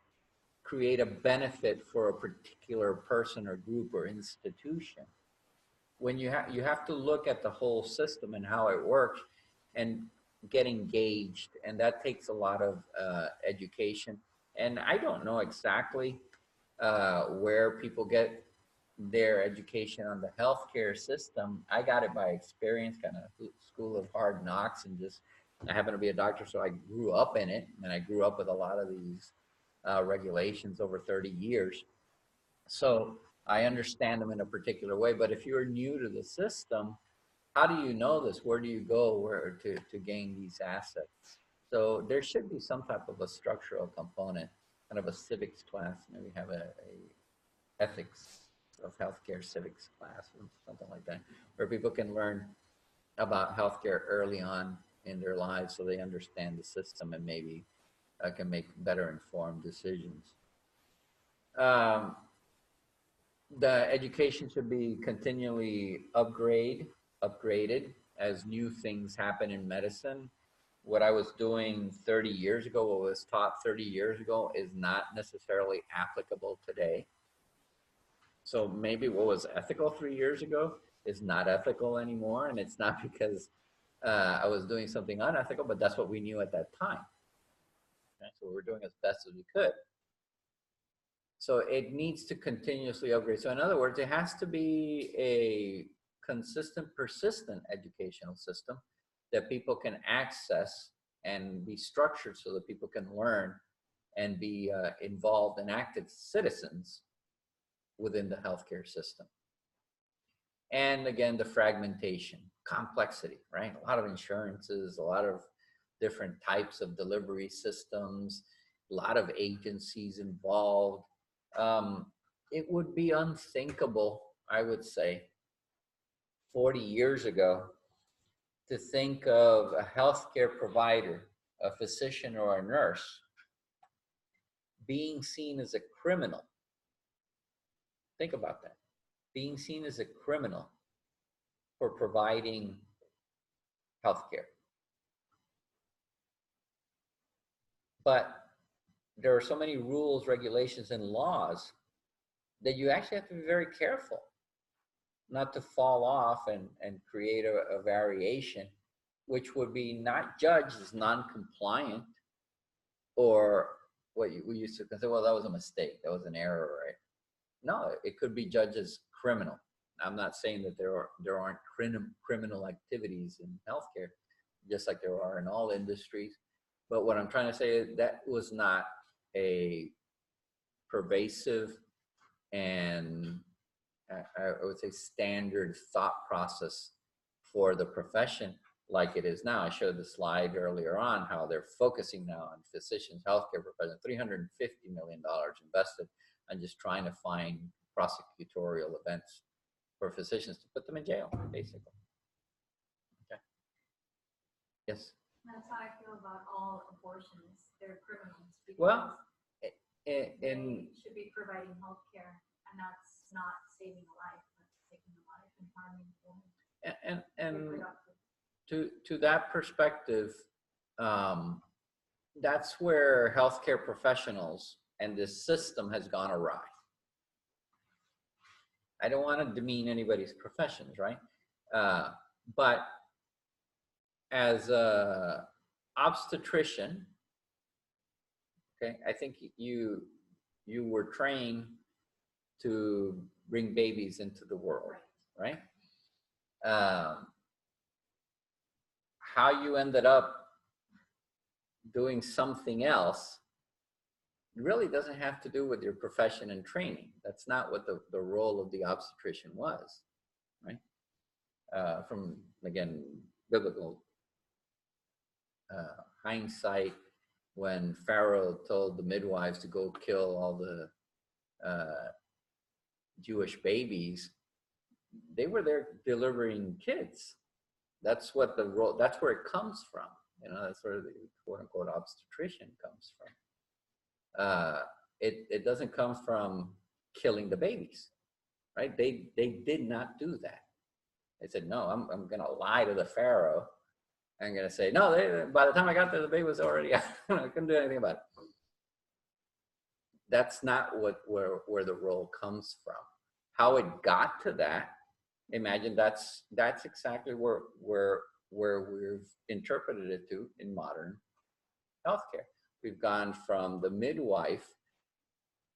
create a benefit for a particular person or group or institution? When you have to look at the whole system and how it works and get engaged, and that takes a lot of education. And I don't know exactly where people get their education on the healthcare system. I got it by experience, kind of school of hard knocks, and just, I happen to be a doctor, so I grew up in it, and I grew up with a lot of these regulations over 30 years. So I understand them in a particular way. But if you're new to the system, how do you know this? Where do you go to gain these assets? So there should be some type of a structural component, kind of a civics class. Maybe have a ethics of healthcare civics class or something like that, where people can learn about healthcare early on in their lives, so they understand the system and maybe can make better informed decisions. The education should be continually upgraded as new things happen in medicine. What I was doing 30 years ago, what was taught 30 years ago, is not necessarily applicable today. So maybe what was ethical 3 years ago is not ethical anymore, and it's not because I was doing something unethical, but that's what we knew at that time. Okay? So we're doing as best as we could. So it needs to continuously upgrade. So in other words, it has to be a consistent, persistent educational system that people can access and be structured so that people can learn and be involved and active citizens within the healthcare system. And again, the fragmentation, complexity, right? A lot of insurances, a lot of different types of delivery systems, a lot of agencies involved. It would be unthinkable, I would say, 40 years ago, to think of a healthcare provider, a physician or a nurse, being seen as a criminal. Think about that. Being seen as a criminal for providing healthcare. But there are so many rules, regulations, and laws that you actually have to be very careful not to fall off and create a variation, which would be not judged as non-compliant, or what we used to consider, well, that was a mistake, that was an error, right? No, it could be judged as criminal. I'm not saying that there aren't criminal activities in healthcare, just like there are in all industries. But what I'm trying to say is that was not a pervasive and I would say standard thought process for the profession like it is now. I showed the slide earlier on how they're focusing now on physicians, healthcare professionals, $350 million invested on just trying to find prosecutorial events for physicians to put them in jail, basically. Okay. Yes? That's how I feel about all abortions. They're criminals because Well, they should be providing health care, and that's not saving a life, that's taking a life and harming the woman. and to that perspective, that's where healthcare professionals and this system has gone awry. I don't want to demean anybody's professions, right? But as a obstetrician, okay, I think you were trained to bring babies into the world, right? How you ended up doing something else really doesn't have to do with your profession and training. That's not what the role of the obstetrician was, right? From, again, biblical hindsight, when Pharaoh told the midwives to go kill all the Jewish babies, they were there delivering kids. That's what the role, that's where it comes from. You know, that's where the quote unquote obstetrician comes from. It doesn't come from killing the babies, right? They did not do that. They said, no, I'm going to lie to the Pharaoh. I'm going to say, no, by the time I got there, the baby was already out. I couldn't do anything about it. That's not where the role comes from. How it got to that, imagine that's exactly where we've interpreted it to in modern healthcare. We've gone from the midwife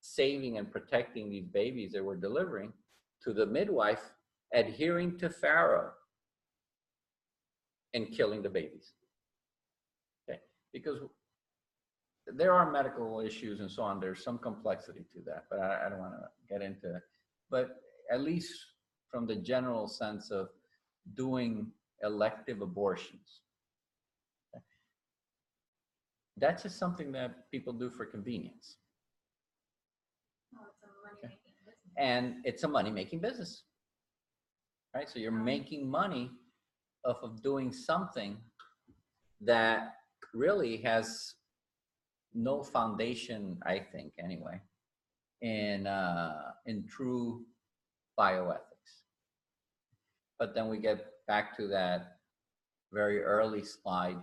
saving and protecting these babies that we're delivering to the midwife adhering to Pharaoh and killing the babies. Okay, because there are medical issues and so on. There's some complexity to that, but I don't want to get into it. But at least from the general sense of doing elective abortions, okay, that's just something that people do for convenience. Well, it's a money-making business. And it's a money-making business, right? So you're making money off of doing something that really has no foundation, I think, anyway, in true bioethics. But then we get back to that very early slide,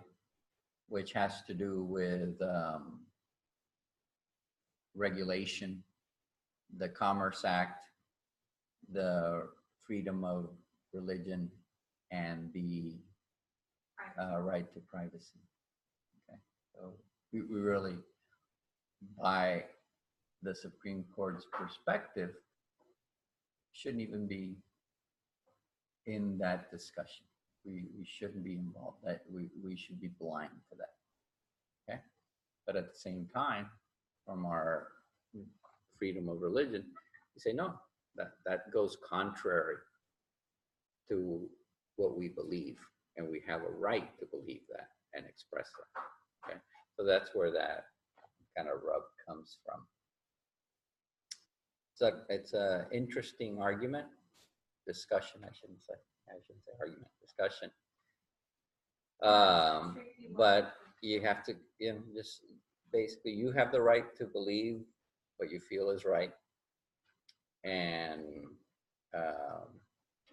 which has to do with regulation, the Commerce Act, the freedom of religion, and the right to privacy. Okay, so we really, by the Supreme Court's perspective, shouldn't even be in that discussion. We shouldn't be involved. That we should be blind to that. Okay, but at the same time, from our freedom of religion, we say no. That goes contrary to what we believe, and we have a right to believe that and express that. Okay, so that's where that kind of rub comes from. So it's an interesting argument, discussion. I shouldn't say argument, discussion. But you have to, just basically, you have the right to believe what you feel is right, and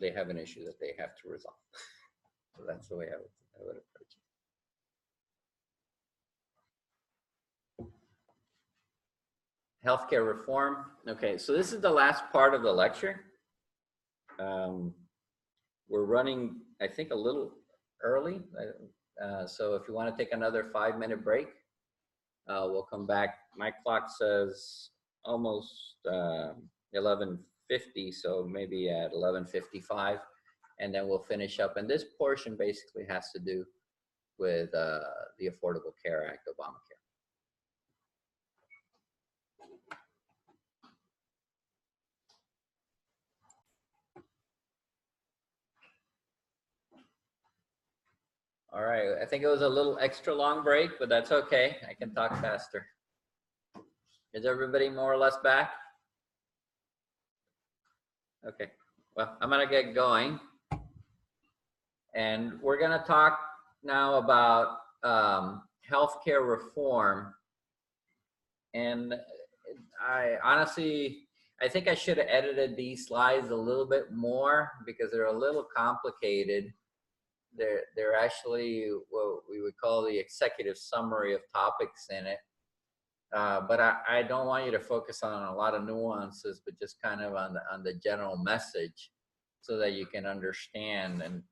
they have an issue that they have to resolve. So that's the way I would approach it. Healthcare reform. Okay, so this is the last part of the lecture. We're running, I think, a little early. So if you want to take another 5-minute break, we'll come back. My clock says almost 11:50, so maybe at 11:55, and then we'll finish up. And this portion basically has to do with the Affordable Care Act, Obamacare. All right, I think it was a little extra long break, but that's okay. I can talk faster. Is everybody more or less back? Okay, well, I'm gonna get going. And we're gonna talk now about healthcare reform. And I honestly, I think I should have edited these slides a little bit more because they're a little complicated. they're actually what we would call the executive summary of topics in it. But I don't want you to focus on a lot of nuances, but just kind of on the general message so that you can understand. And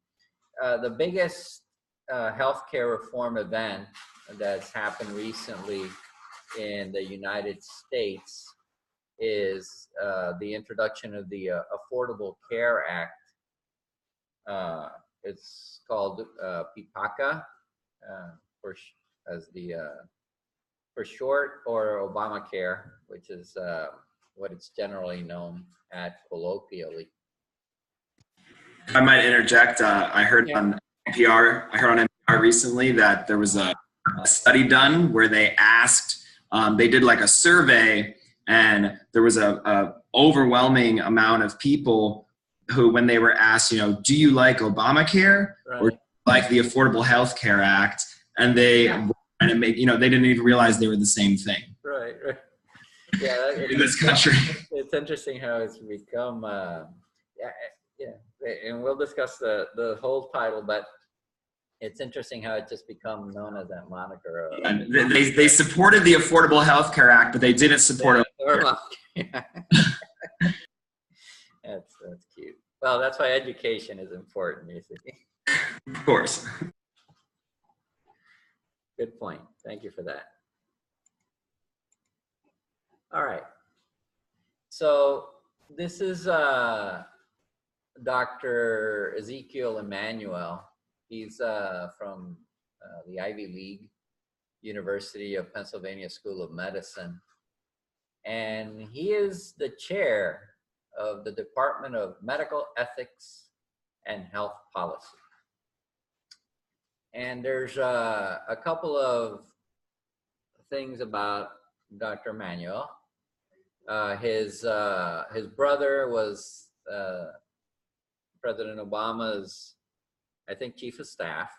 the biggest healthcare reform event that's happened recently in the United States is the introduction of the Affordable Care Act. It's called PPACA for short, or Obamacare, which is what it's generally known at colloquially. I might interject. I heard on NPR recently that there was a study done where they asked, they did like a survey, and there was a overwhelming amount of people who, when they were asked, do you like Obamacare or do you like the Affordable Health Care Act, and they and make, they didn't even realize they were the same thing. Right. Yeah. In this country. It's interesting how it's become, and we'll discuss the whole title, but it's interesting how it just become known as that moniker. And they supported the Affordable Health Care Act, but they didn't support it. That's cute. Well, that's why education is important, you see. Of course. Good point. Thank you for that. All right. So this is Dr. Ezekiel Emanuel. He's from the Ivy League, University of Pennsylvania School of Medicine. And he is the chair of the Department of Medical Ethics and Health Policy. And there's a couple of things about Dr. Emanuel. His brother was President Obama's, I think, chief of staff,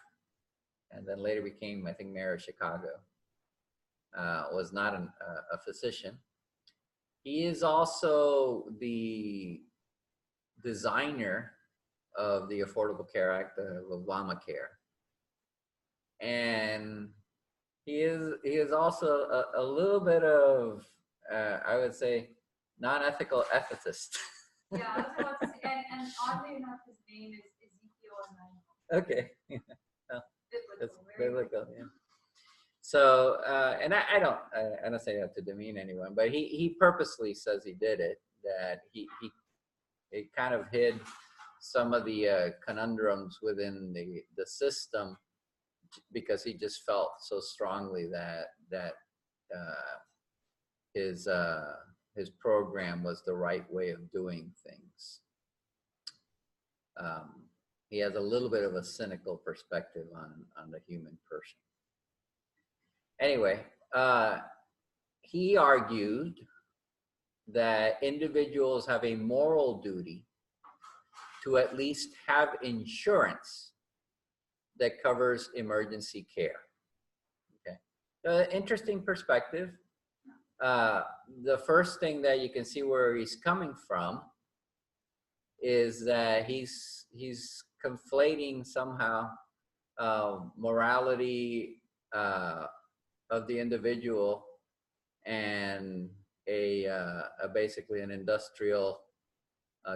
and then later became, I think, mayor of Chicago. Was not a physician. He is also the designer of the Affordable Care Act, of Obamacare. And he is also a little bit of, I would say, non-ethical ethicist. Yeah, I was about to say, and oddly enough, his name is Ezekiel Emanuel. Okay. Well, it's Biblical, biblical, yeah. So, and I don't say that to demean anyone, but he purposely says he did it, that he kind of hid some of the conundrums within the system, because he just felt so strongly that his program was the right way of doing things. He has a little bit of a cynical perspective on the human person. Anyway, he argued that individuals have a moral duty to at least have insurance that covers emergency care. Okay, interesting perspective. The first thing that you can see where he's coming from is that he's conflating somehow morality of the individual and basically an industrial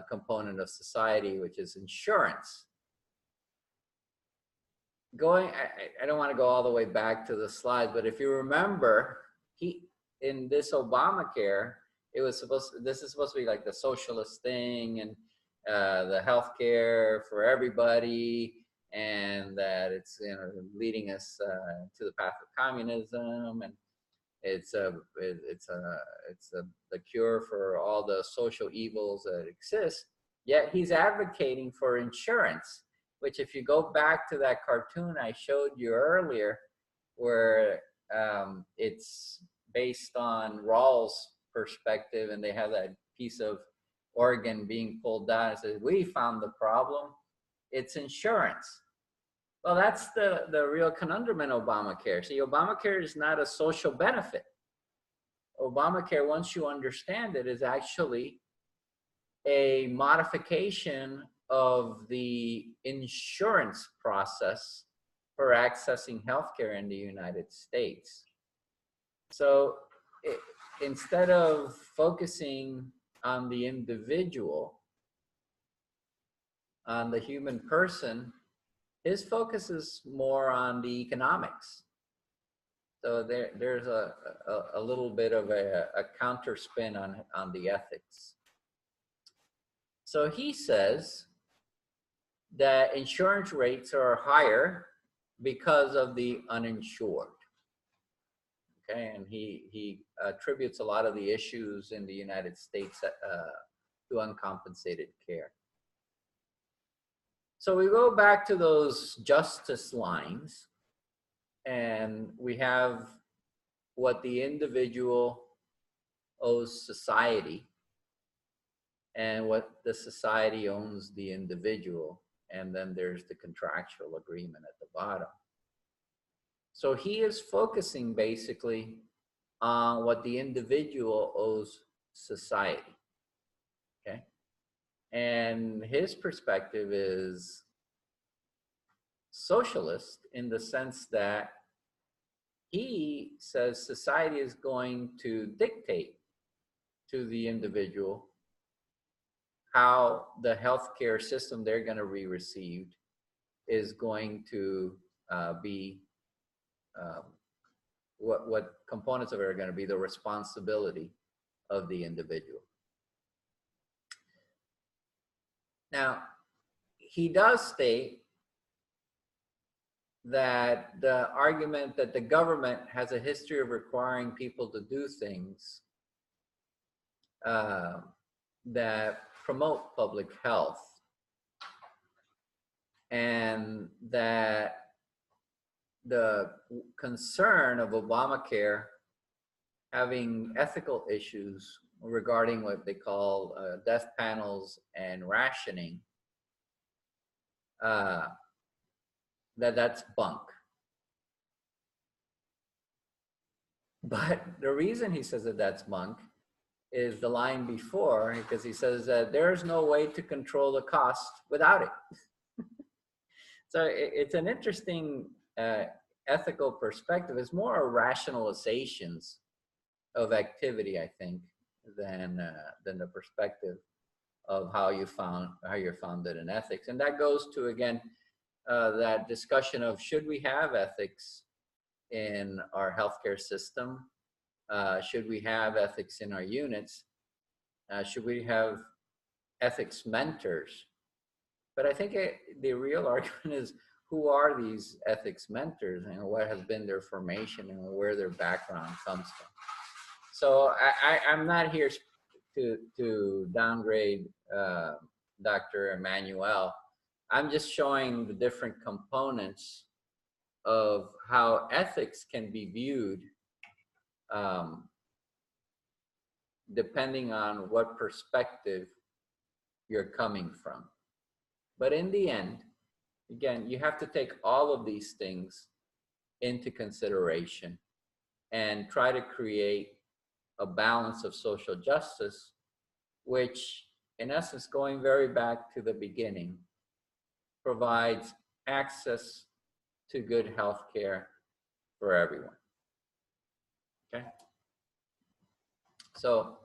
component of society, which is insurance. I don't want to go all the way back to the slides, but if you remember, in this Obamacare, this is supposed to be like the socialist thing, and the healthcare for everybody, and that it's leading us to the path of communism, and it's the cure for all the social evils that exist. Yet he's advocating for insurance, which, if you go back to that cartoon I showed you earlier, where it's based on Rawls' perspective, and they have that piece of organ being pulled down and says, we found the problem, it's insurance. Well, that's the real conundrum in Obamacare. See, Obamacare is not a social benefit. Obamacare, once you understand it, is actually a modification of the insurance process for accessing healthcare in the United States. So instead of focusing on the individual, on the human person, his focus is more on the economics. So there's a little bit of a counter spin on the ethics. So he says that insurance rates are higher because of the uninsured. Okay, and he attributes a lot of the issues in the United States to uncompensated care. So we go back to those justice lines, and we have what the individual owes society and what the society owes the individual. And then there's the contractual agreement at the bottom. So he is focusing basically on what the individual owes society, okay? And his perspective is socialist in the sense that he says society is going to dictate to the individual how the healthcare system they're going to be received is going to be, what components of it are going to be the responsibility of the individual. Now, he does state that the argument that the government has a history of requiring people to do things that promote public health, and that the concern of Obamacare having ethical issues regarding what they call death panels and rationing, that's bunk. But the reason he says that that's bunk is the line before, because he says that there's no way to control the cost without it. So it's an interesting ethical perspective. It's more rationalizations of activity, I think, than the perspective of how you're founded in ethics. And that goes to, again, that discussion of should we have ethics in our healthcare system? Should we have ethics in our units? Should we have ethics mentors? But I think the real argument is, who are these ethics mentors and what has been their formation and where their background comes from? So I'm not here to downgrade Dr. Emmanuel. I'm just showing the different components of how ethics can be viewed depending on what perspective you're coming from. But in the end, again, you have to take all of these things into consideration and try to create a balance of social justice, which, in essence, going very back to the beginning, provides access to good health care for everyone. Okay? So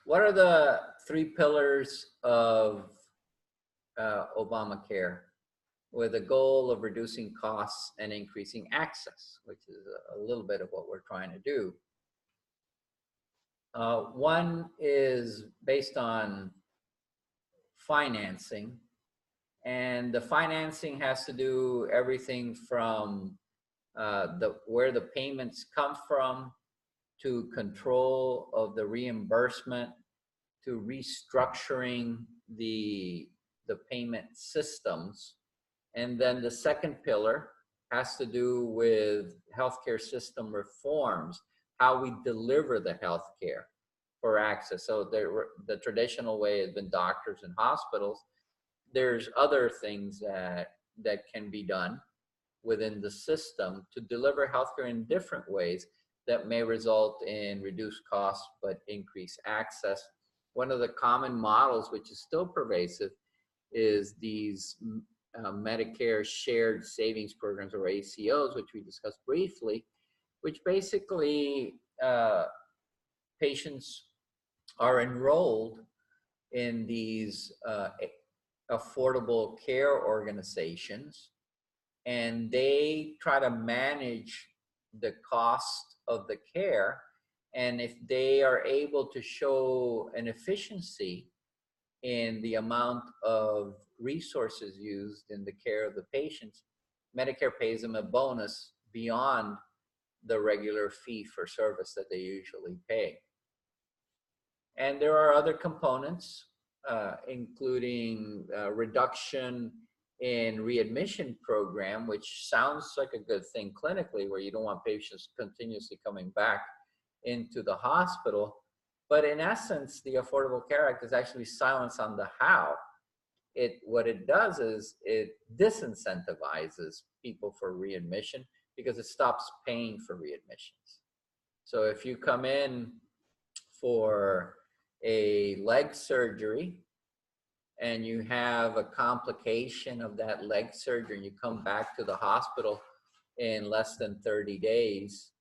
what are the 3 pillars of Obamacare, with a goal of reducing costs and increasing access, which is a little bit of what we're trying to do? One is based on financing, and the financing has to do everything from where the payments come from, to control of the reimbursement, to restructuring the payment systems. And then the second pillar has to do with healthcare system reforms, how we deliver the healthcare for access. So the traditional way has been doctors and hospitals. There's other things that can be done within the system to deliver healthcare in different ways that may result in reduced costs but increase access. One of the common models, which is still pervasive, is these Medicare shared savings programs, or ACOs, which we discussed briefly, which basically patients are enrolled in these affordable care organizations, and they try to manage the cost of the care. And if they are able to show an efficiency in the amount of resources used in the care of the patients, Medicare pays them a bonus beyond the regular fee for service that they usually pay. And there are other components, including reduction in readmission program, which sounds like a good thing clinically, where you don't want patients continuously coming back into the hospital. But in essence, the Affordable Care Act is actually silence on the how. What it does is it disincentivizes people for readmission because it stops paying for readmissions. So if you come in for a leg surgery and you have a complication of that leg surgery and you come back to the hospital in less than 30 days,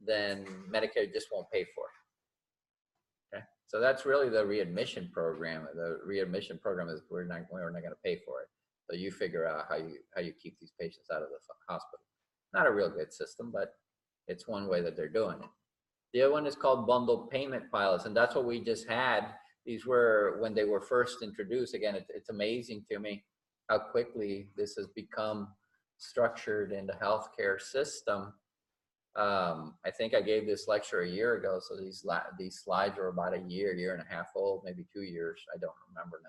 then Medicare just won't pay for it. Okay? So that's really the readmission program. The readmission program is we're not going to pay for it. So you figure out how you keep these patients out of the hospital. Not a real good system, but it's one way that they're doing it. The other one is called bundled payment pilots, and that's what we just had. These were when they were first introduced. Again, it's amazing to me how quickly this has become structured in the healthcare system. I think I gave this lecture a year ago, so these slides are about a year and a half old, maybe 2 years. I don't remember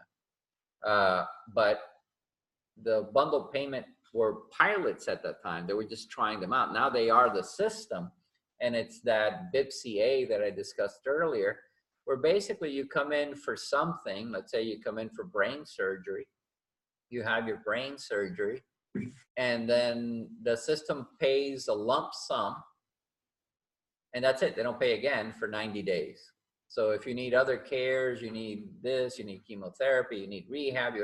now. But the bundled payment were pilots at that time. They were just trying them out. Now they are the system. And it's that BIPCA that I discussed earlier, where basically you come in for something. Let's say you come in for brain surgery. You have your brain surgery, and then the system pays a lump sum, and that's it. They don't pay again for 90 days. So if you need other cares, you need this, you need chemotherapy, you need rehab,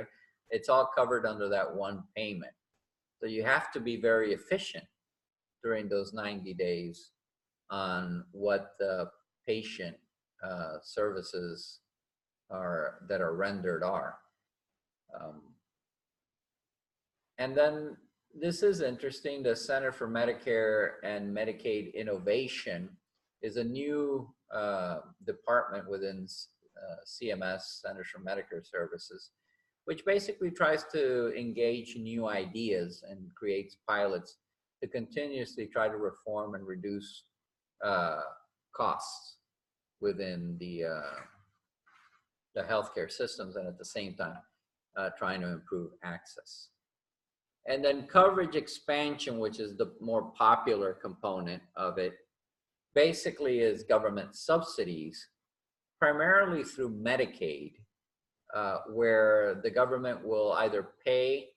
it's all covered under that one payment. So you have to be very efficient during those 90 days on what the patient services that are rendered are. And then this is interesting. The Center for Medicare and Medicaid Innovation is a new department within CMS, Centers for Medicare Services, which basically tries to engage new ideas and creates pilots to continuously try to reform and reduce costs within the healthcare systems, and at the same time trying to improve access. And then coverage expansion, which is the more popular component of it, basically is government subsidies, primarily through Medicaid, where the government will either pay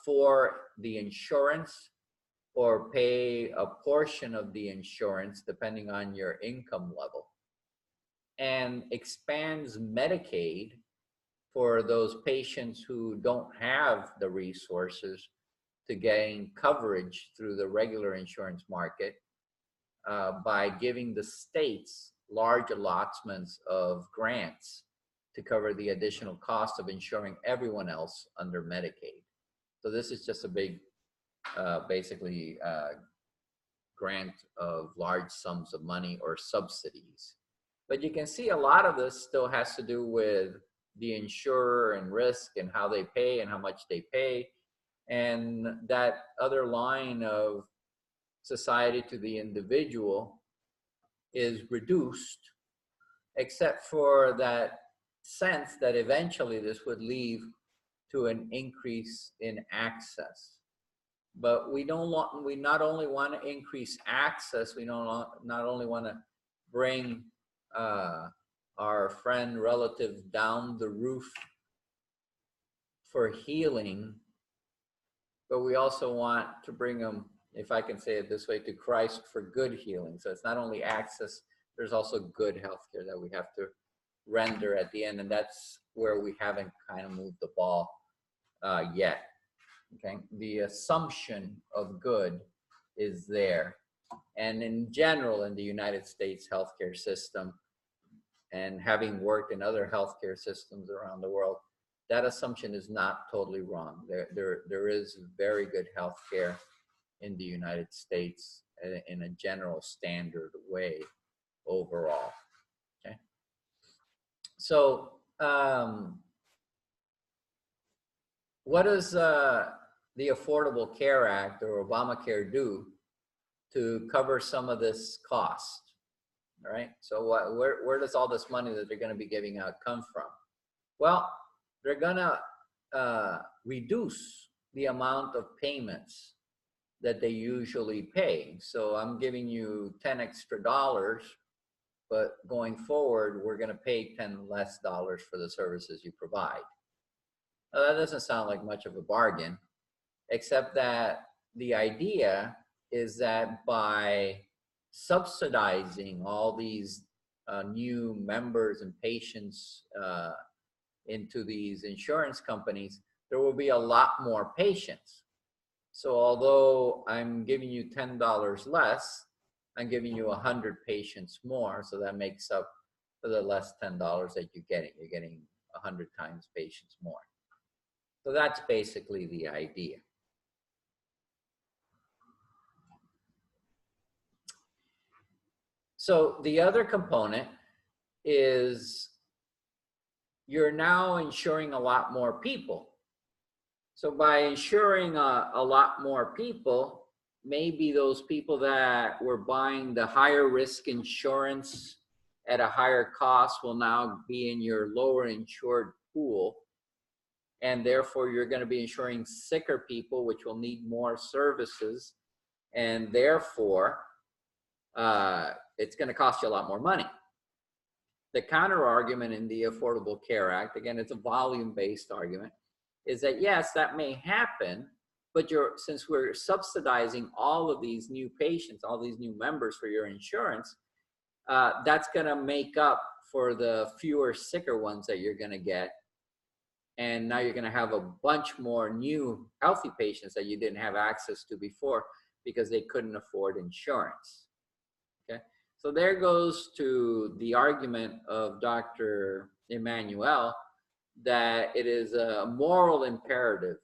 for the insurance or pay a portion of the insurance depending on your income level, and expands Medicaid for those patients who don't have the resources to gain coverage through the regular insurance market by giving the states large allotments of grants to cover the additional cost of insuring everyone else under Medicaid. So this is just a big, basically, grant of large sums of money or subsidies. But you can see a lot of this still has to do with the insurer and risk and how they pay and how much they pay. And that other line of society to the individual is reduced, except for that sense that eventually this would lead to an increase in access. But we not only want to increase access, we not only want to bring our friend relative down the roof for healing, but we also want to bring them, if I can say it this way, to Christ for good healing. So it's not only access, there's also good healthcare that we have to render at the end, and that's where we haven't kind of moved the ball yet. Okay, the assumption of good is there, and in general, in the United States healthcare system, and having worked in other healthcare systems around the world, that assumption is not totally wrong. There is very good healthcare in the United States in a general standard way overall. Okay, so what does the Affordable Care Act or Obamacare do to cover some of this cost? All right, so where does all this money that they're going to be giving out come from? Well, they're going to reduce the amount of payments that they usually pay. So I'm giving you $10 extra, but going forward, we're going to pay $10 less for the services you provide. Now, that doesn't sound like much of a bargain, except that the idea is that by subsidizing all these new members and patients into these insurance companies, there will be a lot more patients. So although I'm giving you $10 less, I'm giving you 100 patients more, so that makes up for the less $10 that you're getting. You're getting 100 times patients more. So that's basically the idea. So the other component is you're now insuring a lot more people. So by insuring a lot more people, maybe those people that were buying the higher risk insurance at a higher cost will now be in your lower insured pool. And therefore you're going to be insuring sicker people, which will need more services. And therefore, it's going to cost you a lot more money. The counter argument in the Affordable Care Act, again, it's a volume-based argument, is that yes, that may happen, but since we're subsidizing all of these new patients, all these new members for your insurance, that's going to make up for the fewer sicker ones that you're going to get. And now you're going to have a bunch more new healthy patients that you didn't have access to before because they couldn't afford insurance. Okay, so there goes to the argument of Dr. Emmanuel that it is a moral imperative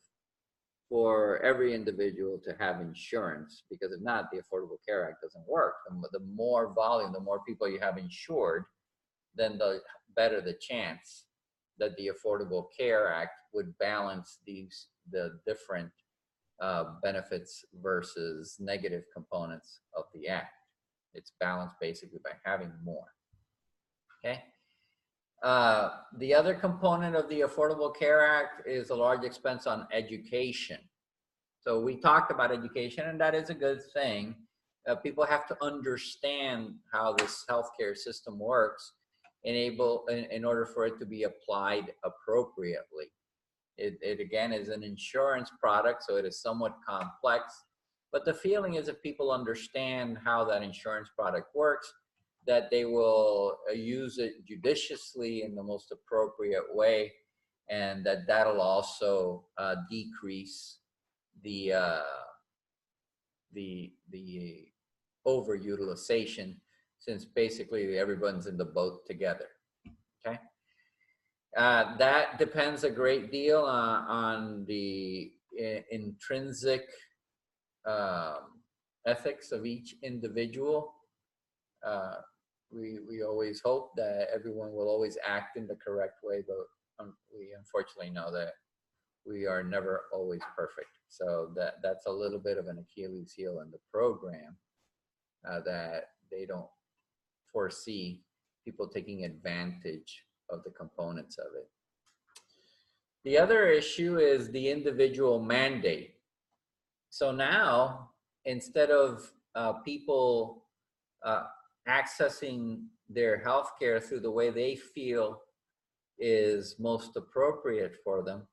for every individual to have insurance, because if not, the Affordable Care Act doesn't work. The more volume, the more people you have insured, then the better the chance that the Affordable Care Act would balance the different benefits versus negative components of the act. It's balanced basically by having more. Okay. The other component of the Affordable Care Act is a large expense on education. So we talked about education, and that is a good thing. People have to understand how this healthcare system works in order for it to be applied appropriately. It again is an insurance product, so it is somewhat complex, but the feeling is if people understand how that insurance product works, that they will use it judiciously in the most appropriate way, and that'll also decrease the overutilization, since basically everyone's in the boat together. Okay, that depends a great deal on the intrinsic ethics of each individual. We always hope that everyone will always act in the correct way, but we unfortunately know that we are never always perfect. So that's a little bit of an Achilles heel in the program, that they don't foresee people taking advantage of the components of it. The other issue is the individual mandate. So now, instead of people accessing their health care through the way they feel is most appropriate for them,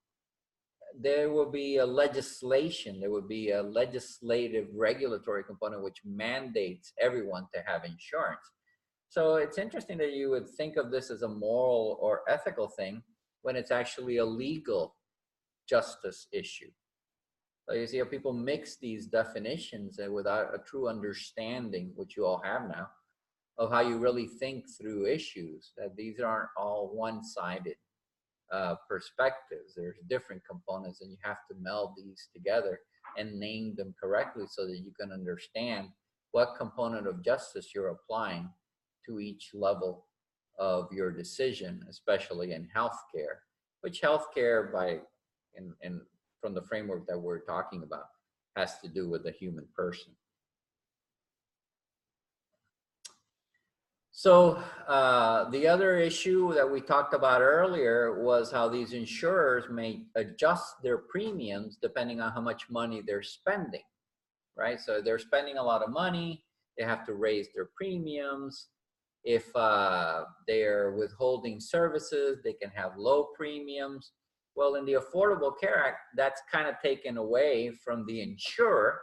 there will be a legislation, there will be a legislative regulatory component which mandates everyone to have insurance. So it's interesting that you would think of this as a moral or ethical thing when it's actually a legal justice issue. So you see how people mix these definitions and without a true understanding, which you all have now, of how you really think through issues, that these aren't all one-sided perspectives. There's different components, and you have to meld these together and name them correctly so that you can understand what component of justice you're applying to each level of your decision, especially in healthcare, which healthcare from the framework that we're talking about has to do with the human person. So the other issue that we talked about earlier was how these insurers may adjust their premiums depending on how much money they're spending, right? So they're spending a lot of money, they have to raise their premiums. If they're withholding services, they can have low premiums. Well, in the Affordable Care Act, that's kind of taken away from the insurer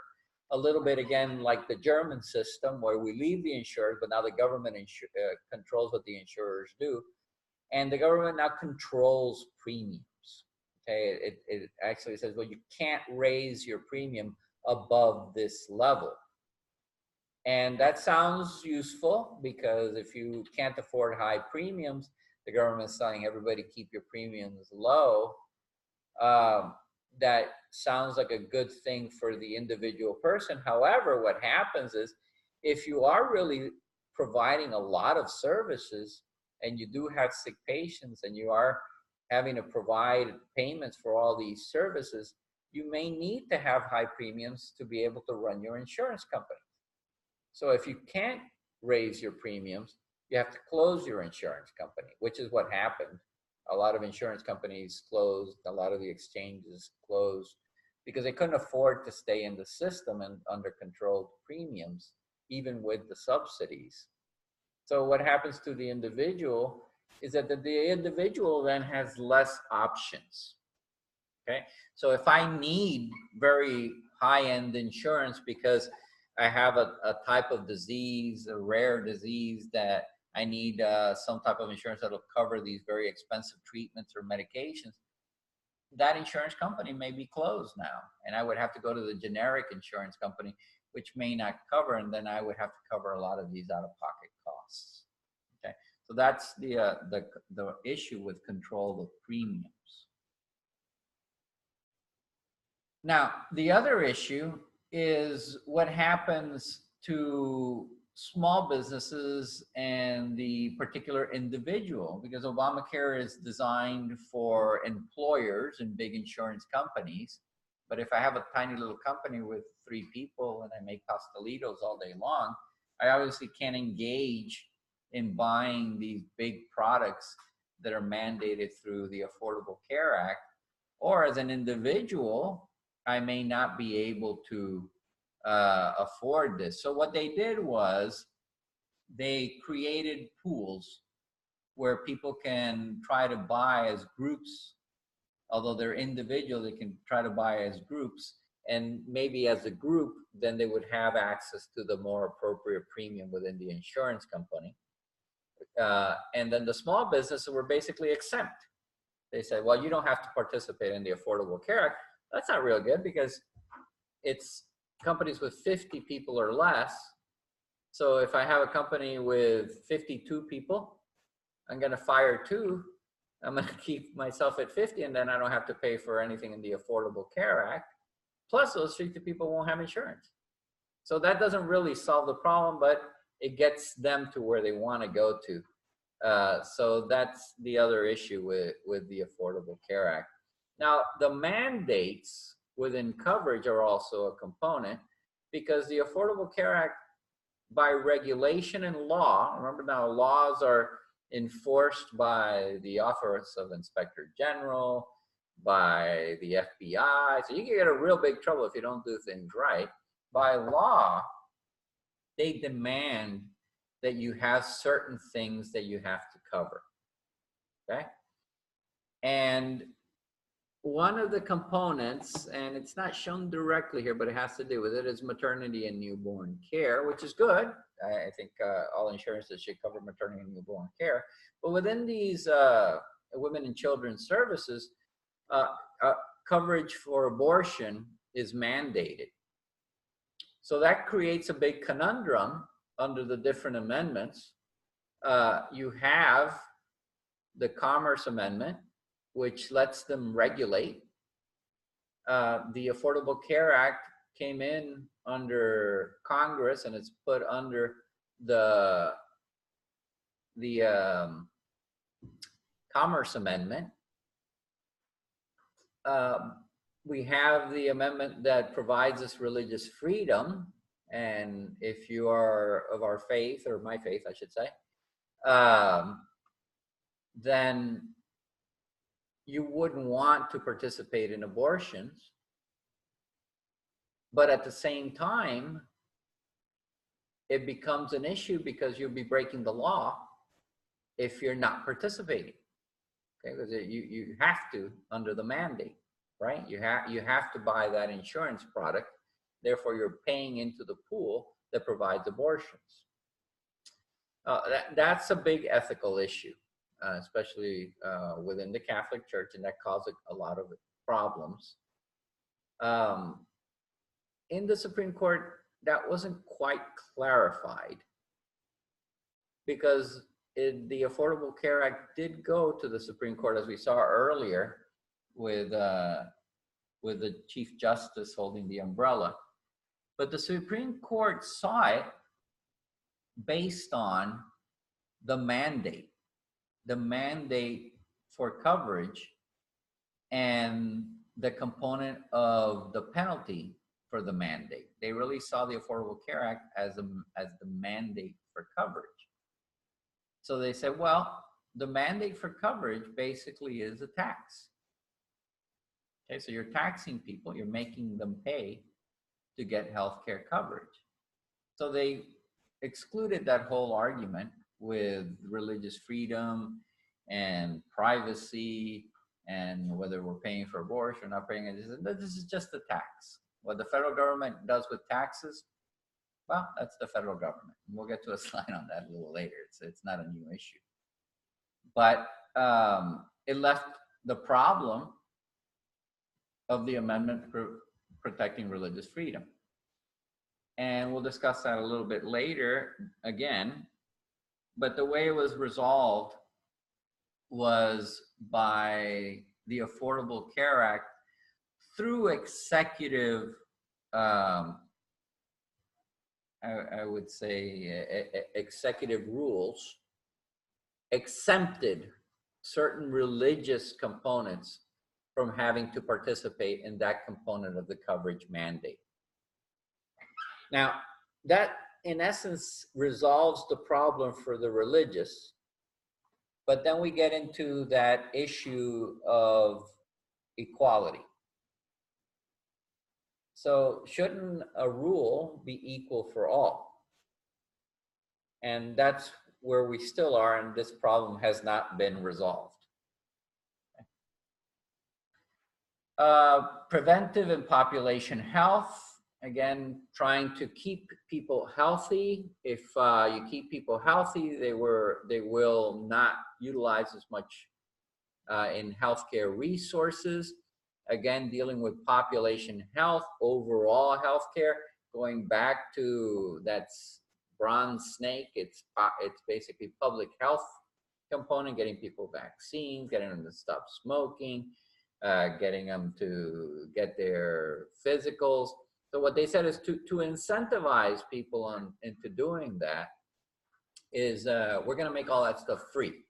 a little bit, again, like the German system where we leave the insurers, but now the government controls what the insurers do. And the government now controls premiums. Okay, it actually says, well, you can't raise your premium above this level. And that sounds useful because if you can't afford high premiums, the government's telling everybody keep your premiums low. That sounds like a good thing for the individual person. However, what happens is if you are really providing a lot of services and you do have sick patients and you are having to provide payments for all these services, you may need to have high premiums to be able to run your insurance company. So if you can't raise your premiums, you have to close your insurance company, which is what happened. A lot of insurance companies closed, a lot of the exchanges closed because they couldn't afford to stay in the system and under controlled premiums, even with the subsidies. So what happens to the individual is that the individual then has less options, okay? So if I need very high-end insurance because I have a type of disease, a rare disease that I need some type of insurance that'll cover these very expensive treatments or medications, that insurance company may be closed now. And I would have to go to the generic insurance company, which may not cover, and then I would have to cover a lot of these out-of-pocket costs. Okay, so that's the issue with control of premiums. Now, the other issue is what happens to small businesses and the particular individual, because Obamacare is designed for employers and big insurance companies. But if I have a tiny little company with 3 people and I make pastelitos all day long, I obviously can't engage in buying these big products that are mandated through the Affordable Care Act. Or as an individual, I may not be able to afford this. So what they did was they created pools where people can try to buy as groups. Although they're individual, they can try to buy as groups, and maybe as a group, then they would have access to the more appropriate premium within the insurance company. And then the small businesses were basically exempt. They said, well, you don't have to participate in the Affordable Care Act. That's not real good because it's companies with 50 people or less. So if I have a company with 52 people, I'm going to fire 2. I'm going to keep myself at 50, and then I don't have to pay for anything in the Affordable Care Act. Plus, those 50 people won't have insurance. So that doesn't really solve the problem, but it gets them to where they want to go to. So that's the other issue with the Affordable Care Act. Now, the mandates within coverage are also a component because the Affordable Care Act, by regulation and law, remember now laws are enforced by the Office of Inspector General, by the FBI. So you can get a real big trouble if you don't do things right. By law, they demand that you have certain things that you have to cover, okay? And one of the components, and it's not shown directly here, but it has to do with it, is maternity and newborn care, which is good. I think all insurances should cover maternity and newborn care. But within these women and children's services, coverage for abortion is mandated. So that creates a big conundrum under the different amendments. You have the Commerce Amendment, which lets them regulate. The Affordable Care Act came in under Congress, and it's put under the Commerce Amendment. We have the amendment that provides us religious freedom, and if you are of our faith, or my faith, I should say, then you wouldn't want to participate in abortions. But at the same time, it becomes an issue because you'll be breaking the law if you're not participating. Okay, because you have to under the mandate, right? You have to buy that insurance product. Therefore, you're paying into the pool that provides abortions. That's a big ethical issue, especially within the Catholic Church, and that caused a lot of problems. In the Supreme Court, that wasn't quite clarified, because the Affordable Care Act did go to the Supreme Court, as we saw earlier, with the Chief Justice holding the umbrella. But the Supreme Court saw it based on the mandate for coverage, and the component of the penalty for the mandate. They really saw the Affordable Care Act as the mandate for coverage. So they said, well, the mandate for coverage basically is a tax. Okay, so you're taxing people, you're making them pay to get healthcare coverage. So they excluded that whole argument with religious freedom and privacy and whether we're paying for abortion or not paying it. This is just a tax. What the federal government does with taxes, well, that's the federal government. We'll get to a slide on that a little later. It's not a new issue. But it left the problem of the amendment protecting religious freedom. And we'll discuss that a little bit later again. But the way it was resolved was by the Affordable Care Act through executive, I would say, executive rules, exempted certain religious components from having to participate in that component of the coverage mandate. Now, that in essence resolves the problem for the religious, but then we get into that issue of equality. So shouldn't a rule be equal for all? And that's where we still are, and this problem has not been resolved. Preventive and population health, again, trying to keep people healthy. If you keep people healthy, they will not utilize as much in healthcare resources. Again, dealing with population health, overall healthcare, going back to that bronze snake. It's basically public health component, getting people vaccines, getting them to stop smoking, getting them to get their physicals. So what they said is to incentivize people into doing that is we're going to make all that stuff free.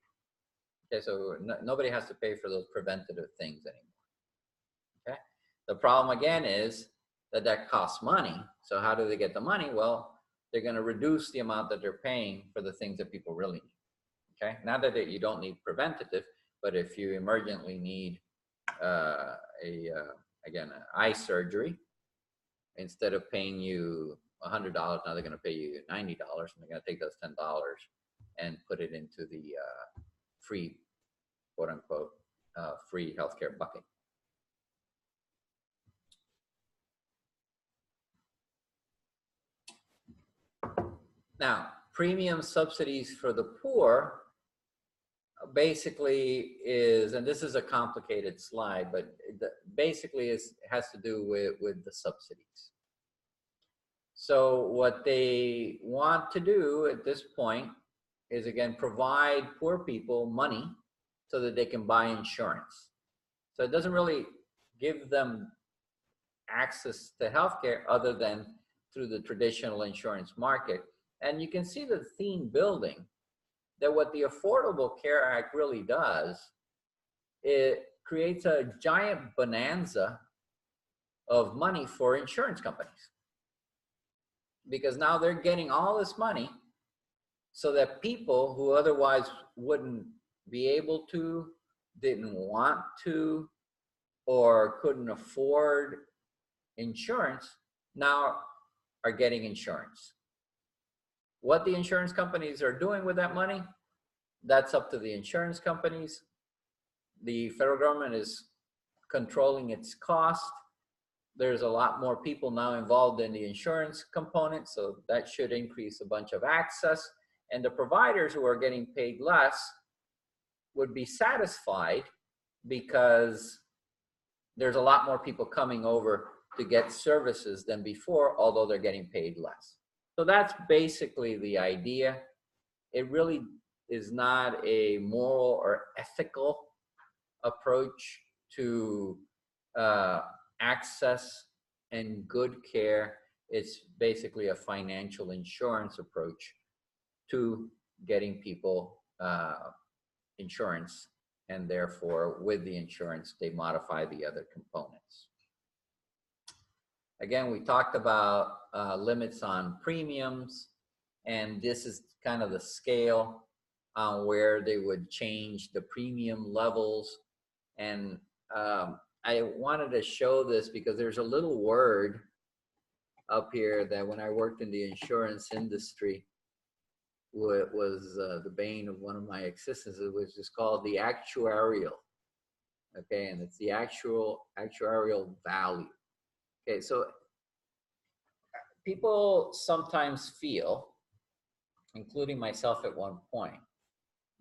Okay, so nobody has to pay for those preventative things anymore. Okay, the problem again is that costs money. So how do they get the money? Well, they're going to reduce the amount that they're paying for the things that people really need. Okay, not that you don't need preventative, but if you emergently need again, an eye surgery, instead of paying you $100, now they're going to pay you $90, and they're going to take those $10 and put it into the free, quote unquote, free healthcare bucket. Now, premium subsidies for the poor basically is, and this is a complicated slide, but basically has to do with the subsidies. So what they want to do at this point is, again, provide poor people money so that they can buy insurance. So it doesn't really give them access to healthcare other than through the traditional insurance market. And you can see the theme building, that what the Affordable Care Act really does, it creates a giant bonanza of money for insurance companies. Because now they're getting all this money so that people who otherwise wouldn't be able to, didn't want to, or couldn't afford insurance, now are getting insurance. What the insurance companies are doing with that money, that's up to the insurance companies. The federal government is controlling its cost. There's a lot more people now involved in the insurance component, so that should increase a bunch of access. And the providers who are getting paid less would be satisfied because there's a lot more people coming over to get services than before, although they're getting paid less. So that's basically the idea. It really is not a moral or ethical approach to access and good care. It's basically a financial insurance approach to getting people insurance, and therefore with the insurance they modify the other components. Again, we talked about limits on premiums, and this is kind of the scale on where they would change the premium levels. And I wanted to show this because there's a little word up here that when I worked in the insurance industry, it was the bane of one of my existences. It was just called the actuarial. Okay, and it's the actuarial value. Okay, so people sometimes feel, including myself at one point,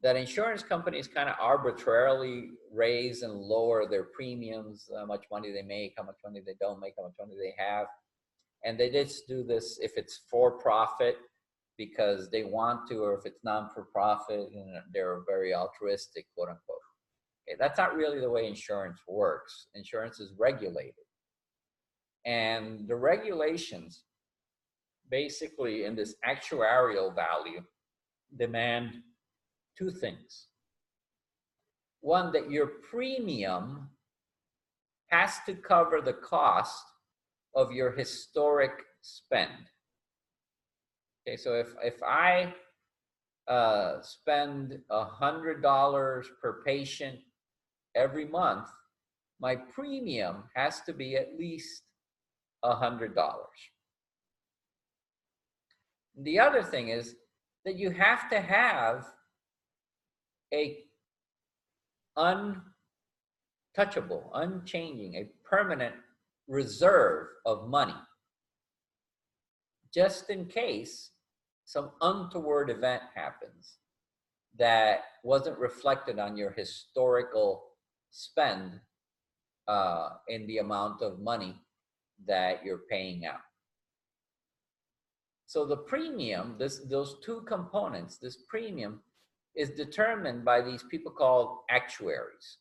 that insurance companies kind of arbitrarily raise and lower their premiums, how much money they make, how much money they don't make, how much money they have. And they just do this if it's for profit because they want to, or if it's non-for-profit and they're very altruistic, quote unquote. Okay, that's not really the way insurance works. Insurance is regulated. And the regulations basically in this actuarial value demand two things. One, that your premium has to cover the cost of your historic spend. Okay, so if I spend $100 per patient every month, my premium has to be at least $100. The other thing is that you have to have a untouchable, unchanging, a permanent reserve of money, just in case some untoward event happens that wasn't reflected on your historical spend in the amount of money that you're paying out. So the premium, those two components, this premium is determined by these people called actuaries.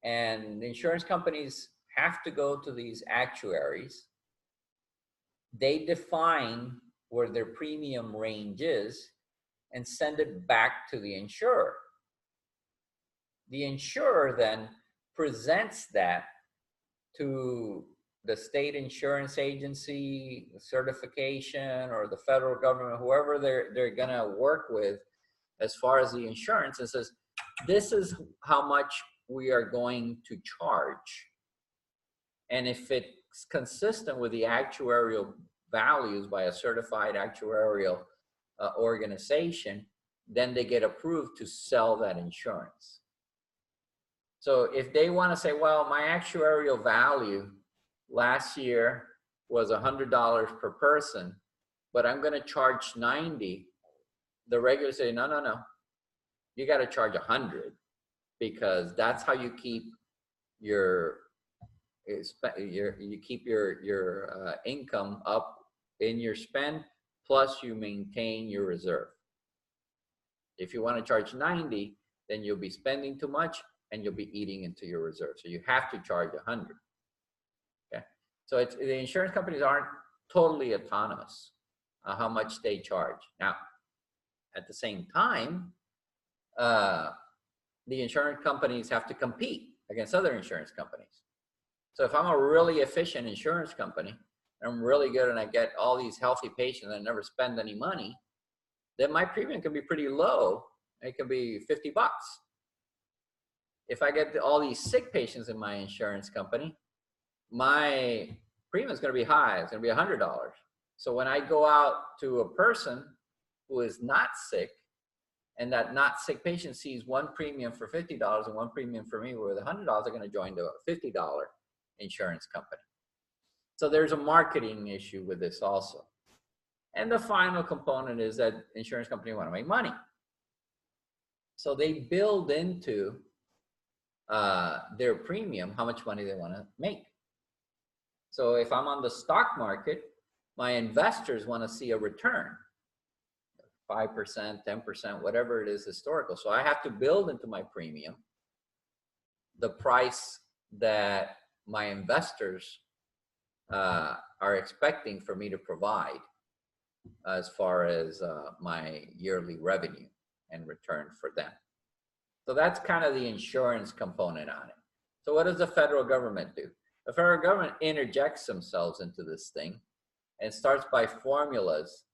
And the insurance companies have to go to these actuaries. They define where their premium range is and send it back to the insurer. The insurer then presents that to the state insurance agency, the certification, or the federal government, whoever they're gonna work with as far as the insurance, and says, this is how much we are going to charge. And if it's consistent with the actuarial values by a certified actuarial organization, then they get approved to sell that insurance. So if they want to say, well, my actuarial value last year was $100 per person, but I'm going to charge 90, the regulators say, no, no, no, you got to charge 100 because that's how you keep your income up in your spend, plus you maintain your reserve. If you want to charge 90, then you'll be spending too much and you'll be eating into your reserve. So you have to charge 100. Okay. So the insurance companies aren't totally autonomous on how much they charge. Now, at the same time, the insurance companies have to compete against other insurance companies. So if I'm a really efficient insurance company, and I'm really good and I get all these healthy patients and I never spend any money, then my premium can be pretty low. It can be $50. If I get all these sick patients in my insurance company, my premium is going to be high. It's going to be $100. So when I go out to a person who is not sick, and that not sick patient sees one premium for $50 and one premium for me with $100, they're going to join the $50 insurance company. So there's a marketing issue with this also. And the final component is that insurance companies want to make money. So they build into their premium how much money they want to make. So if I'm on the stock market, my investors want to see a return, 5%, 10%, whatever it is historical. So I have to build into my premium the price that my investors are expecting for me to provide as far as my yearly revenue and return for them. So that's kind of the insurance component on it. So what does the federal government do? The federal government interjects themselves into this thing and starts by formulas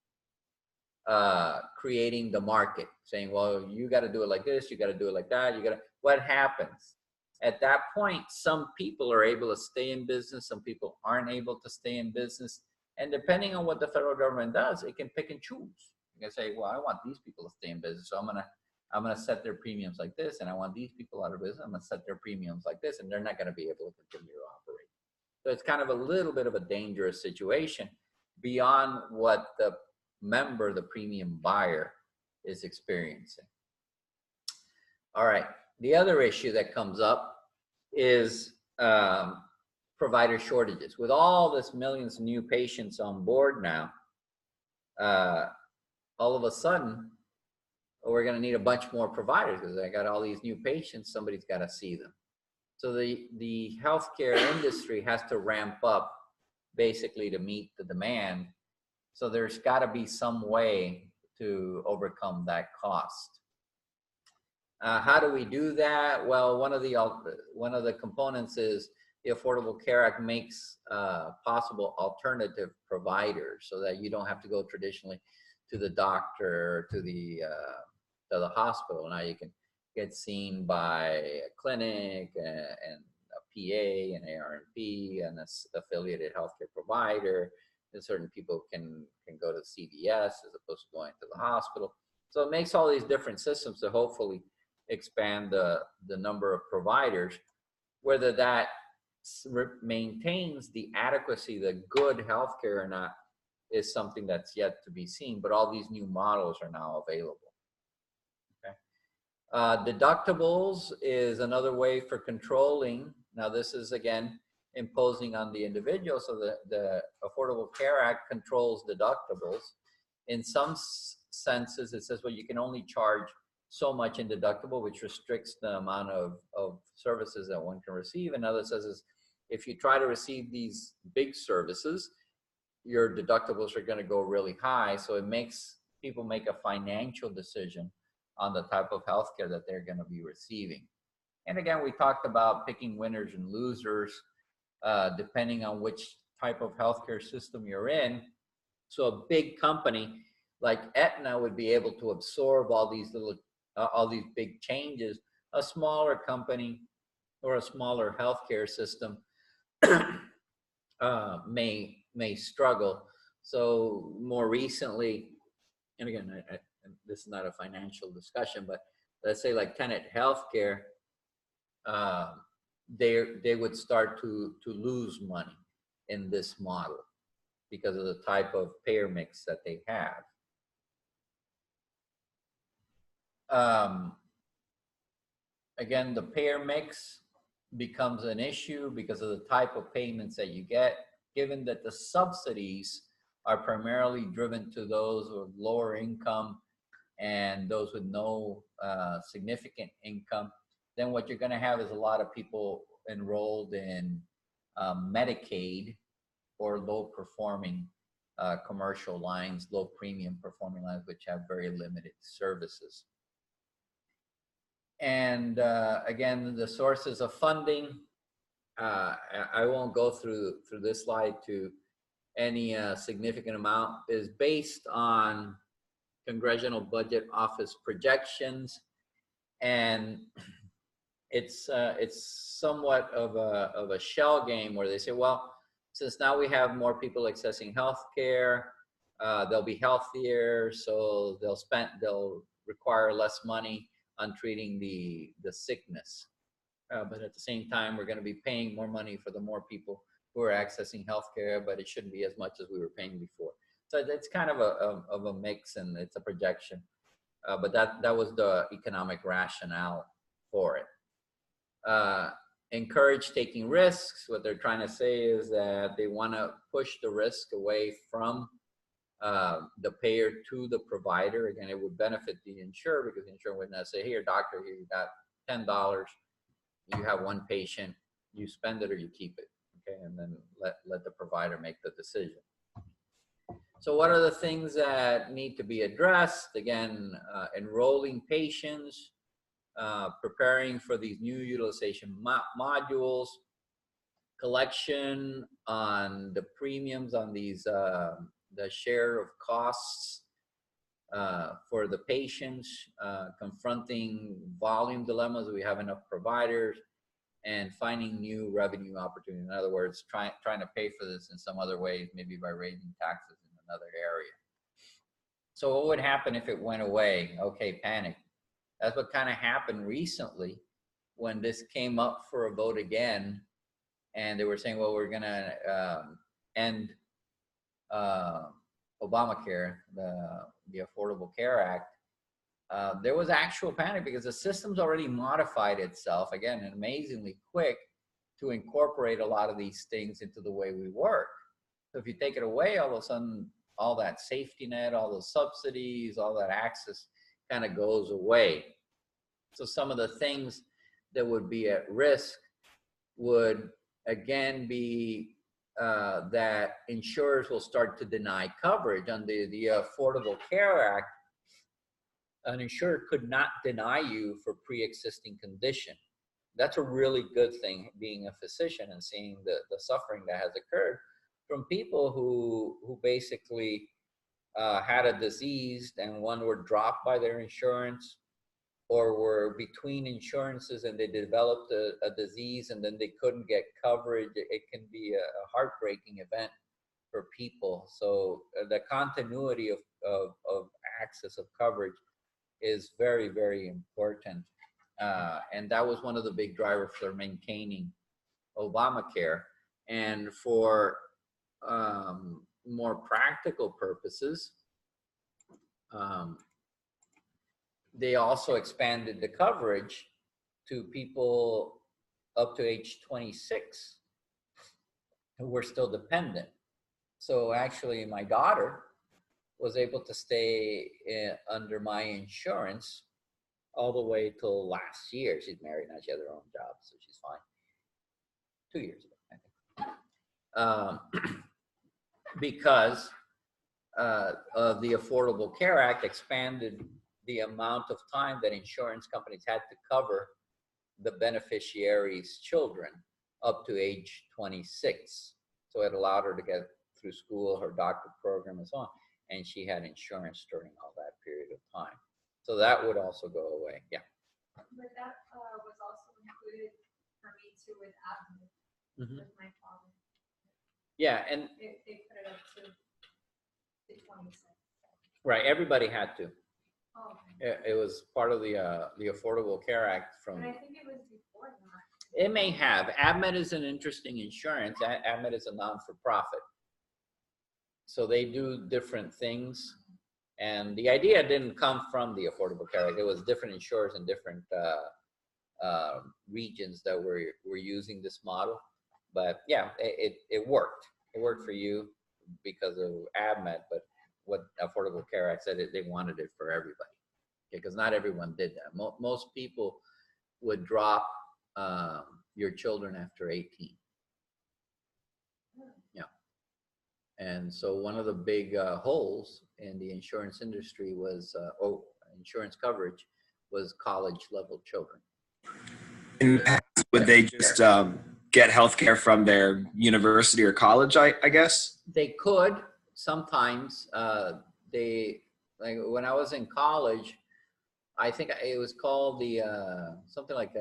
creating the market, saying, well, you got to do it like this, you got to do it like that, you got to, what happens? At that point, some people are able to stay in business, some people aren't able to stay in business. And depending on what the federal government does, it can pick and choose. You can say, well, I want these people to stay in business, so I'm gonna set their premiums like this, and I want these people out of business, I'm gonna set their premiums like this, and they're not gonna be able to continue to operate. So it's kind of a little bit of a dangerous situation beyond what the member, the premium buyer, is experiencing. All right, the other issue that comes up is provider shortages. With all this millions of new patients on board now, all of a sudden, we're going to need a bunch more providers because I got all these new patients, somebody's got to see them. So the healthcare industry has to ramp up basically to meet the demand. So there's got to be some way to overcome that cost. How do we do that? Well, one of the components is the Affordable Care Act makes possible alternative providers so that you don't have to go traditionally to the doctor, to the hospital. Now you can get seen by a clinic and a PA and ARNP and an affiliated healthcare provider. And certain people can go to CVS as opposed to going to the hospital. So it makes all these different systems to hopefully expand the number of providers. Whether that maintains the adequacy, the good healthcare or not, is something that's yet to be seen, but all these new models are now available. Okay. Deductibles is another way for controlling. Now this is again imposing on the individual, so the Affordable Care Act controls deductibles. In some senses it says, well, you can only charge so much in deductible, which restricts the amount of services that one can receive. And others says is, if you try to receive these big services, your deductibles are going to go really high. So it makes people make a financial decision on the type of healthcare that they're going to be receiving. And again, we talked about picking winners and losers, depending on which type of healthcare system you're in. So a big company like Aetna would be able to absorb all these big changes. A smaller company or a smaller healthcare system may struggle. So more recently, and again, this is not a financial discussion, but let's say like Tenet Healthcare, they would start to lose money in this model. because of the type of payer mix that they have. Again, the payer mix becomes an issue because of the type of payments that you get, given that the subsidies are primarily driven to those with lower income and those with no significant income. Then what you're going to have is a lot of people enrolled in Medicaid or low performing commercial lines, low premium performing lines, which have very limited services. And again, the sources of funding, I won't go through this slide to any significant amount, is based on Congressional Budget Office projections, and it's somewhat of a shell game where they say, well, since now we have more people accessing healthcare, they'll be healthier, so they'll require less money on treating the sickness. But at the same time, we're going to be paying more money for the more people who are accessing healthcare, but it shouldn't be as much as we were paying before. So it's kind of a mix, and it's a projection. But that was the economic rationale for it. Encourage taking risks. What they're trying to say is that they want to push the risk away from the payer to the provider. Again, it would benefit the insurer because the insurer would not say, here, doctor, here, you got $10. You have one patient, you spend it or you keep it. Okay, and then let the provider make the decision. So what are the things that need to be addressed? Again, enrolling patients, preparing for these new utilization modules, collection on the premiums on these, the share of costs for the patients, confronting volume dilemmas. We have enough providers, and finding new revenue opportunities. In other words, trying to pay for this in some other way, maybe by raising taxes in another area. So what would happen if it went away? Okay, panic. That's what kind of happened recently when this came up for a vote again, and they were saying, well, we're gonna end Obamacare, the Affordable Care Act. There was actual panic because the system's already modified itself, again, and amazingly quick to incorporate a lot of these things into the way we work. So if you take it away, all of a sudden, all that safety net, all those subsidies, all that access kind of goes away. So some of the things that would be at risk would, again, be that insurers will start to deny coverage. Under the Affordable Care Act, an insurer could not deny you for pre-existing condition. That's a really good thing, being a physician and seeing the suffering that has occurred from people who basically had a disease, and one were dropped by their insurance, or were between insurances and they developed a disease and then they couldn't get coverage. It can be a heartbreaking event for people. So the continuity of access of coverage is very, very important. And that was one of the big drivers for maintaining Obamacare. And for more practical purposes, they also expanded the coverage to people up to age 26 who were still dependent. So actually my daughter was able to stay under my insurance all the way till last year. She's married now, she has her own job, so she's fine. 2 years ago, I think. Because of the Affordable Care Act expanded the amount of time that insurance companies had to cover the beneficiary's children up to age 26. So it allowed her to get through school, her doctorate program and so on. And she had insurance during all that period of time. So that would also go away, yeah. But that was also included for me too with admin, with my father. Yeah, and They put it up to 26. right, everybody had to. Oh, okay. It was part of the Affordable Care Act from. But I think it was before that. It may have. AdMed is an interesting insurance. AdMed is a non-for-profit. so they do different things. And the idea didn't come from the Affordable Care Act. It was different insurers and different regions that were using this model. But yeah, it worked. It worked for you because of ABMET, but what Affordable Care Act said, they wanted it for everybody. Because not everyone did that. Most people would drop your children after 18. Yeah. And so one of the big holes in the insurance industry was, insurance coverage was college level children. And would they just get healthcare from their university or college, I guess? They could sometimes. Like when I was in college, I think it was called the something like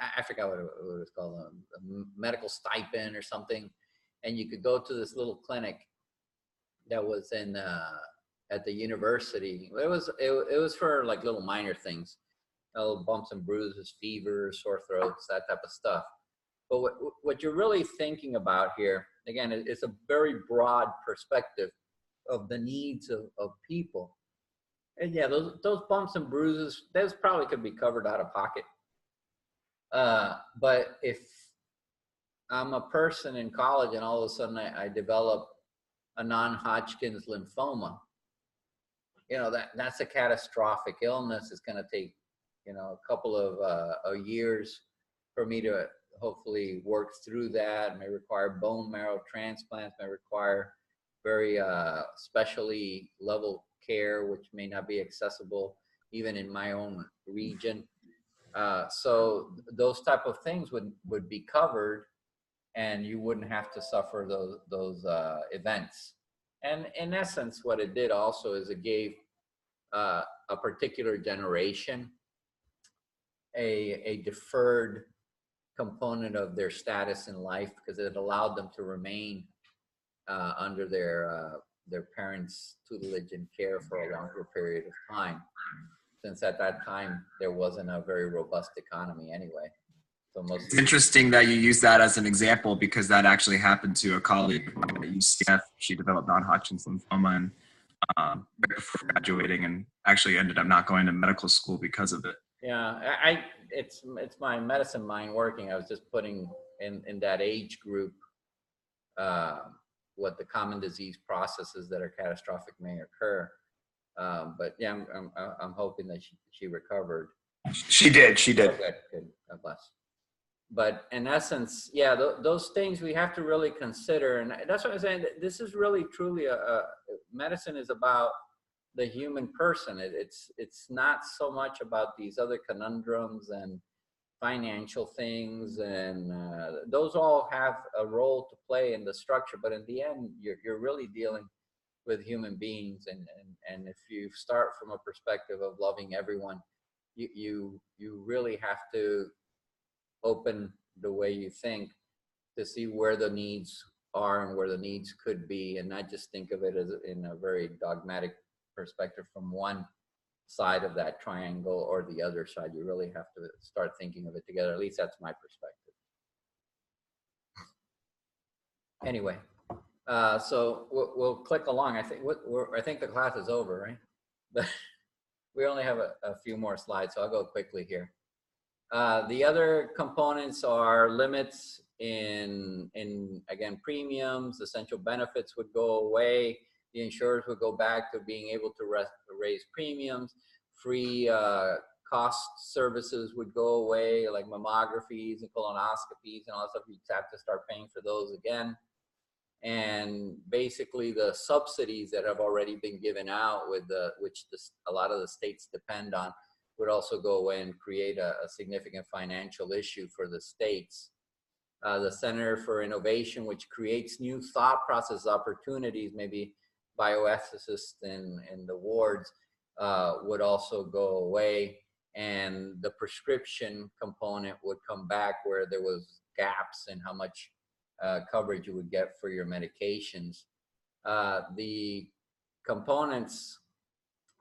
I forgot what it was called, a medical stipend or something, and you could go to this little clinic that was in at the university. It was for like little minor things, little bumps and bruises, fever, sore throats, that type of stuff. But what you're really thinking about here, again, it's a very broad perspective of the needs of people. And yeah, those bumps and bruises, those probably could be covered out of pocket. But if I'm a person in college and all of a sudden I develop a non-Hodgkin's lymphoma, you know, that's a catastrophic illness. It's going to take, you know, a couple of years for me to hopefully work through that. It may require bone marrow transplants, may require very specially level care, which may not be accessible even in my own region. So those type of things would be covered, and you wouldn't have to suffer those events. And in essence, what it did also is it gave a particular generation a deferred component of their status in life, because it allowed them to remain under their parents' tutelage and care for a longer period of time, since at that time there wasn't a very robust economy anyway. So It's interesting that you use that as an example, because that actually happened to a colleague at UCF. She developed non-Hodgkin's lymphoma and right before graduating, and actually ended up not going to medical school because of it. Yeah, it's my medicine mind working. I was just putting in that age group what the common disease processes that are catastrophic may occur. But yeah, I'm hoping that she recovered. She did. Oh, good. God bless. But in essence, yeah, those things we have to really consider, and that's what I'm saying. This is really truly medicine is about the human person. It's not so much about these other conundrums and financial things, and those all have a role to play in the structure. But in the end, you're really dealing with human beings, and if you start from a perspective of loving everyone, you really have to open the way you think to see where the needs are and where the needs could be, and not just think of it as in a very dogmatic perspective from one side of that triangle or the other side. You really have to start thinking of it together. At least that's my perspective. Anyway, so we'll click along. I think the class is over, right? But we only have a few more slides, so I'll go quickly here. The other components are limits in again, premiums. Essential benefits would go away. The insurers would go back to being able to raise premiums. Free cost services would go away, like mammographies and colonoscopies and all that stuff. You'd have to start paying for those again. And basically the subsidies that have already been given out, which a lot of the states depend on, would also go away and create a significant financial issue for the states. The Center for Innovation, which creates new thought process opportunities, maybe bioethicists in the wards, would also go away. And the prescription component would come back, where there was gaps in how much coverage you would get for your medications. The components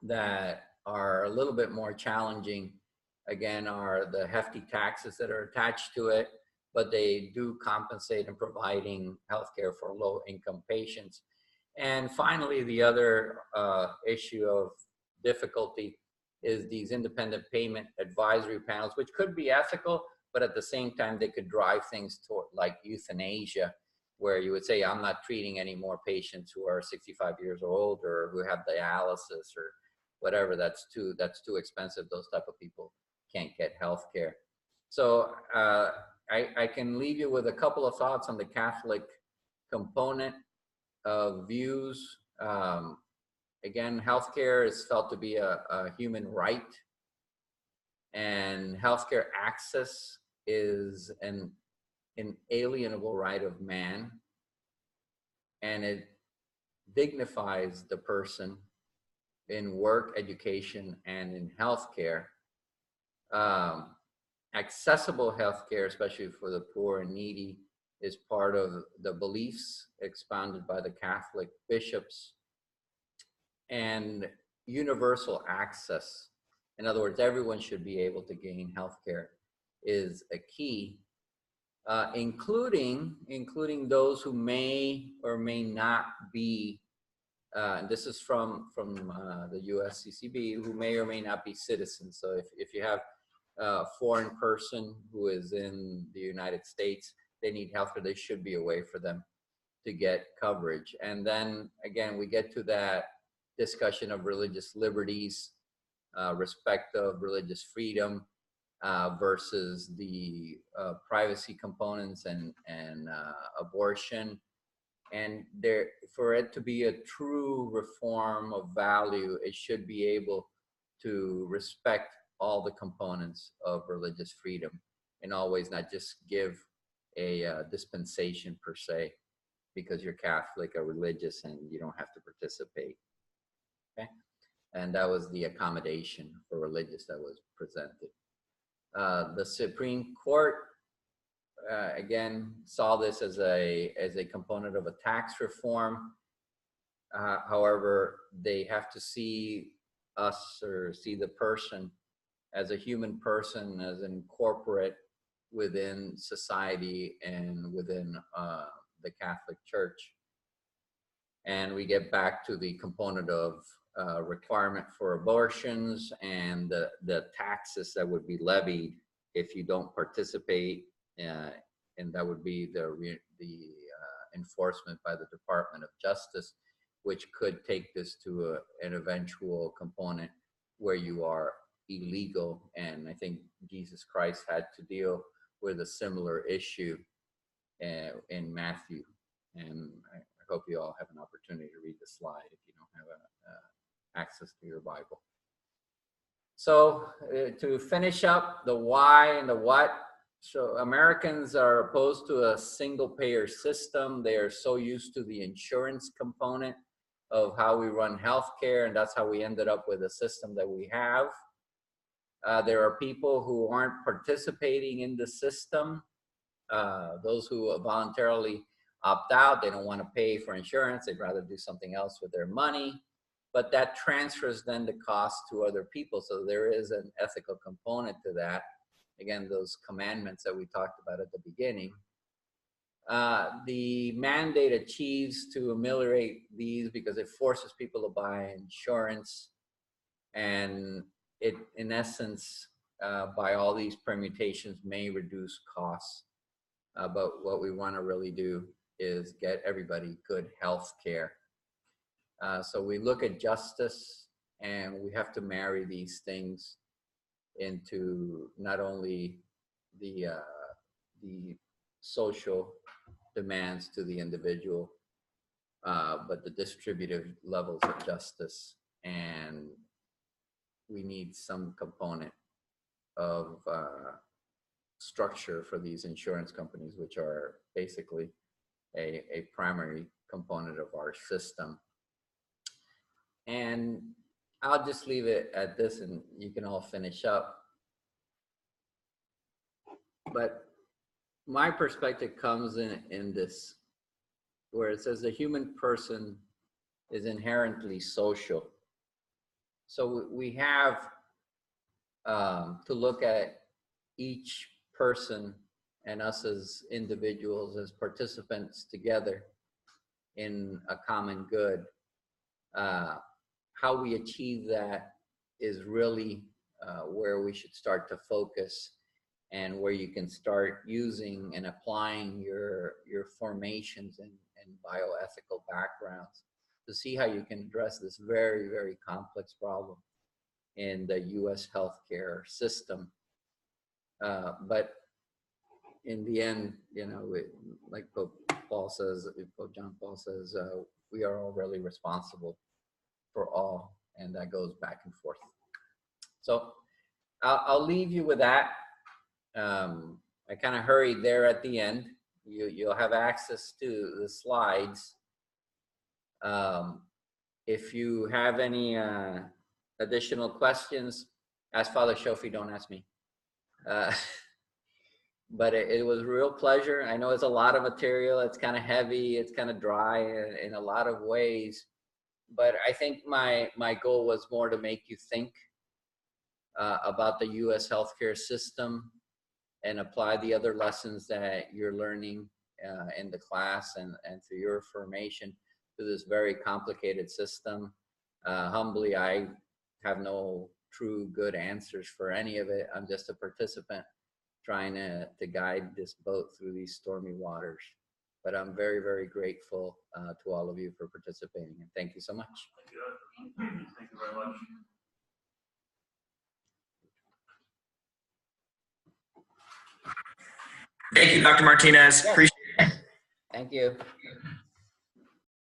that are a little bit more challenging, again, are the hefty taxes that are attached to it. but they do compensate in providing healthcare for low-income patients. And finally, the other issue of difficulty is these independent payment advisory panels, which could be ethical, but at the same time, they could drive things toward like euthanasia, where you would say, I'm not treating any more patients who are 65 years old or who have dialysis or whatever. That's too expensive. Those type of people can't get health care. So I can leave you with a couple of thoughts on the Catholic component of views. Again, healthcare is felt to be a human right, and healthcare access is an inalienable right of man, and it dignifies the person in work, education, and in healthcare. Accessible healthcare, especially for the poor and needy, is part of the beliefs expounded by the Catholic bishops. And universal access, in other words, everyone should be able to gain healthcare, is a key, including those who may or may not be, and this is from the USCCB, who may or may not be citizens. So if you have a foreign person who is in the United States, they need healthcare, they should be a way for them to get coverage. And then again, we get to that discussion of religious liberties, respect of religious freedom versus the privacy components and abortion. And there, for it to be a true reform of value, it should be able to respect all the components of religious freedom and always not just give a dispensation per se because you're Catholic or religious and you don't have to participate. Okay, and that was the accommodation for religious that was presented. The Supreme Court again saw this as a component of a tax reform. However, they have to see us or see the person as a human person, as incorporate within society and within the Catholic Church. And we get back to the component of requirement for abortions and the taxes that would be levied if you don't participate, and that would be the enforcement by the Department of Justice, which could take this to an eventual component where you are illegal. And I think Jesus Christ had to deal with a similar issue in Matthew. And I hope you all have an opportunity to read the slide if you don't have access to your Bible. So to finish up the why and the what, so Americans are opposed to a single payer system. They are so used to the insurance component of how we run healthcare, and that's how we ended up with the system that we have. There are people who aren't participating in the system. Those who voluntarily opt out, they don't want to pay for insurance. They'd rather do something else with their money. But that transfers then the cost to other people. So there is an ethical component to that. Again, those commandments that we talked about at the beginning. The mandate achieves to ameliorate these because it forces people to buy insurance. And it, in essence, by all these permutations, may reduce costs. But what we want to really do is get everybody good health care. So we look at justice, and we have to marry these things into not only the social demands to the individual, but the distributive levels of justice. And we need some component of structure for these insurance companies, which are basically a primary component of our system. And I'll just leave it at this, and you can all finish up. But my perspective comes in this, where it says the human person is inherently social. So we have to look at each person and us as individuals, as participants together in a common good. How we achieve that is really where we should start to focus, and where you can start using and applying your formations and bioethical backgrounds to see how you can address this very, very complex problem in the U.S. healthcare system. But in the end, you know, like Pope John Paul says, we are all really responsible for all, and that goes back and forth. So I'll leave you with that. I kind of hurried there at the end. You'll have access to the slides. If you have any additional questions, ask Father Shofi, don't ask me. But it was a real pleasure. I know it's a lot of material. It's kind of heavy. It's kind of dry in a lot of ways. But I think my goal was more to make you think about the U.S. healthcare system and apply the other lessons that you're learning in the class and through your formation to this very complicated system. Humbly, I have no true good answers for any of it. I'm just a participant trying to guide this boat through these stormy waters. But I'm very, very grateful to all of you for participating, and thank you so much. Thank you. Thank you very much. Thank you, Dr. Martinez. Yeah. Appreciate it. Thank you.